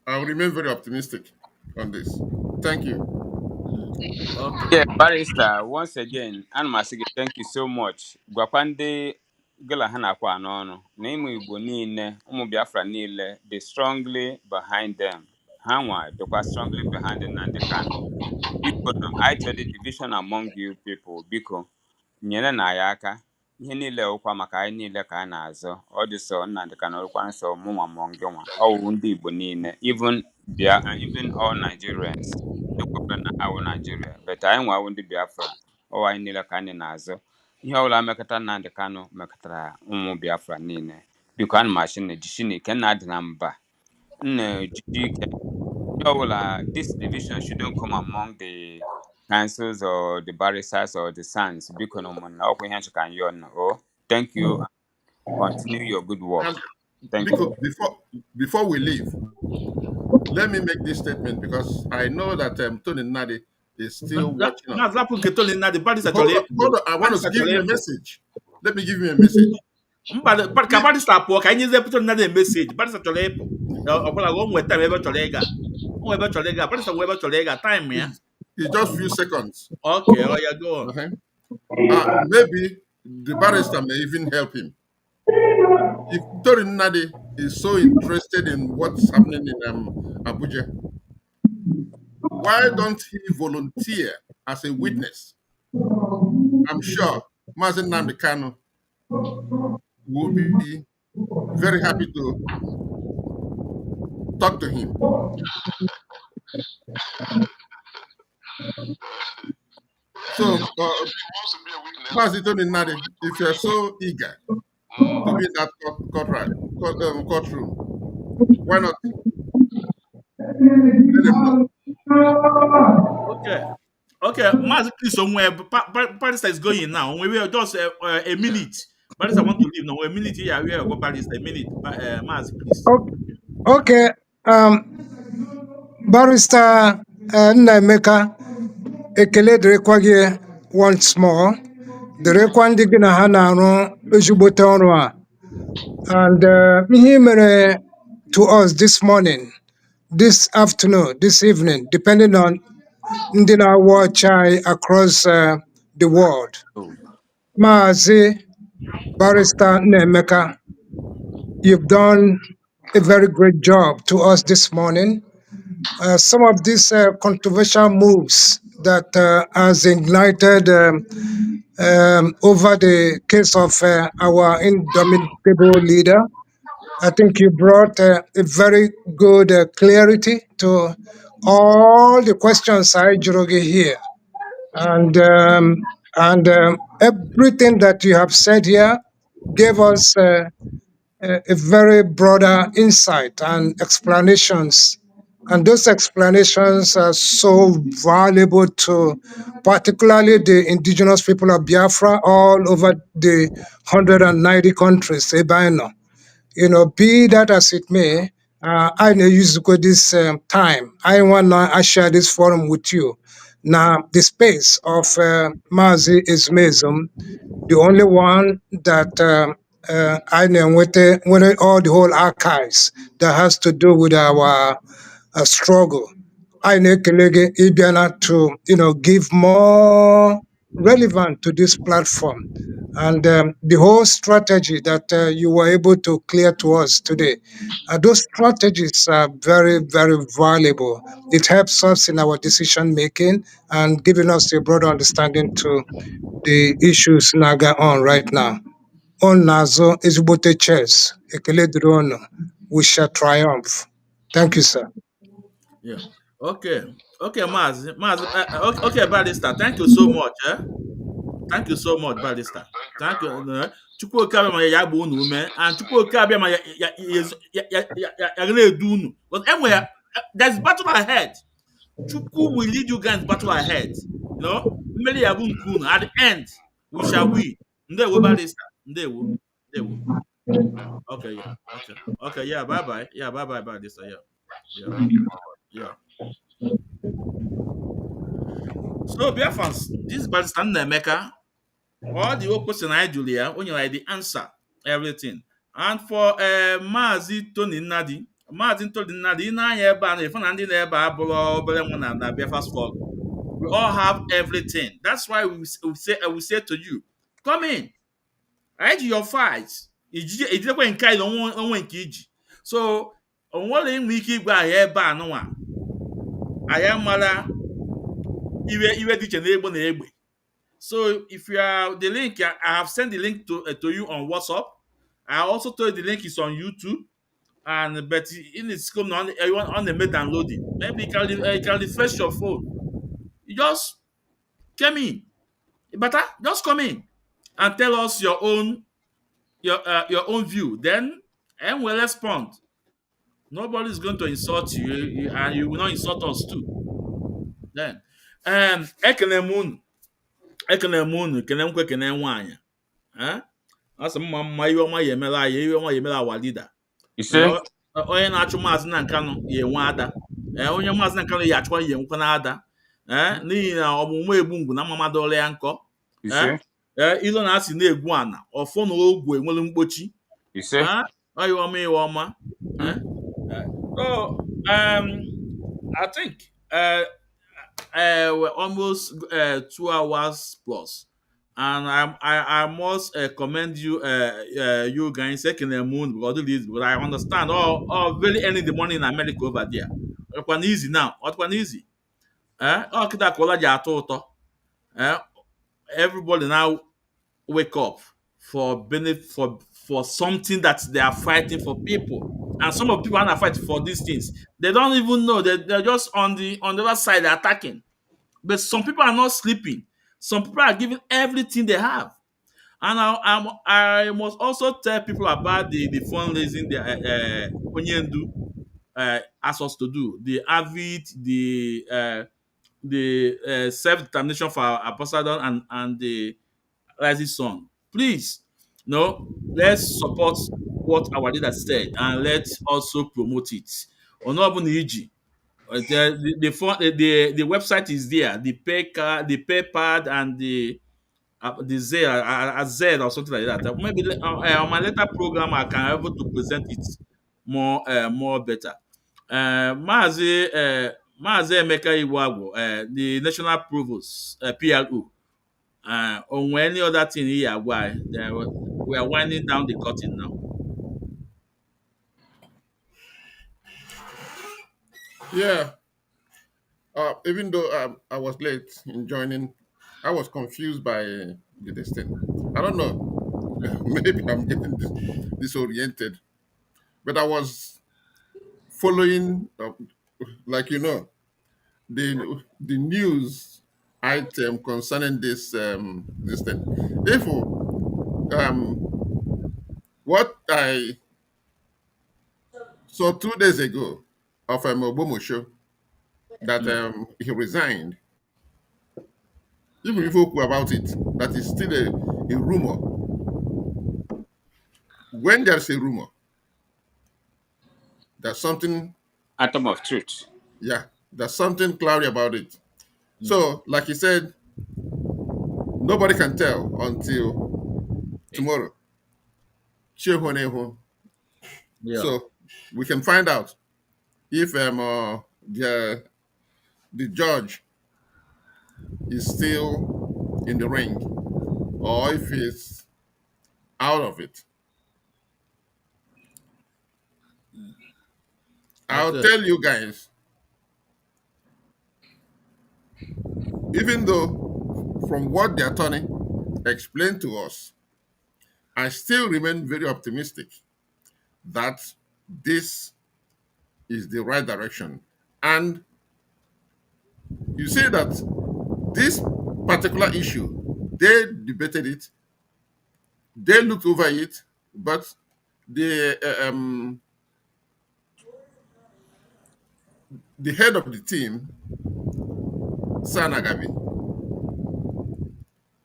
I'll remain very optimistic on this. Thank you. Okay. Yeah, Barrister, once again, and Masigi, thank you so much. Gwapande gala hana kwa nono. Name Igbo niile, umu Biafra niile, they strongly behind them. Hanwa, they were strongly behind the Nandekano. Biko, I tell the division among you people, Biko, nyere na ya aka. Ihe niile ụkwa maka anyị niile ka a na-azọ. Ọ dị sọ Nnamdịkano ụkwa nsọ mụnwa mọ ngị nwa. Ọ wụ ndị Igbo niile, even all Nigerians. Ndị kwekwe na ha wụ Nigeria. But anyị nwa wụ ndị Biafra. Ọ anyị niile ka anyị na-azọ. Ihe ọbụla mekọta Nnamdịkano mekọtara ụmụ Biafra niile. Biko ana m achị na ejisi na ike nna dị na mba. Nna ejisi ike. This division shouldn't come among the councils or the barristers or the sons. Oh, thank you. Continue your good work. And Thank you. because before we leave, let me make this statement because I know that Tony Nadi is still watching us. Maazị Apụ nke Tony Nnadi, Barrister chọrọ Hold on, ịpụ. hold on. I want Barrister to give chọrọ you a ịpụ. message. Let me give you a message. Ka Barrister pụọ ka anyị nyezie Tony Nnadi meseji. Barrister chọrọ ịpụ. Ọbụla o nwere time ebe ọ chọrọ ịga. O nwere ebe ọ chọrọ ịga. Barrister nwere ebe ọ chọrọ ịga. Time ya. It's just few seconds. Okay, oh yeah, go on. Okay. Maybe the barrister may even help him. If Tony Nadi is so interested in what's happening in Abuja, why don't he volunteer as a witness? I'm sure Mazen Namdekano will be very happy to talk to him. So, Mazen Tony Nadi, if you're so eager to be in that courtroom, why not let him know? Okay, Maazị Chris onwe Barrister is going now. We will just a minute. Barrister want to leave now. A minute here, we go Barrister. A minute. Maazị Chris. Okay, Barrister Nnaemeka, ekele dịrịkwa gị once more. Dịrịkwa ndị gị na ha na-arụ ezigbote ọrụ a. And ihe i mere to us this morning, this afternoon, this evening, depending on ndị na-watch anyị across the world. Maazị Barrister Nnaemeka, you've done a very great job to us this morning. Some of these controversial moves that has ignited over the case of our indomitable leader, I think you brought a very good clarity to all the questions I Juroge here. And everything that you have said here gave us a very broader insight and explanations. And those explanations are so valuable to particularly the indigenous people of Biafra all over the 190 countries. Be that as it may, I know you go this time. I want to share this forum with you. Now, the space of Mazi Ismezum, the only one that I know with all the whole archives that has to do with our struggle. I know Kelege Ibiana to give more relevant to this platform. And the whole strategy that you were able to clear to us today, those strategies are very, very valuable. It helps us in our decision making and giving us a broader understanding to the issues naga on right now. On Nazo Izbote Chess, Ekele Drono, we shall triumph. Thank you, sir. Yeah. Okay, Maazị. Okay, Barrister. Thank you so much. Thank you so much, Barrister. Thank you. Chukwuoke abịa ma ya gba unu ume, and Chukwuoke abịa ma ya na-edu unu. But anyway, there's battle ahead. Chukwu will lead you guys battle ahead. Mmeri ya bụ nke unu. At the end, we shall win. Ndewo, Barrister. Ndewo. Okay, yeah. Okay, yeah. Bye bye. Yeah, bye bye, Barrister. Yeah. So, Biafrans, this Barrister Nnaemeka, all the whole question I Julia, when you like the answer, everything. And for Mazi Tony Nadi, Mazi Tony Nadi, na eba na ifo na ndị na-ebe abụrụ obere nwa na Biafra struggle. We all have everything. That's why we say to you, come in. I ji your fight. Ijidekwe nke anyị na onwe nke iji. So, onwere inwe ike igwe anyị ebe a nụnwa. Anyị mara iwe dị iche na egbe na egbe. So if you are the link, I have sent the link to you on WhatsApp. I also told you the link is on YouTube, and but in it's come on the main downloading. Maybe you can refresh your phone. You just come in, better just come in and tell us your own view. Then and we'll respond. Nobody is going to insult you, and you will not insult us too. Then, ekene m unu, kene nkwe kene nwanyị. Asị mma mma ihe ọma ya emela anyị, ihe ọma ya emela awa lida. Ise. Onye na-achụ maazị na Nkanụ ya enwe ada. Onye maazị na Nkanụ ya achụkwa ya enwekwa na ada. N'ihi na ọmụmụ egbu ngwu na mmamadụ ya nkọ. Ise. Ilo na-asị na-egwu ana ọfọ na ogwe enwere mkpochi. Ise. Ihe ọma ihe ọma. So I think we're almost 2 hours plus. And I must commend you, you guys, second the moon because of this, because I understand very early in the morning in America over there. It's quite easy now. It's quite easy. Kita kola ja to. Everybody now wake up for benefit for something that they are fighting for people. And some of the people are not fighting for these things. They don't even know that they're just on the other side attacking. But some people are not sleeping. Some people are giving everything they have. And I must also tell people about the fundraising the Onyendu asked us to do. The AVID, the self-determination for our ambassador and the rising sun. Please, no, let's support what our leader said and let's also promote it. Onobuniji. The website is there. The pay card, the pay pad, and the Z, a Z or something like that. Maybe on my later program I can able to present it more better. Maazị Emeka Iwagwo, the national provost, PLO. On any other thing here, why we are winding down the curtain now. Yeah. Even though I was late in joining, I was confused by the destiny. I don't know. Maybe I'm getting disoriented, but I was following, like the news item concerning this thing. Therefore, what I saw 2 days ago of Obomo show that he resigned. Even if you talk about it, that is still a rumor. When there's a rumor, there's something, Atom of truth. yeah, there's something cloudy about it. So, like he said, nobody can tell until tomorrow. Yeah. So we can find out if the judge is still in the ring or if he's out of it. I'll tell you guys, even though from what the attorney explained to us, I still remain very optimistic that this is the right direction. And you say that this particular issue, they debated it, they looked over it, but the head of the team, Sanagabi,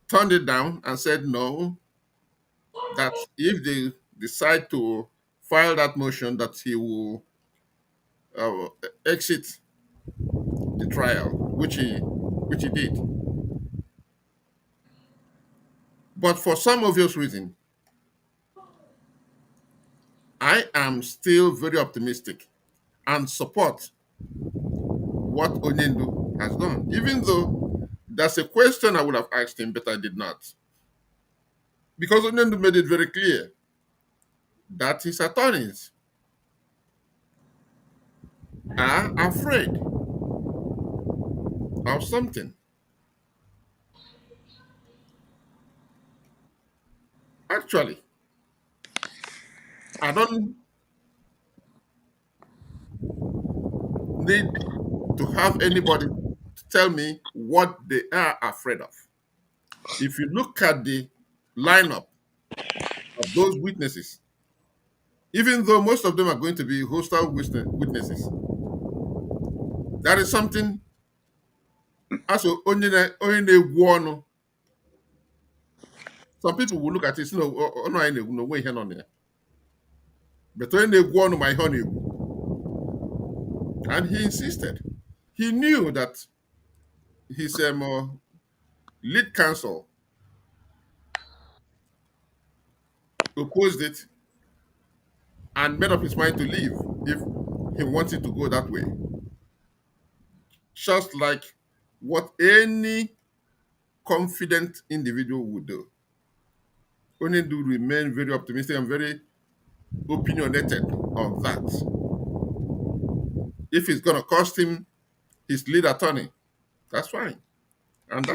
turned it down and said no, that if they decide to file that motion, that he will exit the trial, which he did. But for some obvious reason, I am still very optimistic and support what Onyendu has done, even though that's a question I would have asked him, but I did not. Because Onyendu made it very clear that his attorneys are afraid of something. Actually, I don't need to have anybody to tell me what they are afraid of. If you look at the lineup of those witnesses, even though most of them are going to be hostile witnesses, that is something as onye na-egwu ọnụ. Some people will look at it, no, no, no way here on there. But onye na-egwu ọnụ ma ihe ọ na-egwu. And he insisted. He knew that his lead counsel opposed it and made up his mind to leave if he wanted to go that way. Just like what any confident individual would do. Only do remain very optimistic and very opinionated on that. If it's going to cost him his lead attorney, that's fine. And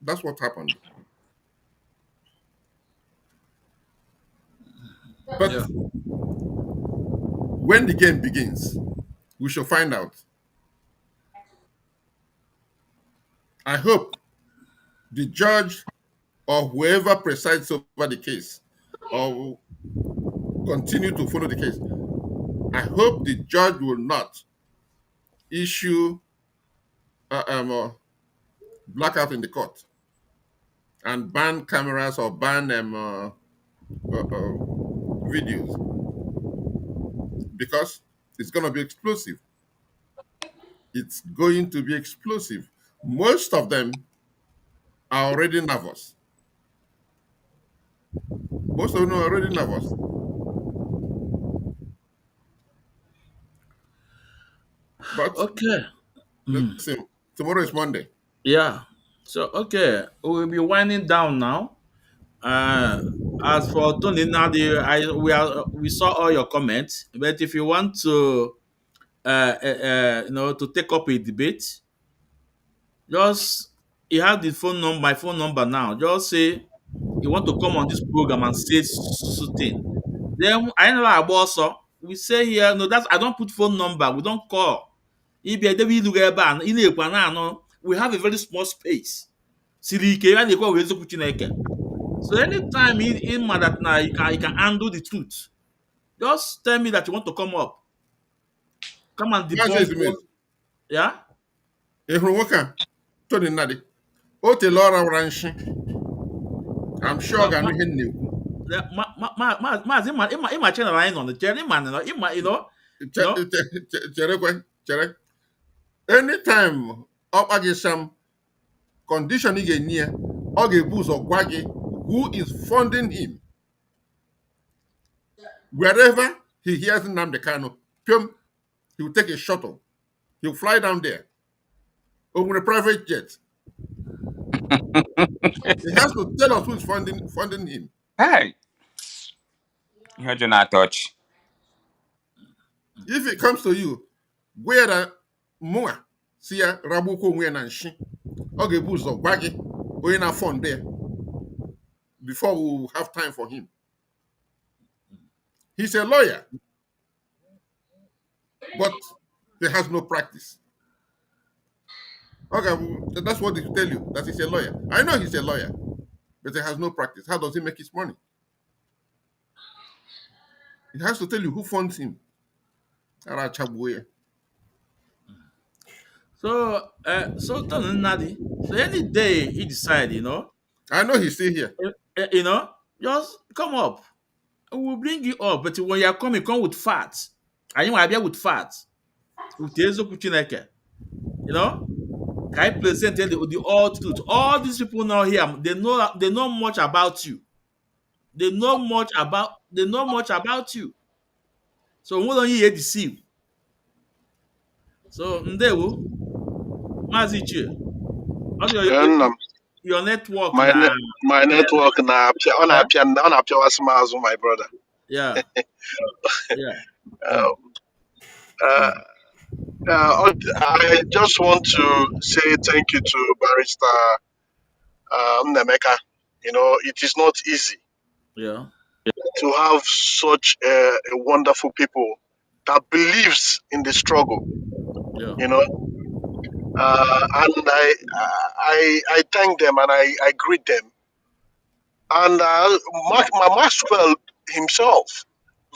that's what happened. But Yeah. when the game begins, we shall find out. I hope the judge or whoever presides over the case or will continue to follow the case, I hope the judge will not issue a blackout in the court and ban cameras or ban videos because it's going to be explosive. It's going to be explosive. Most of them are already nervous. Most of them are already nervous. But Okay. listen, tomorrow is Monday. Yeah. So okay, we'll be winding down now. Uh, as for Tony Nadi, we saw all your comments, but if you want to to take up a debate, just you have the phone number, my phone number now. Just say you want to come on this program and say something. Then I know about also we say here, no, that's I don't put phone number, we don't call. If you we have a very small space. Siri ike ya na-ekwe wee zokwu Chineke. So anytime in that now you can handle the truth. Just tell me that you want to come up. Come and Maazị debunk what, Ezumezu, yeah? ị hụrụ nwoke a Tony Nnadi o tele ọra wara nshi I'm sure ọ No, ga-anụ ihe m na-ekwu. Maazị ịma channel anyị nọ na chere Che- chere anytime ọkpa gị sam condition ị ga-enye ya ọ ga-ebu ụzọ gwa gị who is funding him wherever he hears Nnamdi Kanu piom he will take a shuttle he will fly down there or with a private jet he has to tell us who is funding him. Hey, you're not touch. If it comes to you gwa ya mụnwa si ya ragbukwa onwe ya na nshi ọ ga-ebu ụzọ gwa gị onye na-fund ya before we will have time for him. He's a lawyer, but he has no practice. Okay, that's what they tell you, that he's a lawyer. I know he's a lawyer, but he has no practice. How does he make his money? He has to tell you who funds him. so Tony Nadi. So any day he decide, I know he's still here. just come up. We'll bring you up, but when you are coming, come with facts. And you are here with facts. With eziokwu Chineke. You know, can I present the all truth? All these people now here, they know much about you. They know much about you. So why don't you deceive? So ndewo, Mazi Ichie, how do Nna m, your network my now? my network na-apịa Eh? ọ na-apịawasị m azụ, my brother. Yeah, yeah. Uh, Mm, uh, mm, I just want to say thank you to Barrister Nnaemeka. You know, it is not easy yeah, to have such a wonderful people that believes in the struggle. yeah, You know, and I thank them and I greet them. And Maxwell himself,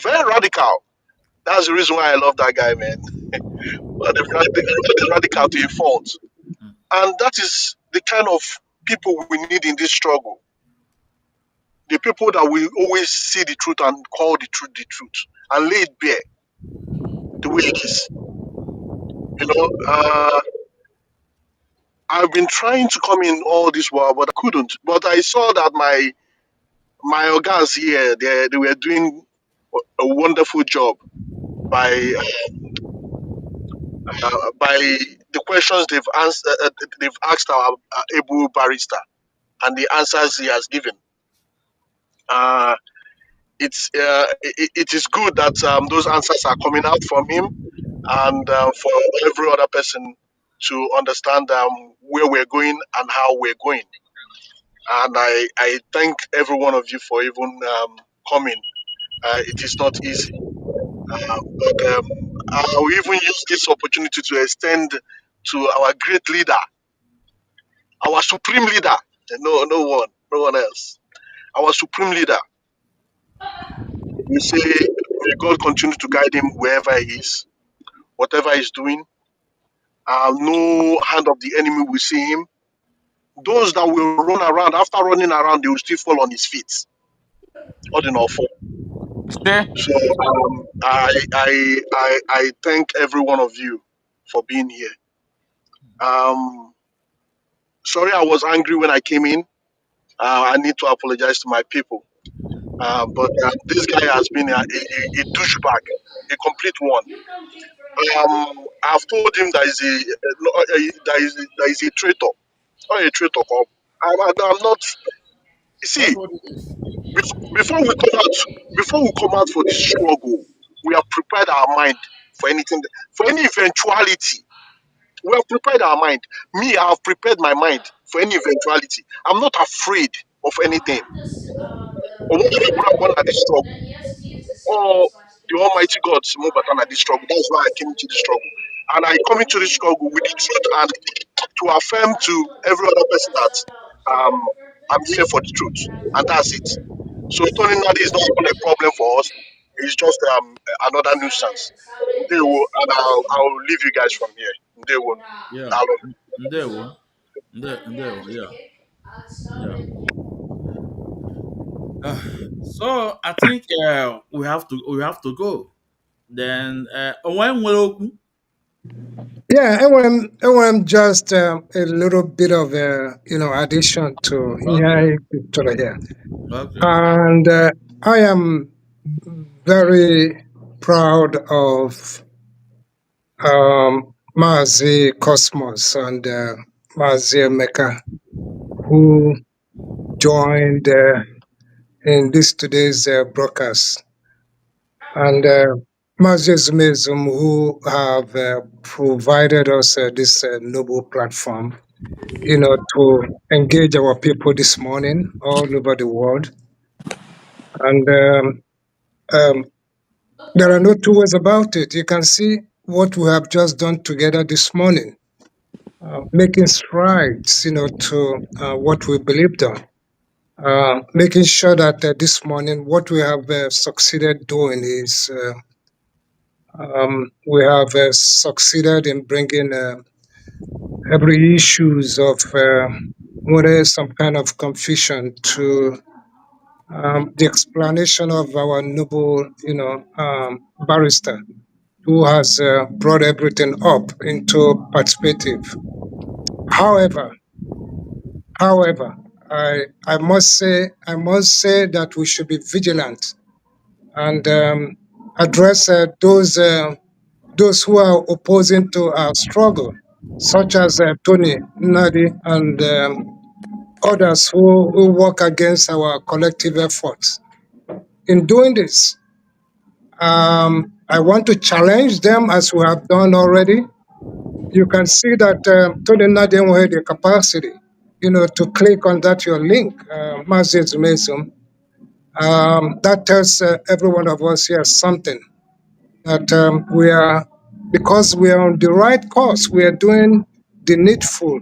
very radical. That's the reason why I love that guy, man. But the radical to a fault. mm, And that is the kind of people we need in this struggle. The people that will always see the truth and call the truth, and lay it bare the way it is. You know, I've been trying to come in all this while, but I couldn't. But I saw that my organs here, they were doing a wonderful job by by the questions they've asked our able barrister and the answers he has given. Uh, it is good that those answers are coming out from him, and for every other person to understand where we're going and how we're going. And I thank every one of you for even coming. It is not easy, but I'll even use this opportunity to extend to our great leader, our supreme leader. No one else. Our supreme leader. We say, may God continue to guide him wherever he is, whatever he's doing. No hand of the enemy will see him. Those that will run around, after running around, they will still fall on his feet. All in all, four. Stay. So I thank every one of you for being here. Um, sorry, I was angry when I came in. I need to apologize to my people. But this guy has been a douchebag, a complete one. I've told him that is that is a traitor, not a traitor. I'm not. You see, before we come out, before we come out for this struggle, we have prepared our mind for anything, for any eventuality. We have prepared our mind. Me, I have prepared my mind for any eventuality. I'm not afraid of anything. Or whatever will happen at this struggle. Or the Almighty God to move at this struggle. That's why I came into this struggle. And I come into this struggle with the truth and to affirm to every other person that I'm here for the truth. And that's it. So turning that is not even a problem for us. It's just another nuisance. They will, and I'll leave you guys from here. They will. yeah. Ndewo, ndewo, yeah, yeah. Uh, so I think we have to go. Then when will Yeah, and just a little bit of addition to okay, here, okay, and I am very proud of Mazi Cosmos and Mazi Emeka, who joined in this today's broadcast, and Mazi Zumezum, who have provided us this noble platform, to engage our people this morning all over the world. And um, there are no two ways about it. You can see what we have just done together this morning, making strides, to what we believed on. Making sure that this morning what we have succeeded doing is we have succeeded in bringing every issues of whether some kind of confusion to the explanation of our noble, barrister. who has brought everything up into perspective. However, however, I must say that we should be vigilant and address those who are opposing to our struggle, such as Tony Nadi and others who work against our collective efforts. In doing this, I want to challenge them as we have done already. You can see that Tony Nadi had the capacity, to click on that your link, Mazis Mason. That tells every one of us here something that we are, because we are on the right course, we are doing the needful.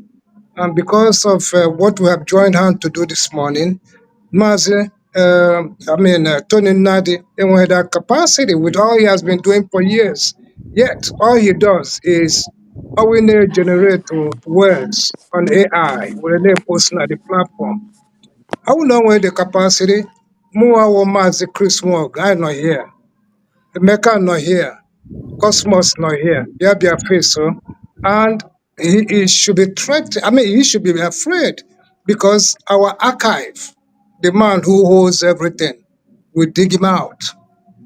And because of what we have joined hands to do this morning, Tony Nadi, and with that capacity, with all he has been doing for years, yet all he does is how we need generate words on AI, when they post on the platform. I will know where the capacity, more Mazi Chris Wong, I'm not here. Emeka not here. Cosmos not here. You have your face, so. And he should be threatened. He should be afraid because our archive, the man who holds everything, we dig him out.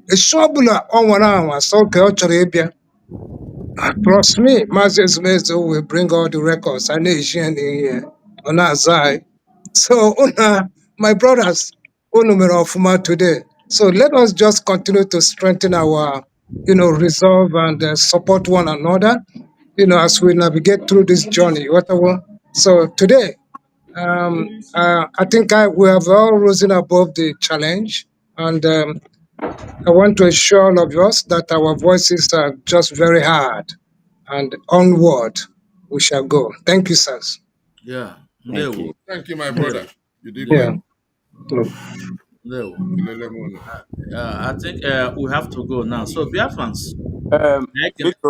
A shobula on 1 hour, so culture. Trust me, Moses Mezo will bring all the records. I know he's in here on our side. So, my brothers, Unumero Fuma today. So let us just continue to strengthen our, resolve and support one another, as we navigate through this journey. Whatever. So today, I think we have all risen above the challenge, and I want to assure all of us that our voices are just very hard, and onward we shall go. Thank you, sirs. Yeah. Thank Ndewo. you. Thank you, my brother. You did Yeah. well. Ndewo. Kelele munu. I think we have to go now. So, Biafrans, Biko,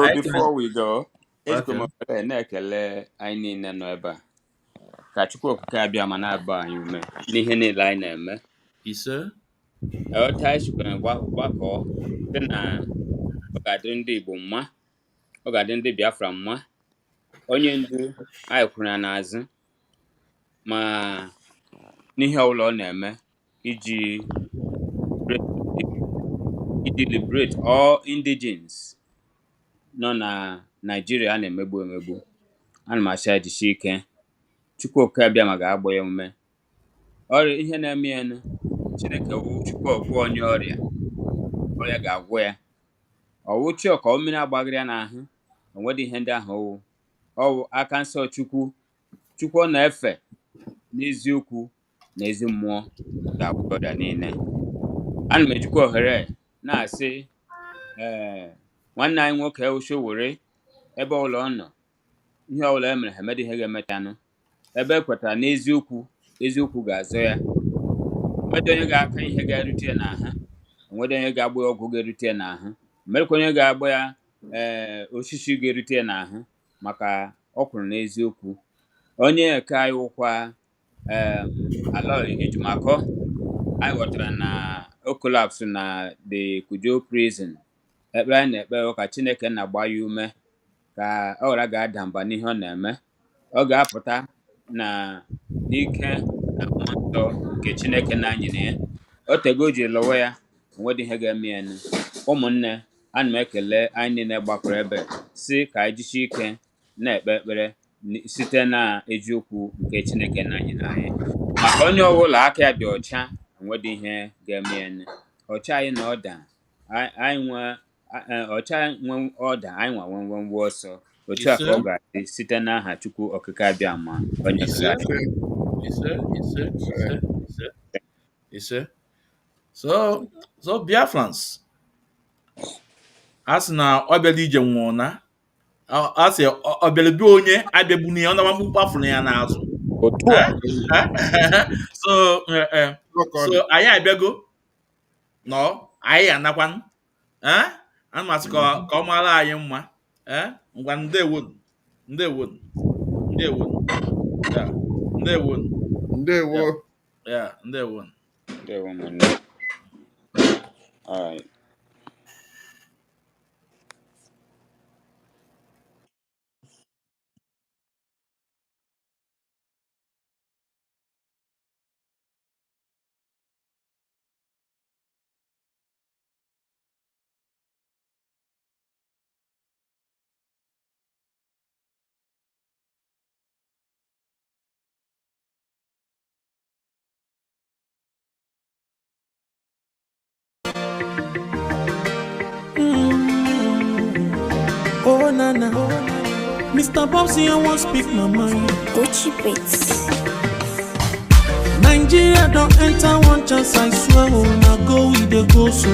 I can, before we go, ejikwa m okay. ohere na-ekele anyị niile nọ ebe a. Ka Chukwu Okike abịa ma na-agba anyị ume n'ihe niile anyị na-eme. Ise. Otu anyị sikwara gbakọọ site na ọ ga-adịrị ndị Igbo mma, ọ ga-adị ndị Biafra mma. Onye ndu anyị kwuru ya n'azụ ma n'ihe ọbụla ọ na-eme iji liberate all indigenes nọ na Naijiria a na-emegbu emegbu. Ana m asị ya jisie ike. Chukwu Okike abịa ma ga-agba ya ume. Ọrịa ihe na-eme enu Chineke wụ Chukwu ọgwụ onye ọrịa ọrịa ga-agwụ ya. Ọwụchi ọka mmiri agbagịrị ya n'ahụ onwedị ihe ndị ahụ ọwụ aka nsọ Chukwu ọ na-efe n'eziokwu na ezi mmụọ ga-agwụ ọrịa niile. Ana m ejikwa ohere na-asị nwanne anyị nwoke Oshowore ebe ọbụla ọ nọ ihe ọbụla e mere ha emedị ihe ga-emetanụ ebe e kwetara n'eziokwu eziokwu ga-azọ ya. Onwedị onye ga-aka ihe ga-erute ya n'ahụ, onwedị onye ga-agba ya ọgwụ ga-erute ya n'ahụ, mmerekwa onye ga-agba ya osisi ga-erute ya n'ahụ maka ọ kwuru n'eziokwu. Onye nke anyị wụkwa Aloy Ejumakọ, anyị ghọtara na o collapse na the Kujo prison. Ekpere anyị na-ekpe ka Chineke na-agba ya ume ka ọ ghara ga-ada mba n'ihe ọ na-eme. Ọ ga-apụta na n'ike na mmụọ nsọ nke Chineke na-anyịna ya. O tego o ji lụwa ya onwedị ihe ga-eme ya enu. Ụmụnne, ana m ekele anyị niile gbakọrọ ebe si ka anyị jisie ike na-ekpe ekpere site na eziokwu nke Chineke na-anyịna anyị. Maka onye ọbụla aka ya dị ọcha onwedị ihe ga-eme ya enu. Ọcha anyị na ọda ọcha nwe ọda anyị nwa nwe ọsọ. Otu a ka ọ Ise. ga-adị site n'aha Chukwu Okike abịa ma onye kere Ise. anyị. Ise. So Biafrans, a sị na ọ bịara ije nwụọ na a sị ọ bịara be onye abịagbunu ya ọ na mkpụkpụ afụrụ ya n'azụ. Otu a So anyị abịago nọ anyị anakwanụ ana m asị ka ọ mara anyị mma ngwa ndewonu ndewonu ndewonu ya ndewonu Ndewo. ya ndewonu. Ndewo ụmụnne. All right. Oh nana, Mr. Bobsy, I won't speak my mind. Gucci Beats. Nigeria don't enter one chance, I swear. Oh, now go with the go so.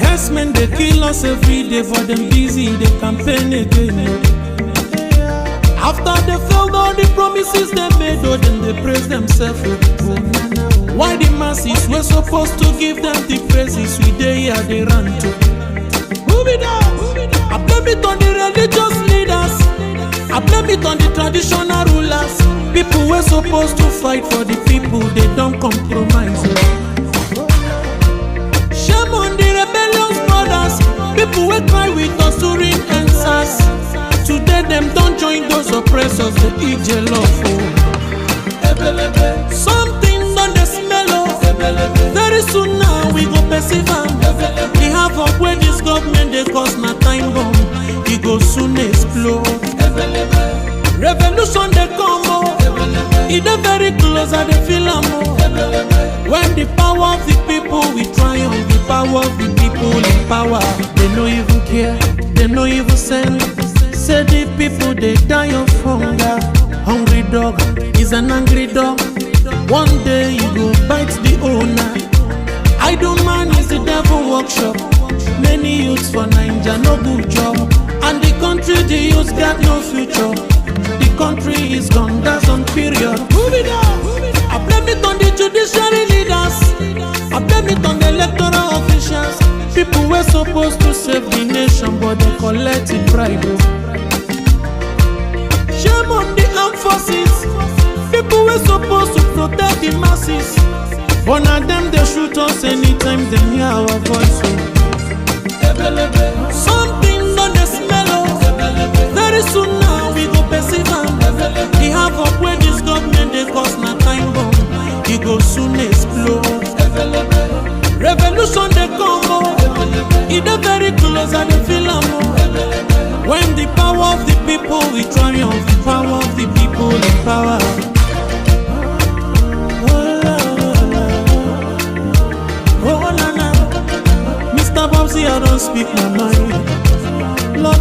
Herdsmen they kill us every day, for them busy they campaign again. After they failed all the promises they made, oh, then they praise themselves. Oh, why the masses were supposed to give them the praises we they here they run to? Move it down. I blame it on the religious leaders. I blame it on the traditional rulers. People were supposed to fight for the people, they don't compromise. Shame on the rebellious brothers. People will cry with us during answers. Today them don't join those oppressors, they eat Ejiofor. Something on the smell of. Very soon now we go perceive am. The havoc where this government they cause na time bomb. It go soon explode. Revolution they come oh. It dey very close and they feel am oh. When the power of the people we triumph, the power of the people in power. They no even care, they no even send. Say the people they die of hunger. Hungry dog is an angry dog. One day you go bite the owner. Idle man is the devil workshop. Many youths for Naija no good job. And the country the youths got no future. The country is gone, that's on period. Move it up. I blame it on the judiciary leaders. I blame it on the electoral officials. People were supposed to save the nation, but they collected bribe. Shame on the armed forces. People were supposed to protect the masses, but now them they shoot us anytime they hear our voice. Something on the smell of. Very soon now we go perceive am. The havoc where this government they cause na time bomb. It go soon explode. Revolution they come oh. It dey very close and they feel am oh. When the power of the people we triumph, the power of the people in power. Oh la la, Mr. Bobsy, I don't speak my mind. Lord